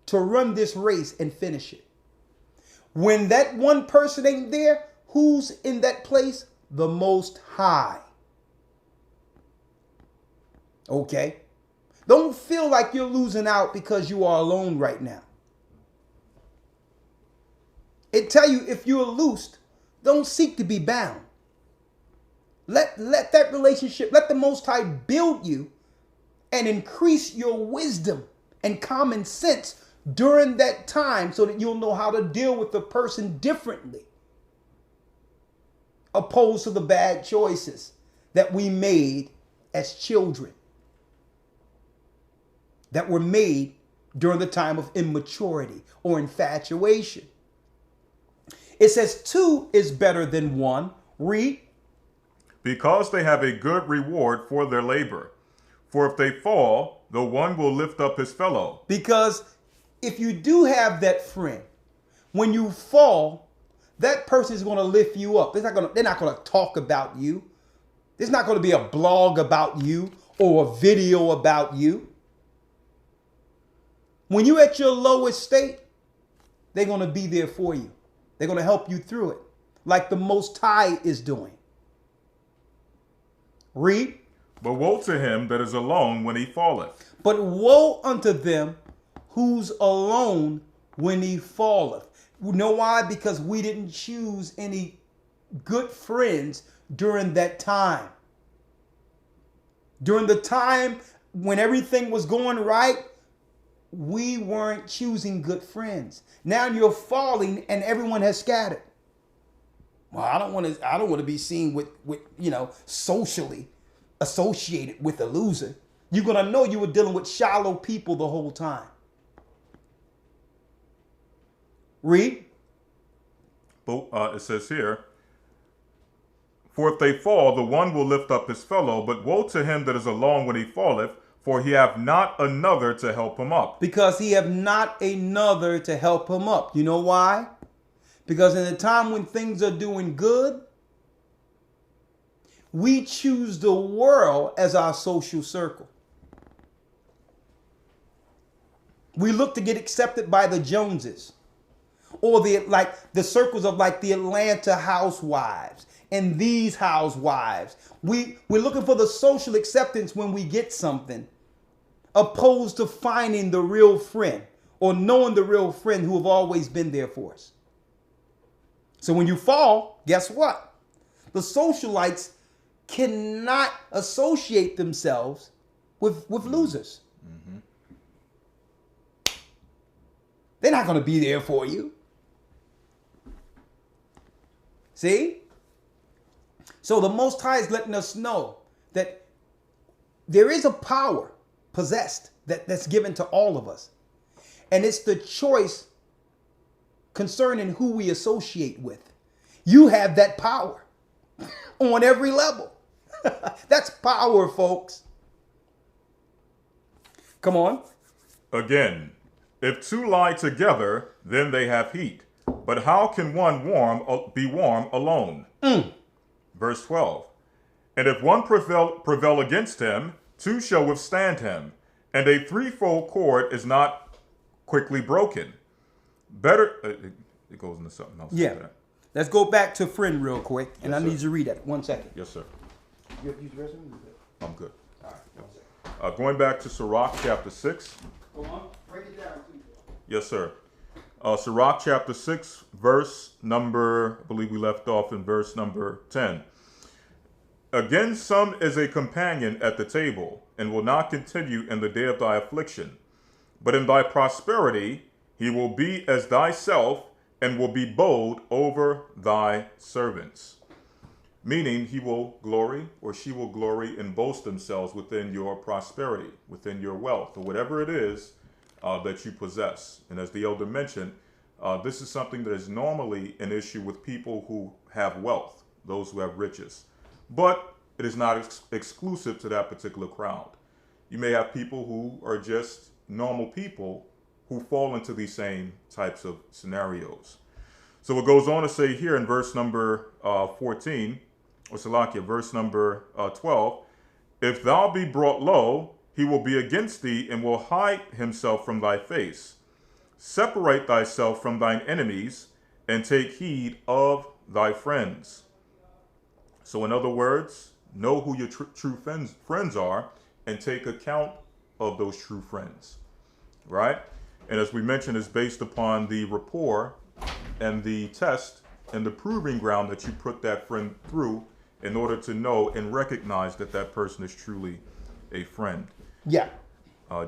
to run this race and finish it. When that one person ain't there, who's in that place? The Most High. Okay? Don't feel like you're losing out because you are alone right now. It tell you if you're loosed, don't seek to be bound. Let that relationship, let the Most High build you and increase your wisdom and common sense during that time so that you'll know how to deal with the person differently, opposed to the bad choices that we made as children, that were made during the time of immaturity or infatuation. It says 2 is better than 1. Read. Because they have a good reward for their labor. For if they fall, the one will lift up his fellow. Because if you do have that friend, when you fall, that person is going to lift you up. They're not going to talk about you. There's not going to be a blog about you or a video about you. When you're at your lowest state, they're going to be there for you. They're going to help you through it, like the Most High is doing. Read. But woe to him that is alone when he falleth. But woe unto them who's alone when he falleth. You know why? Because we didn't choose any good friends during that time. During the time when everything was going right, we weren't choosing good friends. Now you're falling and everyone has scattered. Well, I don't want to be seen with socially associated with a loser. You're going to know you were dealing with shallow people the whole time. Read. But it says here, for if they fall, the one will lift up his fellow, but woe to him that is alone when he falleth, for he have not another to help him up. Because he have not another to help him up. You know why? Because in the time when things are doing good, we choose the world as our social circle. We look to get accepted by the Joneses, or the circles of like the Atlanta housewives and these housewives. We're looking for the social acceptance when we get something, opposed to finding the real friend or knowing the real friend who have always been there for us. So when you fall, guess what? The socialites cannot associate themselves with losers. Mm-hmm. They're not going to be there for you. See? So the Most High is letting us know that there is a power possessed that's given to all of us. And it's the choice concerning who we associate with. You have that power on every level. That's power, folks. Come on. Again, if two lie together, then they have heat. But how can one be warm alone? Verse 12. And if one prevail against him, two shall withstand him. And a threefold cord is not quickly broken. Better, it goes into something else. Yeah. Let's go back to friend real quick. And Yes, I sir. need you to read that. 1 second. Yes, sir. You have to use the restroom? I'm good. All right. 1 second. Going back to Sirach chapter 6. Go on. Break it down, too. Yes, sir. Sirach chapter 6, verse number, I believe we left off in verse number 10. Again, some is a companion at the table, and will not continue in the day of thy affliction. But in thy prosperity he will be as thyself, and will be bold over thy servants. Meaning he will glory, or she will glory and boast themselves within your prosperity, within your wealth, or whatever it is that you possess. And as the elder mentioned, this is something that is normally an issue with people who have wealth, those who have riches. But it is not exclusive to that particular crowd. You may have people who are just normal people who fall into these same types of scenarios. So it goes on to say here in verse number 14, or Salakia, verse number 12, if thou be brought low, he will be against thee and will hide himself from thy face. Separate thyself from thine enemies and take heed of thy friends. So in other words, know who your true friends are and take account of those true friends, right? And as we mentioned, it's based upon the rapport and the test and the proving ground that you put that friend through in order to know and recognize that that person is truly a friend. Yeah.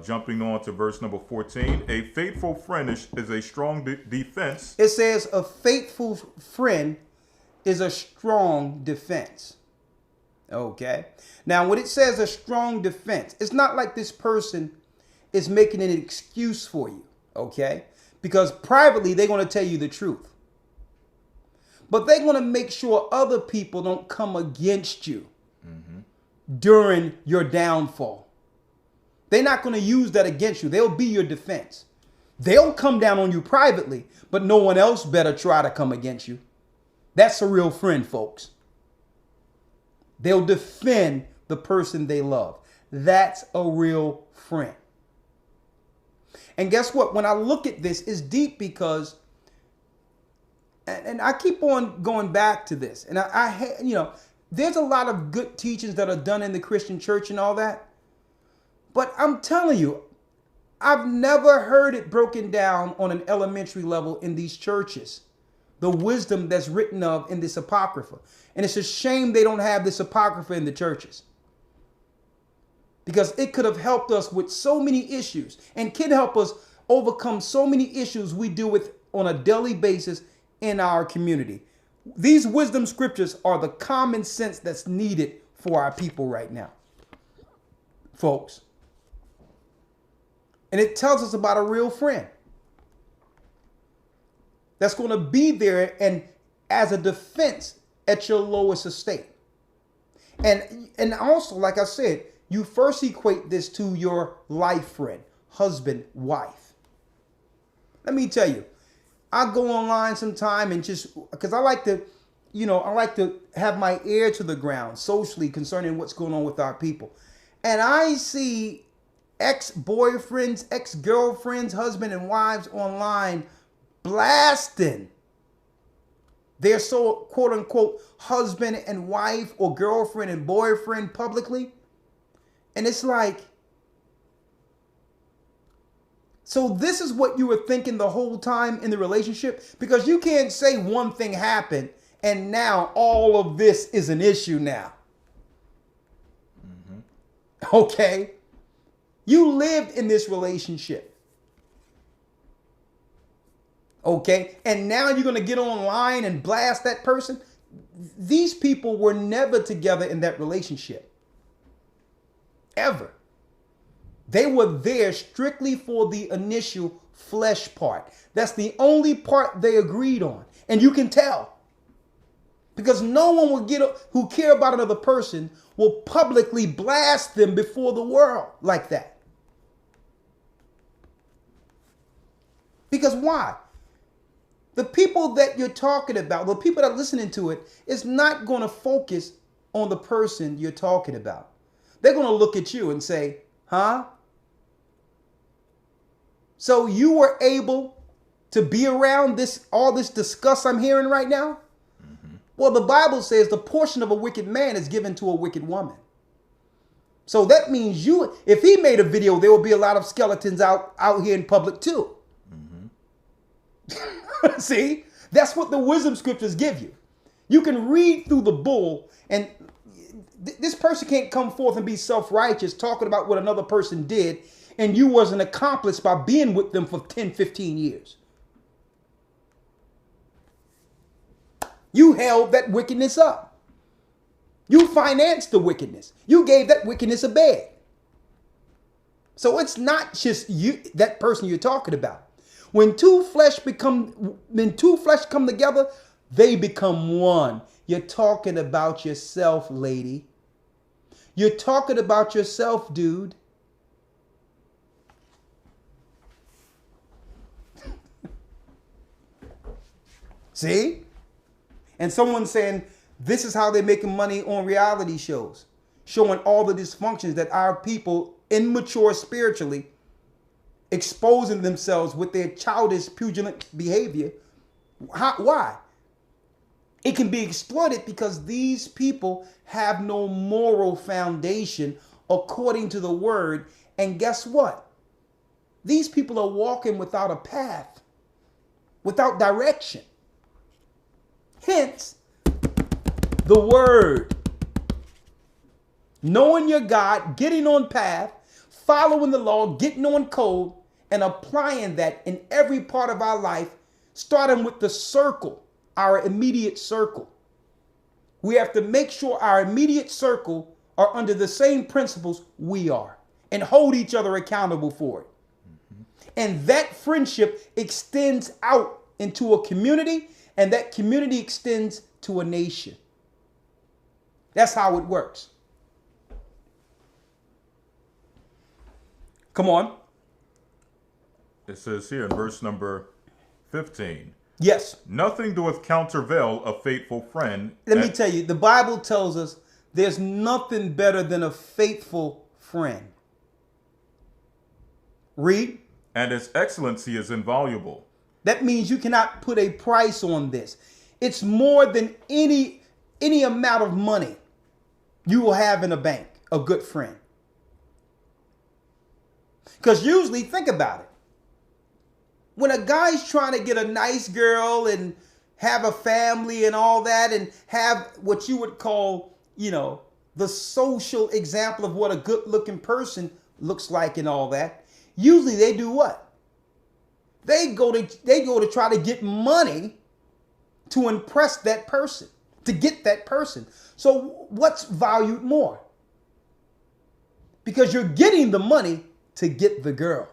Jumping on to verse number 14, a faithful friend is a strong defense. It says a faithful friend is a strong defense. Okay. Now, when it says a strong defense, it's not like this person is making an excuse for you. Okay. Because privately, they're going to tell you the truth. But they're going to make sure other people don't come against you during your downfall. They're not going to use that against you. They'll be your defense. They'll come down on you privately, but no one else better try to come against you. That's a real friend, folks. They'll defend the person they love. That's a real friend. And guess what? When I look at this, it's deep because, and I keep on going back to this, and there's a lot of good teachings that are done in the Christian church and all that. But I'm telling you, I've never heard it broken down on an elementary level in these churches. The wisdom that's written of in this Apocrypha. And it's a shame they don't have this Apocrypha in the churches. Because it could have helped us with so many issues and can help us overcome so many issues we deal with on a daily basis in our community. These wisdom scriptures are the common sense that's needed for our people right now, folks. And it tells us about a real friend that's going to be there and as a defense at your lowest estate. And also, like I said, you first equate this to your life friend, husband, wife. Let me tell you, I go online sometime and just because I like to have my ear to the ground socially concerning what's going on with our people. And I see ex-boyfriends, ex-girlfriends, husband and wives online blasting their so quote unquote husband and wife or girlfriend and boyfriend publicly. And it's like, so this is what you were thinking the whole time in the relationship? Because you can't say one thing happened and now all of this is an issue now. Okay? You lived in this relationship. Okay? And now you're going to get online and blast that person? these people were never together in that relationship. Ever. They were there strictly for the initial flesh part. That's the only part they agreed on. And you can tell. Because no one who care about another person will publicly blast them before the world like that. Because why? The people that you're talking about, the people that are listening to it, is not going to focus on the person you're talking about. They're going to look at you and say, huh? So you were able to be around all this disgust I'm hearing right now? Mm-hmm. Well, the Bible says the portion of a wicked man is given to a wicked woman. So that means if he made a video, there will be a lot of skeletons out here in public too. Mm-hmm. See? That's what the wisdom scriptures give you. You can read through the bull, and this person can't come forth and be self-righteous talking about what another person did, and you was an accomplice by being with them for 10, 15 years. You held that wickedness up. You financed the wickedness. You gave that wickedness a bed. So it's not just you, that person you're talking about. When two flesh come together, they become one. You're talking about yourself, lady. You're talking about yourself, dude. See? And someone saying, this is how they're making money on reality shows, showing all the dysfunctions that our people, immature spiritually, exposing themselves with their childish, pugilant behavior. Why? It can be exploited because these people have no moral foundation according to the word. And guess what? These people are walking without a path, without direction. Hence, the word. Knowing your God, getting on path, following the law, getting on code, and applying that in every part of our life, starting with the circle, our immediate circle. We have to make sure our immediate circle are under the same principles we are and hold each other accountable for it. Mm-hmm. And that friendship extends out into a community, and that community extends to a nation. That's how it works. Come on. It says here in verse number 15. Yes. Nothing doeth countervail a faithful friend. Let me tell you, the Bible tells us there's nothing better than a faithful friend. Read. And its excellency is invaluable. That means you cannot put a price on this. It's more than any amount of money you will have in a bank, a good friend. Because usually, think about it. When a guy's trying to get a nice girl and have a family and all that and have what you would call, the social example of what a good looking person looks like and all that, usually they do what? They go to try to get money to impress that person, to get that person. So what's valued more? Because you're getting the money to get the girl.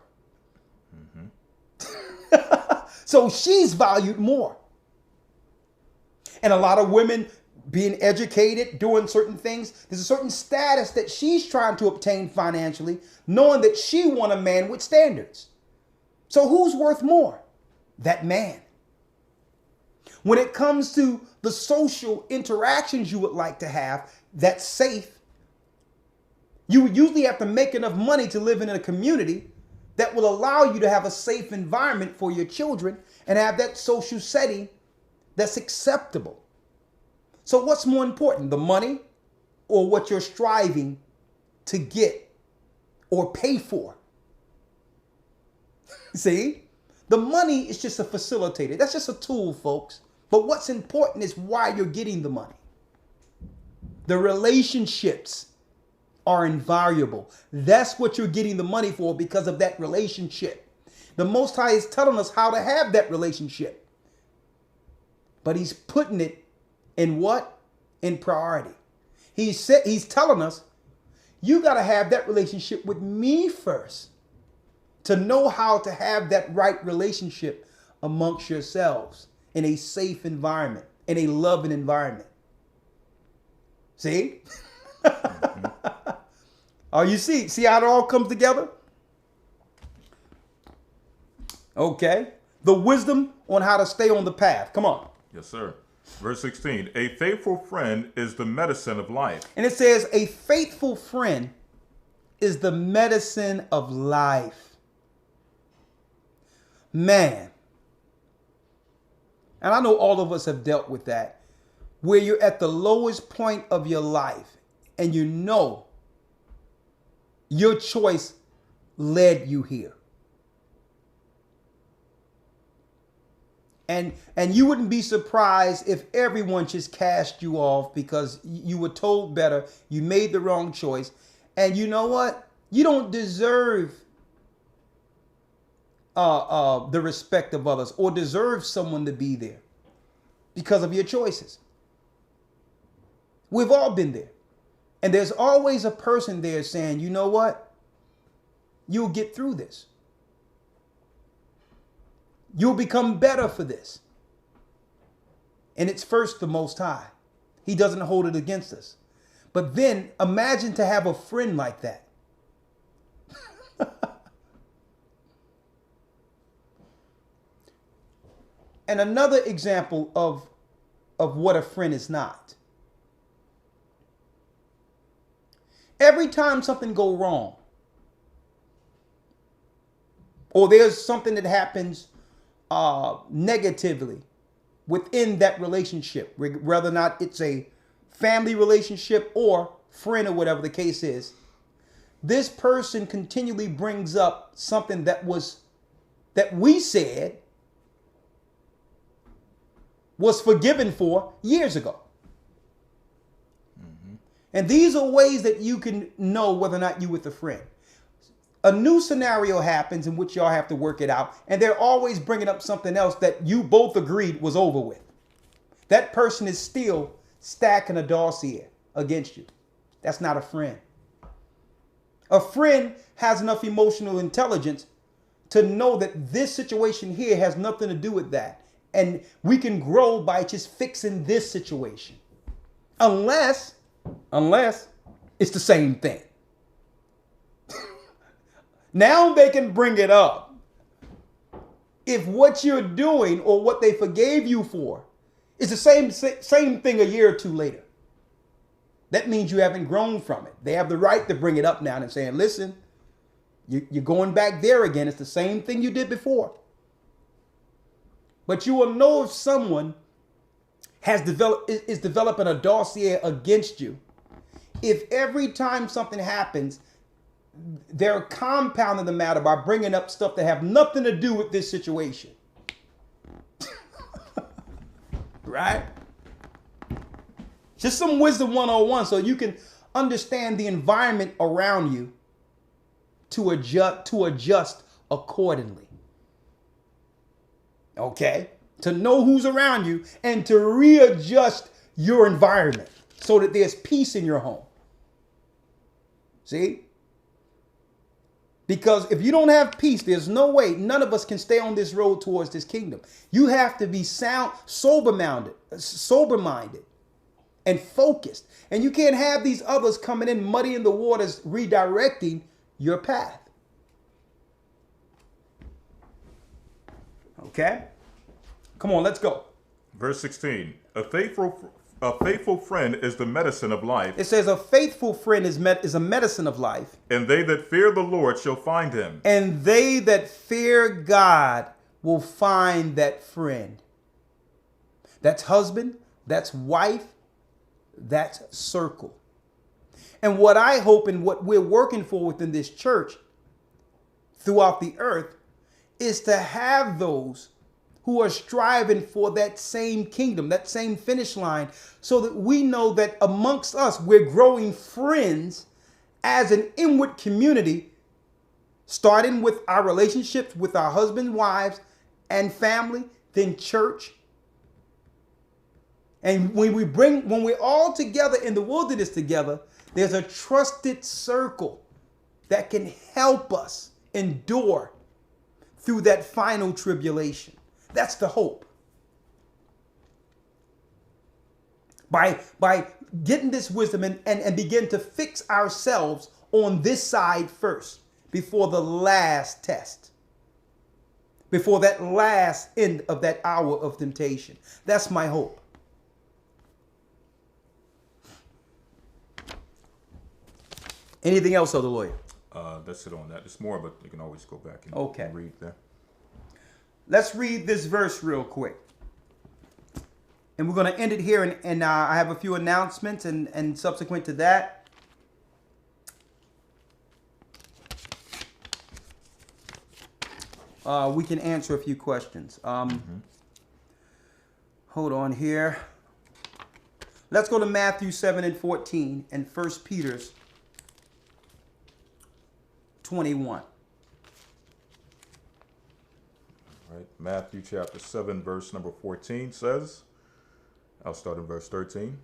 So she's valued more. And a lot of women being educated, doing certain things, there's a certain status that she's trying to obtain financially, knowing that she wants a man with standards. So who's worth more? That man. When it comes to the social interactions you would like to have that's safe, you would usually have to make enough money to live in a community that will allow you to have a safe environment for your children and have that social setting that's acceptable. So what's more important, the money or what you're striving to get or pay for? See, the money is just a facilitator. That's just a tool, folks. But what's important is why you're getting the money. The relationships are invaluable. That's what you're getting the money for, because of that relationship. The Most High is telling us how to have that relationship. But he's putting it in what? in priority. He's telling us, you got to have that relationship with me first to know how to have that right relationship amongst yourselves in a safe environment, in a loving environment. See? Oh, you see how it all comes together? Okay. The wisdom on how to stay on the path. Come on. Yes, sir. Verse 16, a faithful friend is the medicine of life. And it says, a faithful friend is the medicine of life. Man. And I know all of us have dealt with that, where you're at the lowest point of your life and you know your choice led you here. And you wouldn't be surprised if everyone just cast you off because you were told better, you made the wrong choice. And you know what? You don't deserve the respect of others or deserve someone to be there because of your choices. We've all been there. And there's always a person there saying, you know what? You'll get through this. You'll become better for this. And it's first the Most High. He doesn't hold it against us. But then imagine to have a friend like that. And another example of what a friend is not. Every time something goes wrong, or there's something that happens negatively within that relationship, whether or not it's a family relationship or friend or whatever the case is, this person continually brings up something that we said was forgiven for years ago. Mm-hmm. And these are ways that you can know whether or not you're with a friend. A new scenario happens in which y'all have to work it out, and they're always bringing up something else that you both agreed was over with. That person is still stacking a dossier against you. That's not a friend. A friend has enough emotional intelligence to know that this situation here has nothing to do with that. And we can grow by just fixing this situation. Unless it's the same thing. Now they can bring it up. If what you're doing or what they forgave you for is the same thing a year or two later, that means you haven't grown from it. They have the right to bring it up now and saying, listen, you're going back there again. It's the same thing you did before. But you will know if someone is developing a dossier against you if every time something happens, they're compounding the matter by bringing up stuff that have nothing to do with this situation. Right? Just some wisdom 101 so you can understand the environment around you to adjust accordingly. Okay? To know who's around you and to readjust your environment so that there's peace in your home. See? Because if you don't have peace, there's no way none of us can stay on this road towards this kingdom. You have to be sound, sober-minded, and focused. And you can't have these others coming in, muddying the waters, redirecting your path. Okay? Come on, let's go. Verse 16, a faithful friend is the medicine of life. It says a faithful friend is a medicine of life. And they that fear the Lord shall find him. And they that fear God will find that friend. That's husband, that's wife, that's circle. And what I hope and what we're working for within this church throughout the earth is to have those who are striving for that same kingdom, that same finish line, so that we know that amongst us, we're growing friends as an inward community, starting with our relationships with our husbands, wives, and family, then church, And when we're all together in the wilderness together, there's a trusted circle that can help us endure through that final tribulation. That's the hope. By getting this wisdom and begin to fix ourselves on this side first before the last test, before that last end of that hour of temptation. That's my hope. Anything else, Elder Lawyer? That's it on that. It's more, but you can always go back and, Okay. and read there. Let's read this verse real quick. And we're going to end it here. And I have a few announcements and subsequent to that. We can answer a few questions. Hold on here. Let's go to Matthew 7:14 and 1 Peter's 21. All right. Matthew chapter 7, verse number 14 says, I'll start in verse 13.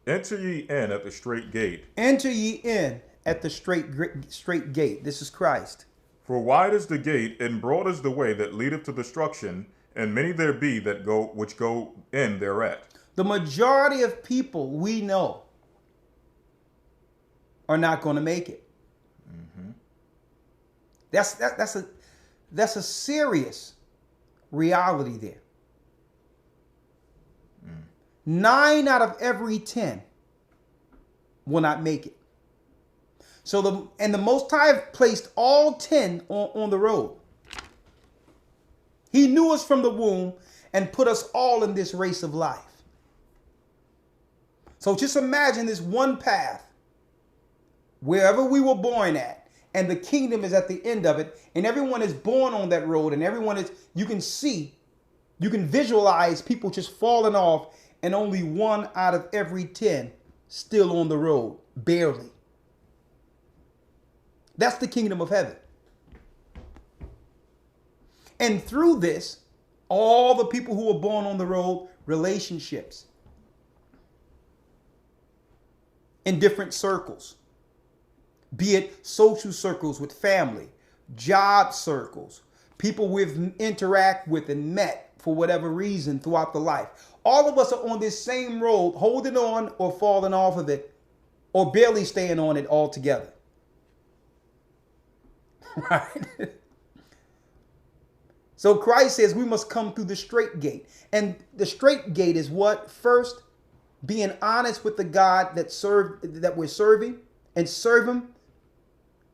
Enter ye in at the straight gate. Enter ye in at the straight gate. This is Christ. For wide is the gate, and broad is the way that leadeth to destruction, and many there be that which go in thereat. The majority of people we know are not going to make it. Mm-hmm. That's a serious reality there. 9 out of every 10 will not make it. So the Most High placed all 10 on the road. He knew us from the womb and put us all in this race of life. So just imagine this one path, wherever we were born at, and the kingdom is at the end of it, and everyone is born on that road, and everyone is, you can visualize people just falling off, and only 1 out of every 10 still on the road, barely. That's the kingdom of heaven. And through this, all the people who were born on the road, relationships in different circles, be it social circles with family, job circles, people we've interact with and met for whatever reason throughout the life. All of us are on this same road, holding on or falling off of it, or barely staying on it altogether. Right? So Christ says we must come through the straight gate. And the straight gate is what? First, being honest with the God that we're serving, and serve him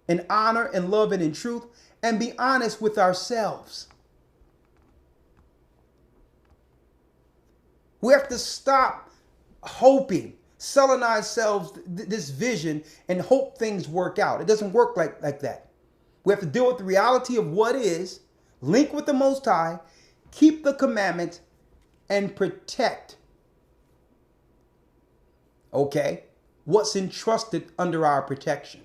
in honor and love and in truth, and be honest with ourselves. We have to stop hoping, selling ourselves this vision and hope things work out. It doesn't work like that. We have to deal with the reality of what is, link with the Most High, keep the commandments, and protect, okay, what's entrusted under our protection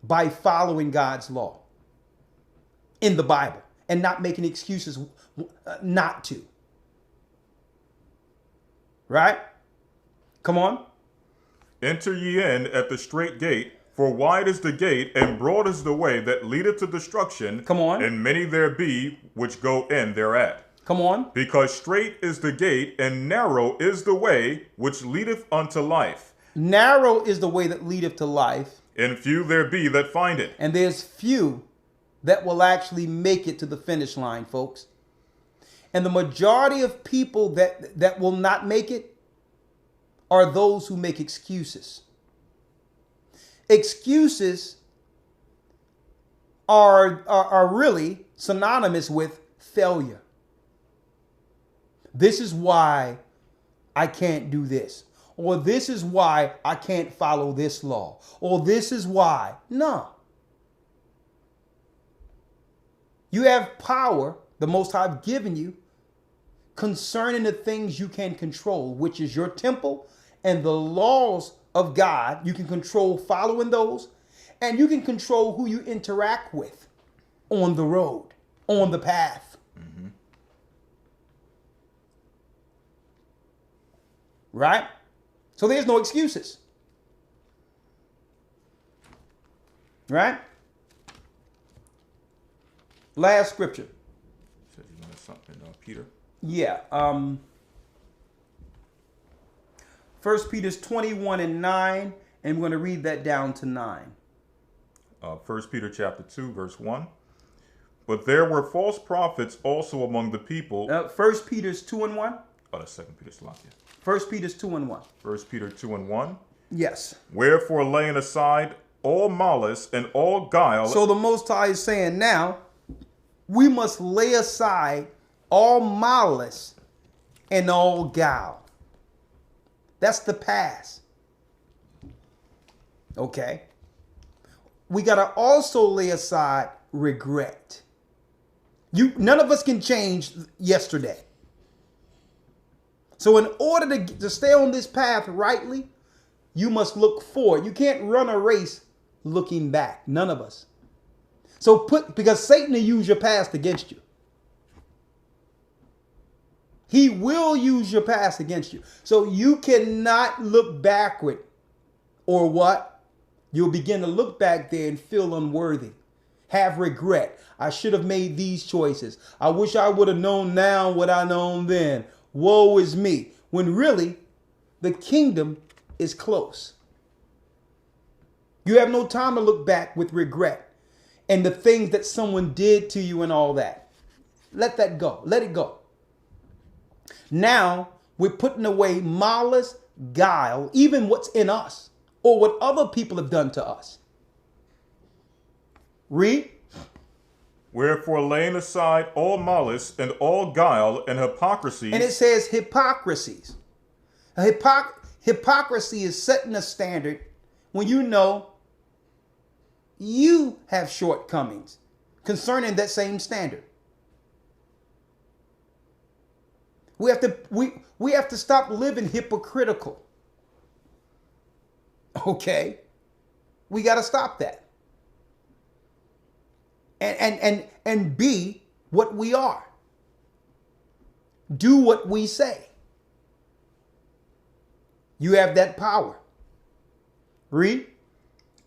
by following God's law in the Bible and not making excuses not to. Right? Come on. Enter ye in at the straight gate, for wide is the gate, and broad is the way that leadeth to destruction. Come on. And many there be which go in thereat. Come on. Because straight is the gate, and narrow is the way which leadeth unto life. Narrow is the way that leadeth to life. And few there be that find it. And there's few that will actually make it to the finish line, folks. And the majority of people that will not make it are those who make excuses. Excuses are really synonymous with failure. This is why I can't do this. Or this is why I can't follow this law. Or this is why. No. You have power, the Most High have given you, concerning the things you can control, which is your temple and the laws of God. You can control following those, and you can control who you interact with on the road, on the path. Mm-hmm. Right? So there's no excuses. Right? Last scripture. Said you wanted something, Peter. Yeah. 1 Peter's 21:9, and we're going to read that down to 9. 1 Peter chapter 2, verse 1. But there were false prophets also among the people. 1 Peter's 2:1. Oh, that's 2 Peter Slovakia. 1 Peter's 2:1. 1 Peter 2:1. Yes. Wherefore, laying aside all malice and all guile. So the Most High is saying now, we must lay aside all malice and all guile. That's the past. Okay. We got to also lay aside regret. None of us can change yesterday. So in order to stay on this path rightly, you must look forward. You can't run a race looking back. None of us. So because Satan will use your past against you. He will use your past against you. So you cannot look backward, or what? You'll begin to look back there and feel unworthy. Have regret. I should have made these choices. I wish I would have known now what I known then. Woe is me. When really, the kingdom is close. You have no time to look back with regret and the things that someone did to you and all that. Let that go. Let it go. Now we're putting away malice, guile, even what's in us or what other people have done to us. Read. Wherefore, laying aside all malice and all guile and hypocrisy. And it says hypocrisies. Hypocrisy is setting a standard when you know you have shortcomings concerning that same standard. We have to stop living hypocritical. Okay? We got to stop that. And be what we are. Do what we say. You have that power. Read.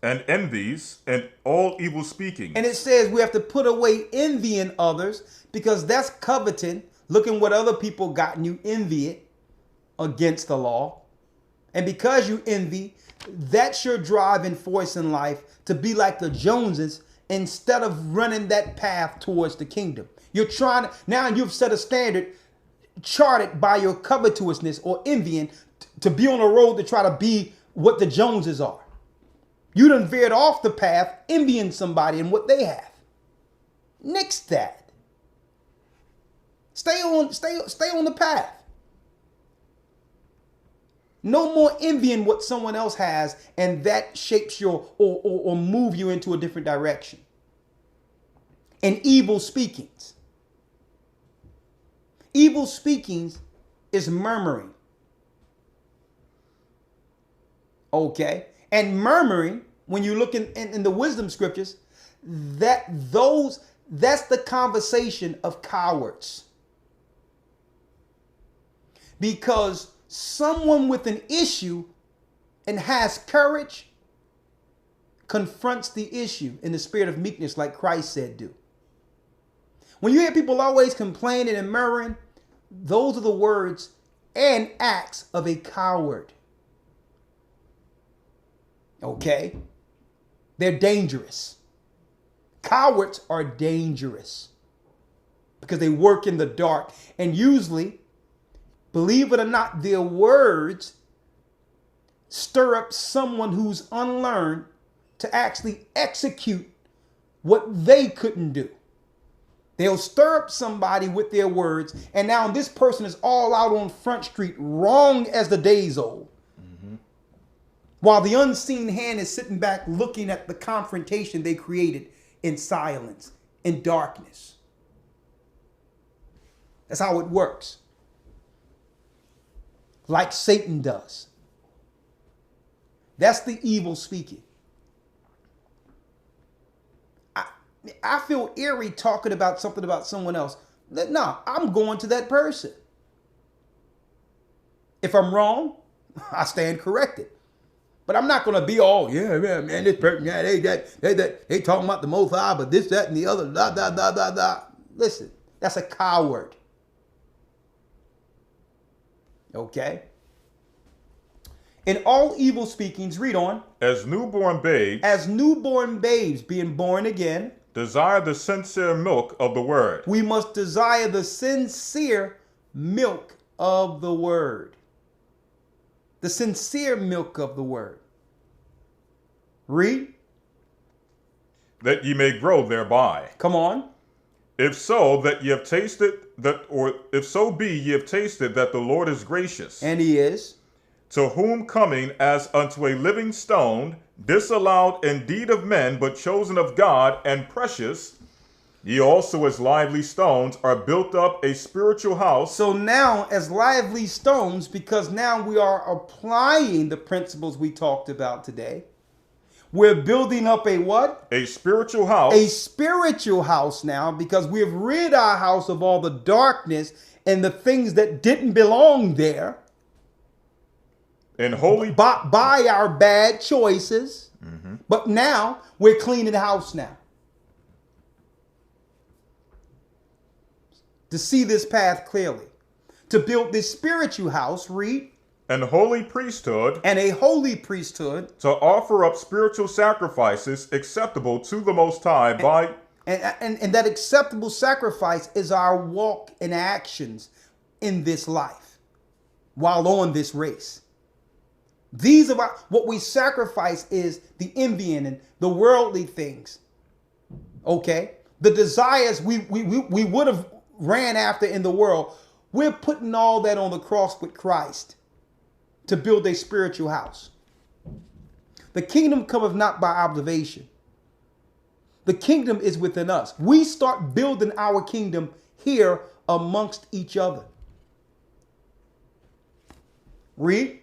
And envies and all evil speaking. And it says we have to put away envy in others because that's coveting, looking what other people got and you envy it against the law. And because you envy, that's your driving force in life to be like the Joneses instead of running that path towards the kingdom. You're trying to, now you've set a standard charted by your covetousness or envying to be on a road to try to be what the Joneses are. You done veered off the path, envying somebody and what they have. Nix that. Stay on the path. No more envying what someone else has, and that shapes your or move you into a different direction. And evil speakings. Evil speakings is murmuring. Okay? And murmuring, when you look in the wisdom scriptures, that's the conversation of cowards. Because someone with an issue and has courage confronts the issue in the spirit of meekness like Christ said do. When you hear people always complaining and murmuring, those are the words and acts of a coward. Okay? They're dangerous. Cowards are dangerous because they work in the dark. And usually, believe it or not, their words stir up someone who's unlearned to actually execute what they couldn't do. They'll stir up somebody with their words, and now this person is all out on Front Street, wrong as the day's old. While the unseen hand is sitting back looking at the confrontation they created in silence, in darkness. That's how it works. Like Satan does. That's the evil speaking. I feel eerie talking about something about someone else. No, I'm going to that person. If I'm wrong, I stand corrected. But I'm not going to be all, yeah, man, this person, yeah, they talking about the Most High, but this, that, and the other, blah, blah, blah, blah, blah. Listen, that's a coward. Okay? In all evil speakings, read on. As newborn babes, Being born again, desire the sincere milk of the word. we must desire the sincere milk of the word. The sincere milk of the word. Read. That ye may grow thereby. Come on. If so, that ye have tasted that, or if so be ye have tasted that the Lord is gracious, And he is. to whom coming as unto a living stone, disallowed indeed of men, but chosen of God and precious, ye also as lively stones are built up a spiritual house. So now, as lively stones, because now we are applying the principles we talked about today, we're building up a what? A spiritual house. A spiritual house now, because we've rid our house of all the darkness and the things that didn't belong there in holy by our bad choices. But now we're cleaning the house now. To see this path clearly. To build this spiritual house, read. and holy priesthood, And a holy priesthood. to offer up spiritual sacrifices acceptable to the Most High by And that acceptable sacrifice is our walk and actions in this life while on this race. These are what we sacrifice is the envying and the worldly things. Okay? The desires we would have ran after in the world. We're putting all that on the cross with Christ to build a spiritual house. The kingdom cometh not by observation. The kingdom is within us. We start building our kingdom here amongst each other. Read.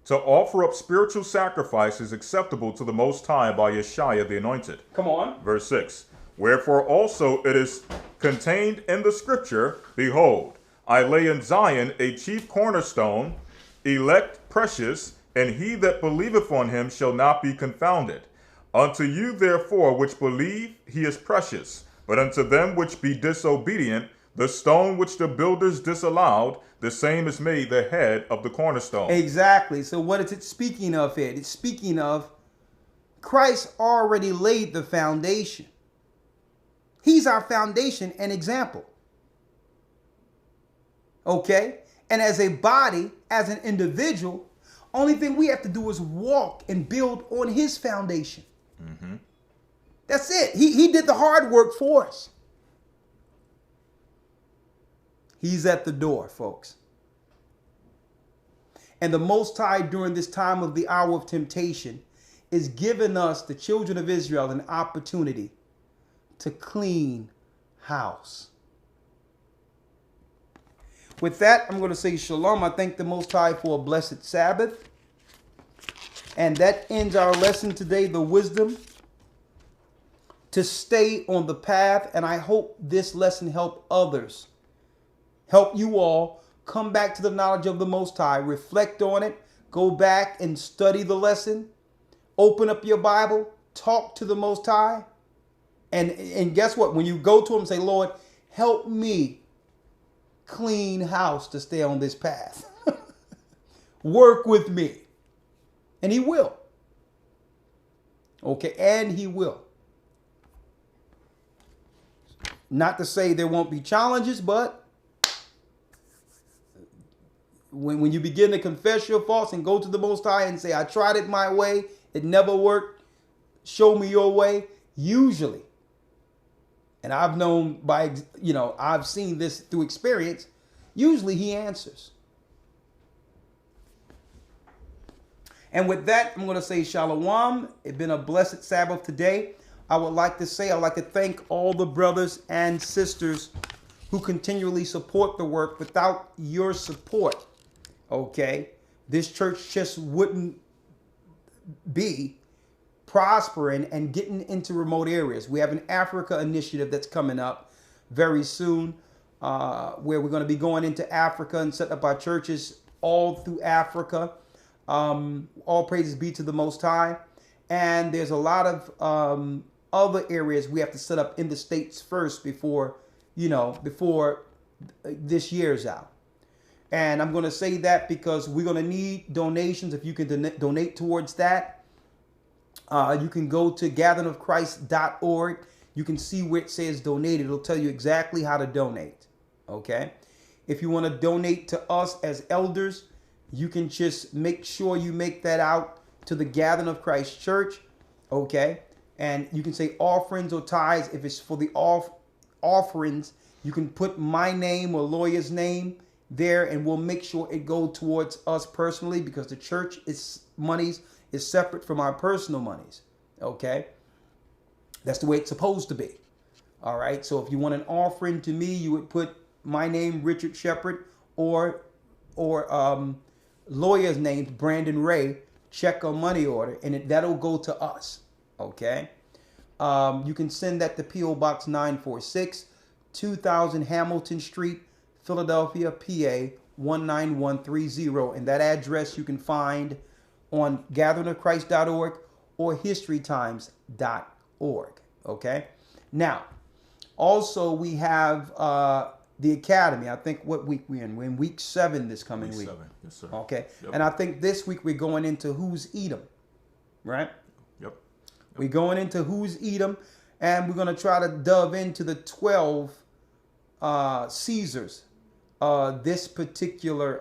to offer up spiritual sacrifices acceptable to the Most High by Yeshua the Anointed. Come on. Verse 6. Wherefore also it is contained in the scripture, Behold, I lay in Zion a chief cornerstone, elect precious, and he that believeth on him shall not be confounded. Unto you therefore which believe, he is precious. But unto them which be disobedient, the stone which the builders disallowed, the same is made the head of the cornerstone. Exactly. So what is it speaking of here? It's speaking of Christ already laid the foundation. He's our foundation and example. Okay? And as a body, as an individual, only thing we have to do is walk and build on his foundation. That's it. He did the hard work for us. He's at the door, folks. And the Most High, during this time of the hour of temptation, is giving us, the children of Israel, an opportunity to clean house. With that, I'm going to say shalom. I thank the Most High for a blessed Sabbath. And that ends our lesson today, the wisdom to stay on the path. And I hope this lesson help others, help you all come back to the knowledge of the Most High, reflect on it, go back and study the lesson, open up your Bible, talk to the Most High. And guess what? When you go to him, say, Lord, help me clean house to stay on this path. Work with me. And he will. Okay, and he will. Not to say there won't be challenges, but when you begin to confess your faults and go to the Most High and say, I tried it my way, it never worked, show me your way, usually, and I've known by, I've seen this through experience, usually he answers. And with that, I'm going to say shalom. It's been a blessed Sabbath today. I'd like to thank all the brothers and sisters who continually support the work. Without your support, okay, this church just wouldn't be prospering and getting into remote areas. We have an Africa initiative that's coming up very soon, where we're going to be going into Africa and setting up our churches all through Africa. All praises be to the Most High. And there's a lot of other areas we have to set up in the States first before this year's out. And I'm going to say that because we're going to need donations. If you can donate towards that, you can go to gatheringofchrist.org. You can see where it says donate. It'll tell you exactly how to donate. Okay. If you want to donate to us as elders, you can just make sure you make that out to the Gathering of Christ Church. Okay. And you can say offerings or tithes. If it's for the offerings, you can put my name or lawyer's name there, and we'll make sure it go towards us personally, because the church monies is separate from our personal monies. Okay. That's the way it's supposed to be. All right. So if you want an offering to me, you would put my name, Richard Shepherd, or lawyer's name, Brandon Ray, check or money order, and that'll go to us. Okay. You can send that to P.O. Box 946, 2000 Hamilton Street, Philadelphia, PA 19130. And that address you can find on gatheringofchrist.org or historytimes.org. Okay. Now, also we have the Academy. I think what week we're in? We're in week 7 this coming week. 7. Yes, sir. Okay. Yep. And I think this week we're going into Who's Edom. Right? Yep. We're going into Who's Edom, and we're going to try to delve into the 12 Caesars this particular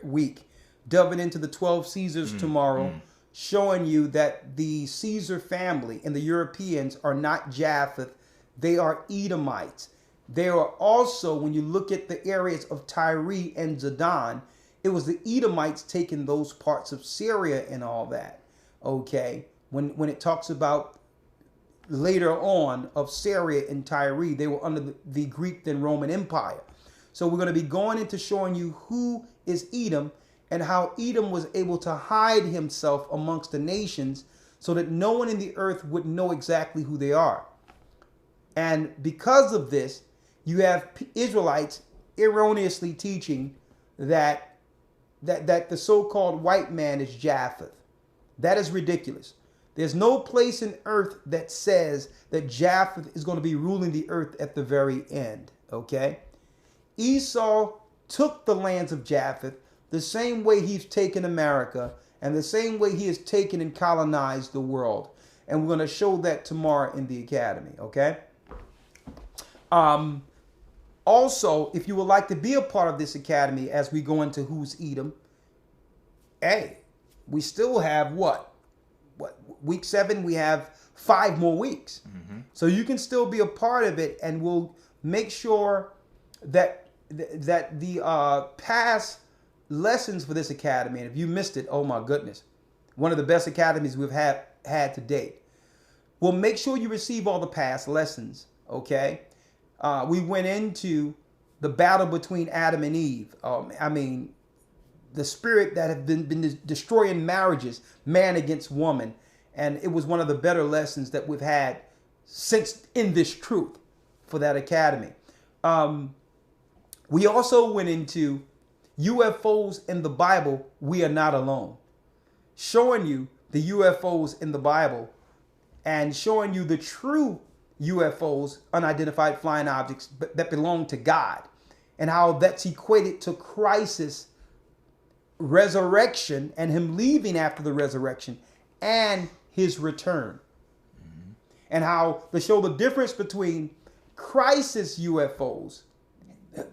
week. Delving into the 12 Caesars tomorrow, showing you that the Caesar family and the Europeans are not Japheth, they are Edomites. They are also, when you look at the areas of Tyre and Zidon, it was the Edomites taking those parts of Syria and all that. Okay, when it talks about later on of Syria and Tyre, they were under the Greek then Roman Empire. So we're going to be going into showing you who is Edom and how Edom was able to hide himself amongst the nations so that no one in the earth would know exactly who they are. And because of this, you have Israelites erroneously teaching that the so-called white man is Japheth. That is ridiculous. There's no place in earth that says that Japheth is going to be ruling the earth at the very end. Okay? Esau took the lands of Japheth the same way he's taken America and the same way he has taken and colonized the world. And we're going to show that tomorrow in the Academy. Okay? Also, if you would like to be a part of this Academy as we go into Who's Edom, hey, we still have what week 7, we have 5 more weeks. So you can still be a part of it, and we'll make sure that the past lessons for this Academy, and if you missed it, oh my goodness, one of the best academies we've had to date. We'll make sure you receive all the past lessons. Okay. We went into the battle between Adam and Eve. The spirit that have been destroying marriages, man against woman. And it was one of the better lessons that we've had since in this truth for that Academy. We also went into UFOs in the Bible, we are not alone. Showing you the UFOs in the Bible and showing you the true UFOs, unidentified flying objects that belong to God, and how that's equated to Christ's resurrection and him leaving after the resurrection and his return. And how they show the difference between Christ's UFOs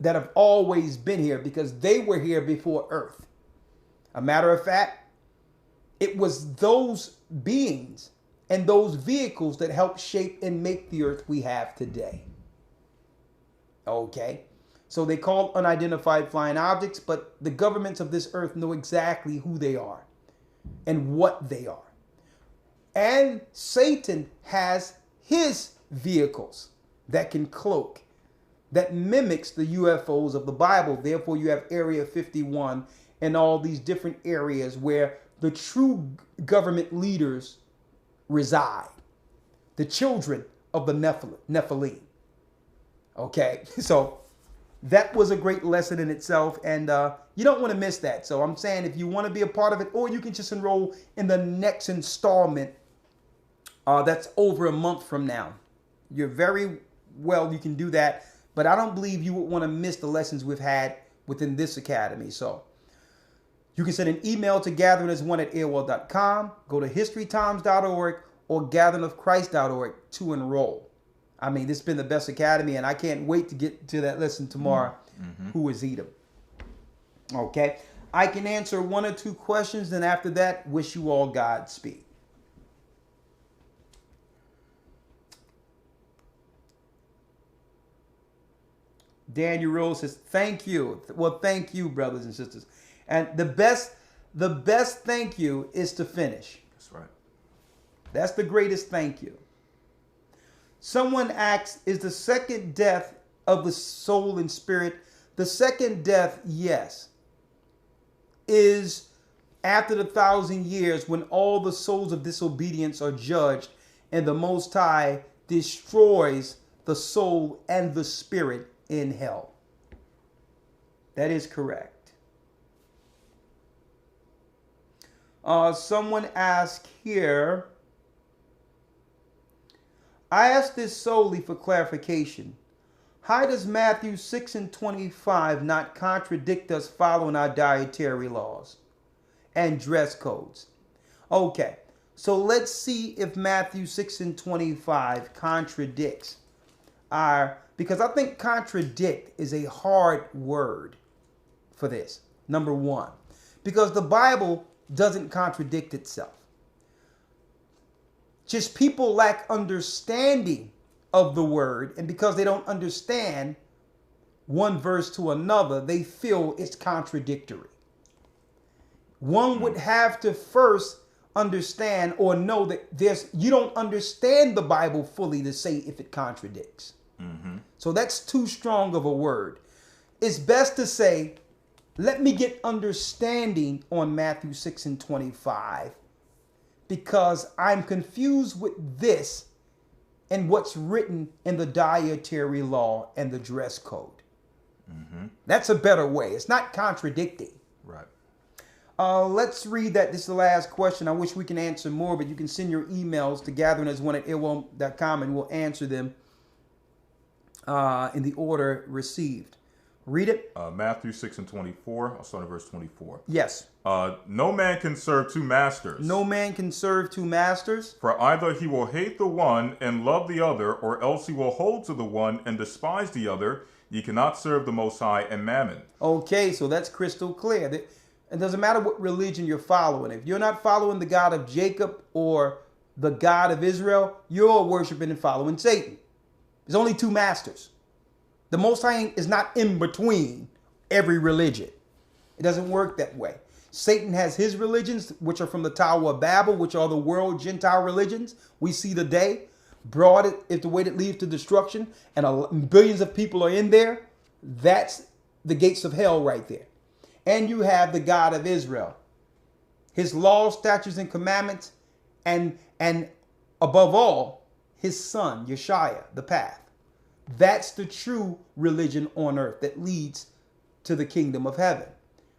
that have always been here because they were here before Earth. A matter of fact, it was those beings and those vehicles that helped shape and make the earth we have today. Okay. So they call unidentified flying objects, but the governments of this earth know exactly who they are and what they are. And Satan has his vehicles that can cloak, that mimics the UFOs of the Bible. Therefore, you have Area 51 and all these different areas where the true government leaders reside. The children of the Nephilim. Okay, so that was a great lesson in itself, and you don't want to miss that. So I'm saying if you want to be a part of it, or you can just enroll in the next installment. That's over a month from now. You're very well, you can do that, but I don't believe you would want to miss the lessons we've had within this academy. So you can send an email to gatheringas1@aol.com, go to historytimes.org or gatheringofchrist.org to enroll. I mean, this has been the best academy, and I can't wait to get to that lesson tomorrow. Who is Edom? Okay. I can answer one or two questions, and after that, wish you all Godspeed. Daniel Rose says, thank you. Well, thank you, brothers and sisters. And the best thank you is to finish. That's right. That's the greatest thank you. Someone asks, is the second death of the soul and spirit? The second death, yes, is after the 1,000 years when all the souls of disobedience are judged and the Most High destroys the soul and the spirit in hell. That is correct. Someone asked here, I ask this solely for clarification. How does Matthew 6:25 not contradict us following our dietary laws and dress codes? Okay, so let's see if Matthew 6:25 contradicts because I think contradict is a hard word for this. Number one, because the Bible doesn't contradict itself. Just people lack understanding of the word, and because they don't understand one verse to another, they feel it's contradictory. One would have to first understand or know that you don't understand the Bible fully to say if it contradicts. So that's too strong of a word. It's best to say, let me get understanding on Matthew 6:25, because I'm confused with this and what's written in the dietary law and the dress code. That's a better way. It's not contradicting. Right. Let's read that. This is the last question. I wish we can answer more, but you can send your emails to gatheringas1@aol.com and we'll answer them in the order received. Read it. Matthew 6:24. I'll start at verse 24. Yes. No man can serve two masters. No man can serve two masters. For either he will hate the one and love the other, or else he will hold to the one and despise the other. Ye cannot serve the Most High and mammon. Okay, so that's crystal clear. It doesn't matter what religion you're following. If you're not following the God of Jacob or the God of Israel, you're worshiping and following Satan. There's only two masters. The Most High is not in between every religion. It doesn't work that way. Satan has his religions, which are from the Tower of Babel, which are the world Gentile religions we see today. Broad is the way that leads to destruction, and billions of people are in there. That's the gates of hell right there. And you have the God of Israel, his laws, statutes, and commandments, and above all, his son, Yeshua, the path. That's the true religion on earth that leads to the kingdom of heaven.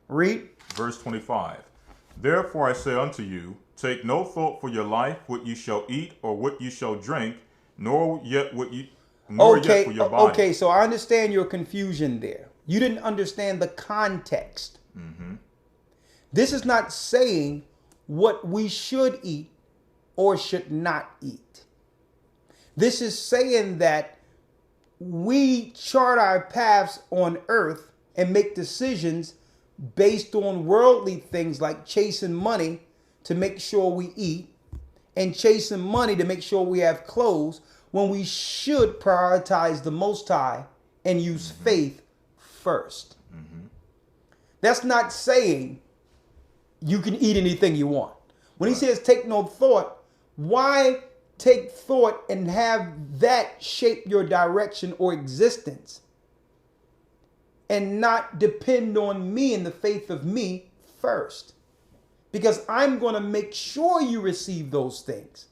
Read. Verse 25. Therefore I say unto you, take no thought for your life, what you shall eat or what you shall drink, nor yet for your body. Okay, so I understand your confusion there. You didn't understand the context. This is not saying what we should eat or should not eat. This is saying that we chart our paths on earth and make decisions based on worldly things like chasing money to make sure we eat and chasing money to make sure we have clothes, when we should prioritize the Most High and use faith first. That's not saying you can eat anything you want. When he says take no thought, why take thought and have that shape your direction or existence and not depend on me and the faith of me first? Because I'm going to make sure you receive those things.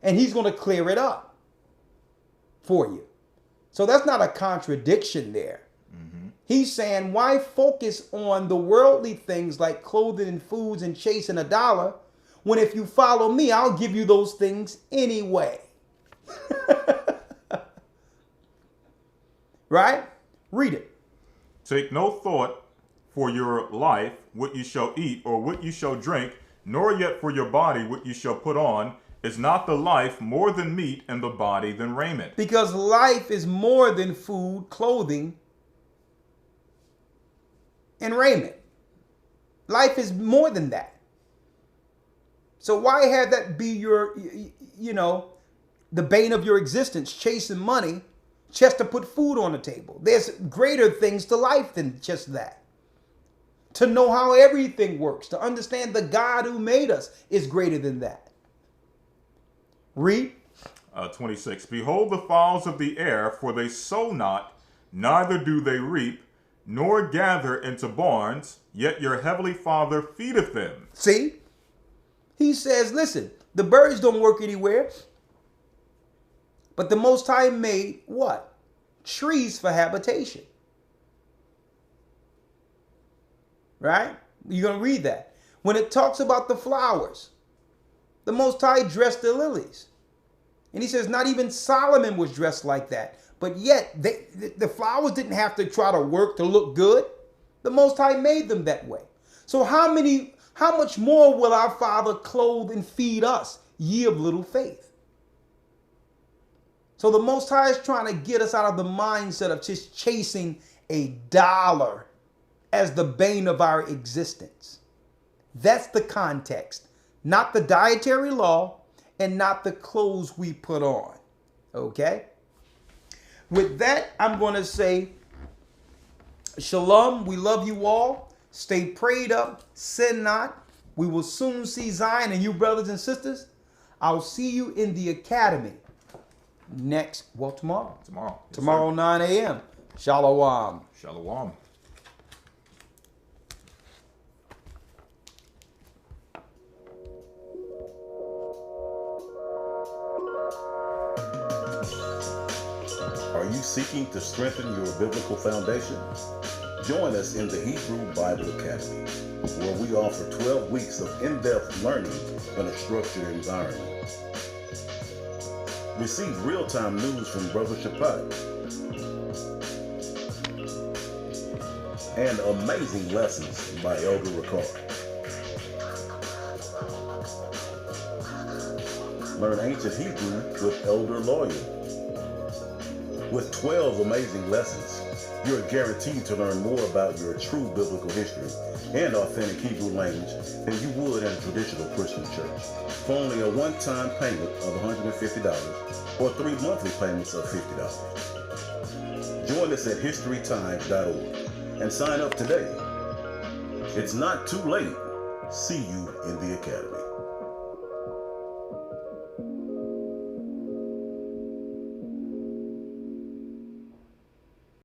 And he's going to clear it up for you. So that's not a contradiction there. He's saying, why focus on the worldly things like clothing and foods and chasing a dollar when if you follow me, I'll give you those things anyway. Right? Read it. Take no thought for your life, what you shall eat, or what you shall drink, nor yet for your body, what you shall put on. Is not the life more than meat, and the body than raiment? Because life is more than food, clothing, and raiment. Life is more than that. So why have that be your, the bane of your existence, chasing money just to put food on the table? There's greater things to life than just that. To know how everything works, to understand the God who made us is greater than that. Read. 26. Behold the fowls of the air, for they sow not, neither do they reap, nor gather into barns, yet your heavenly Father feedeth them. See? He says, listen, the birds don't work anywhere. But the Most High made what? Trees for habitation. Right? You're going to read that. When it talks about the flowers, the Most High dressed the lilies. And he says not even Solomon was dressed like that. But yet, the flowers didn't have to try to work to look good. The Most High made them that way. So how much more will our Father clothe and feed us, ye of little faith? So the Most High is trying to get us out of the mindset of just chasing a dollar as the bane of our existence. That's the context. Not the dietary law and not the clothes we put on. Okay? With that, I'm going to say, Shalom. We love you all. Stay prayed up. Sin not. We will soon see Zion. And you brothers and sisters, I'll see you in the academy tomorrow. Tomorrow. Yes, Tomorrow, sir. 9 a.m. Shalom. Shalom. Are you seeking to strengthen your biblical foundation? Join us in the Hebrew Bible Academy, where we offer 12 weeks of in-depth learning in a structured environment. Receive real-time news from Brother Shabbat and amazing lessons by Elder Ricard. Learn ancient Hebrew with Elder Lawyer. With 12 amazing lessons, you're guaranteed to learn more about your true biblical history and authentic Hebrew language than you would in a traditional Christian church for only a one-time payment of $150 or 3 monthly payments of $50. Join us at historytimes.org and sign up today. It's not too late. See you in the academy.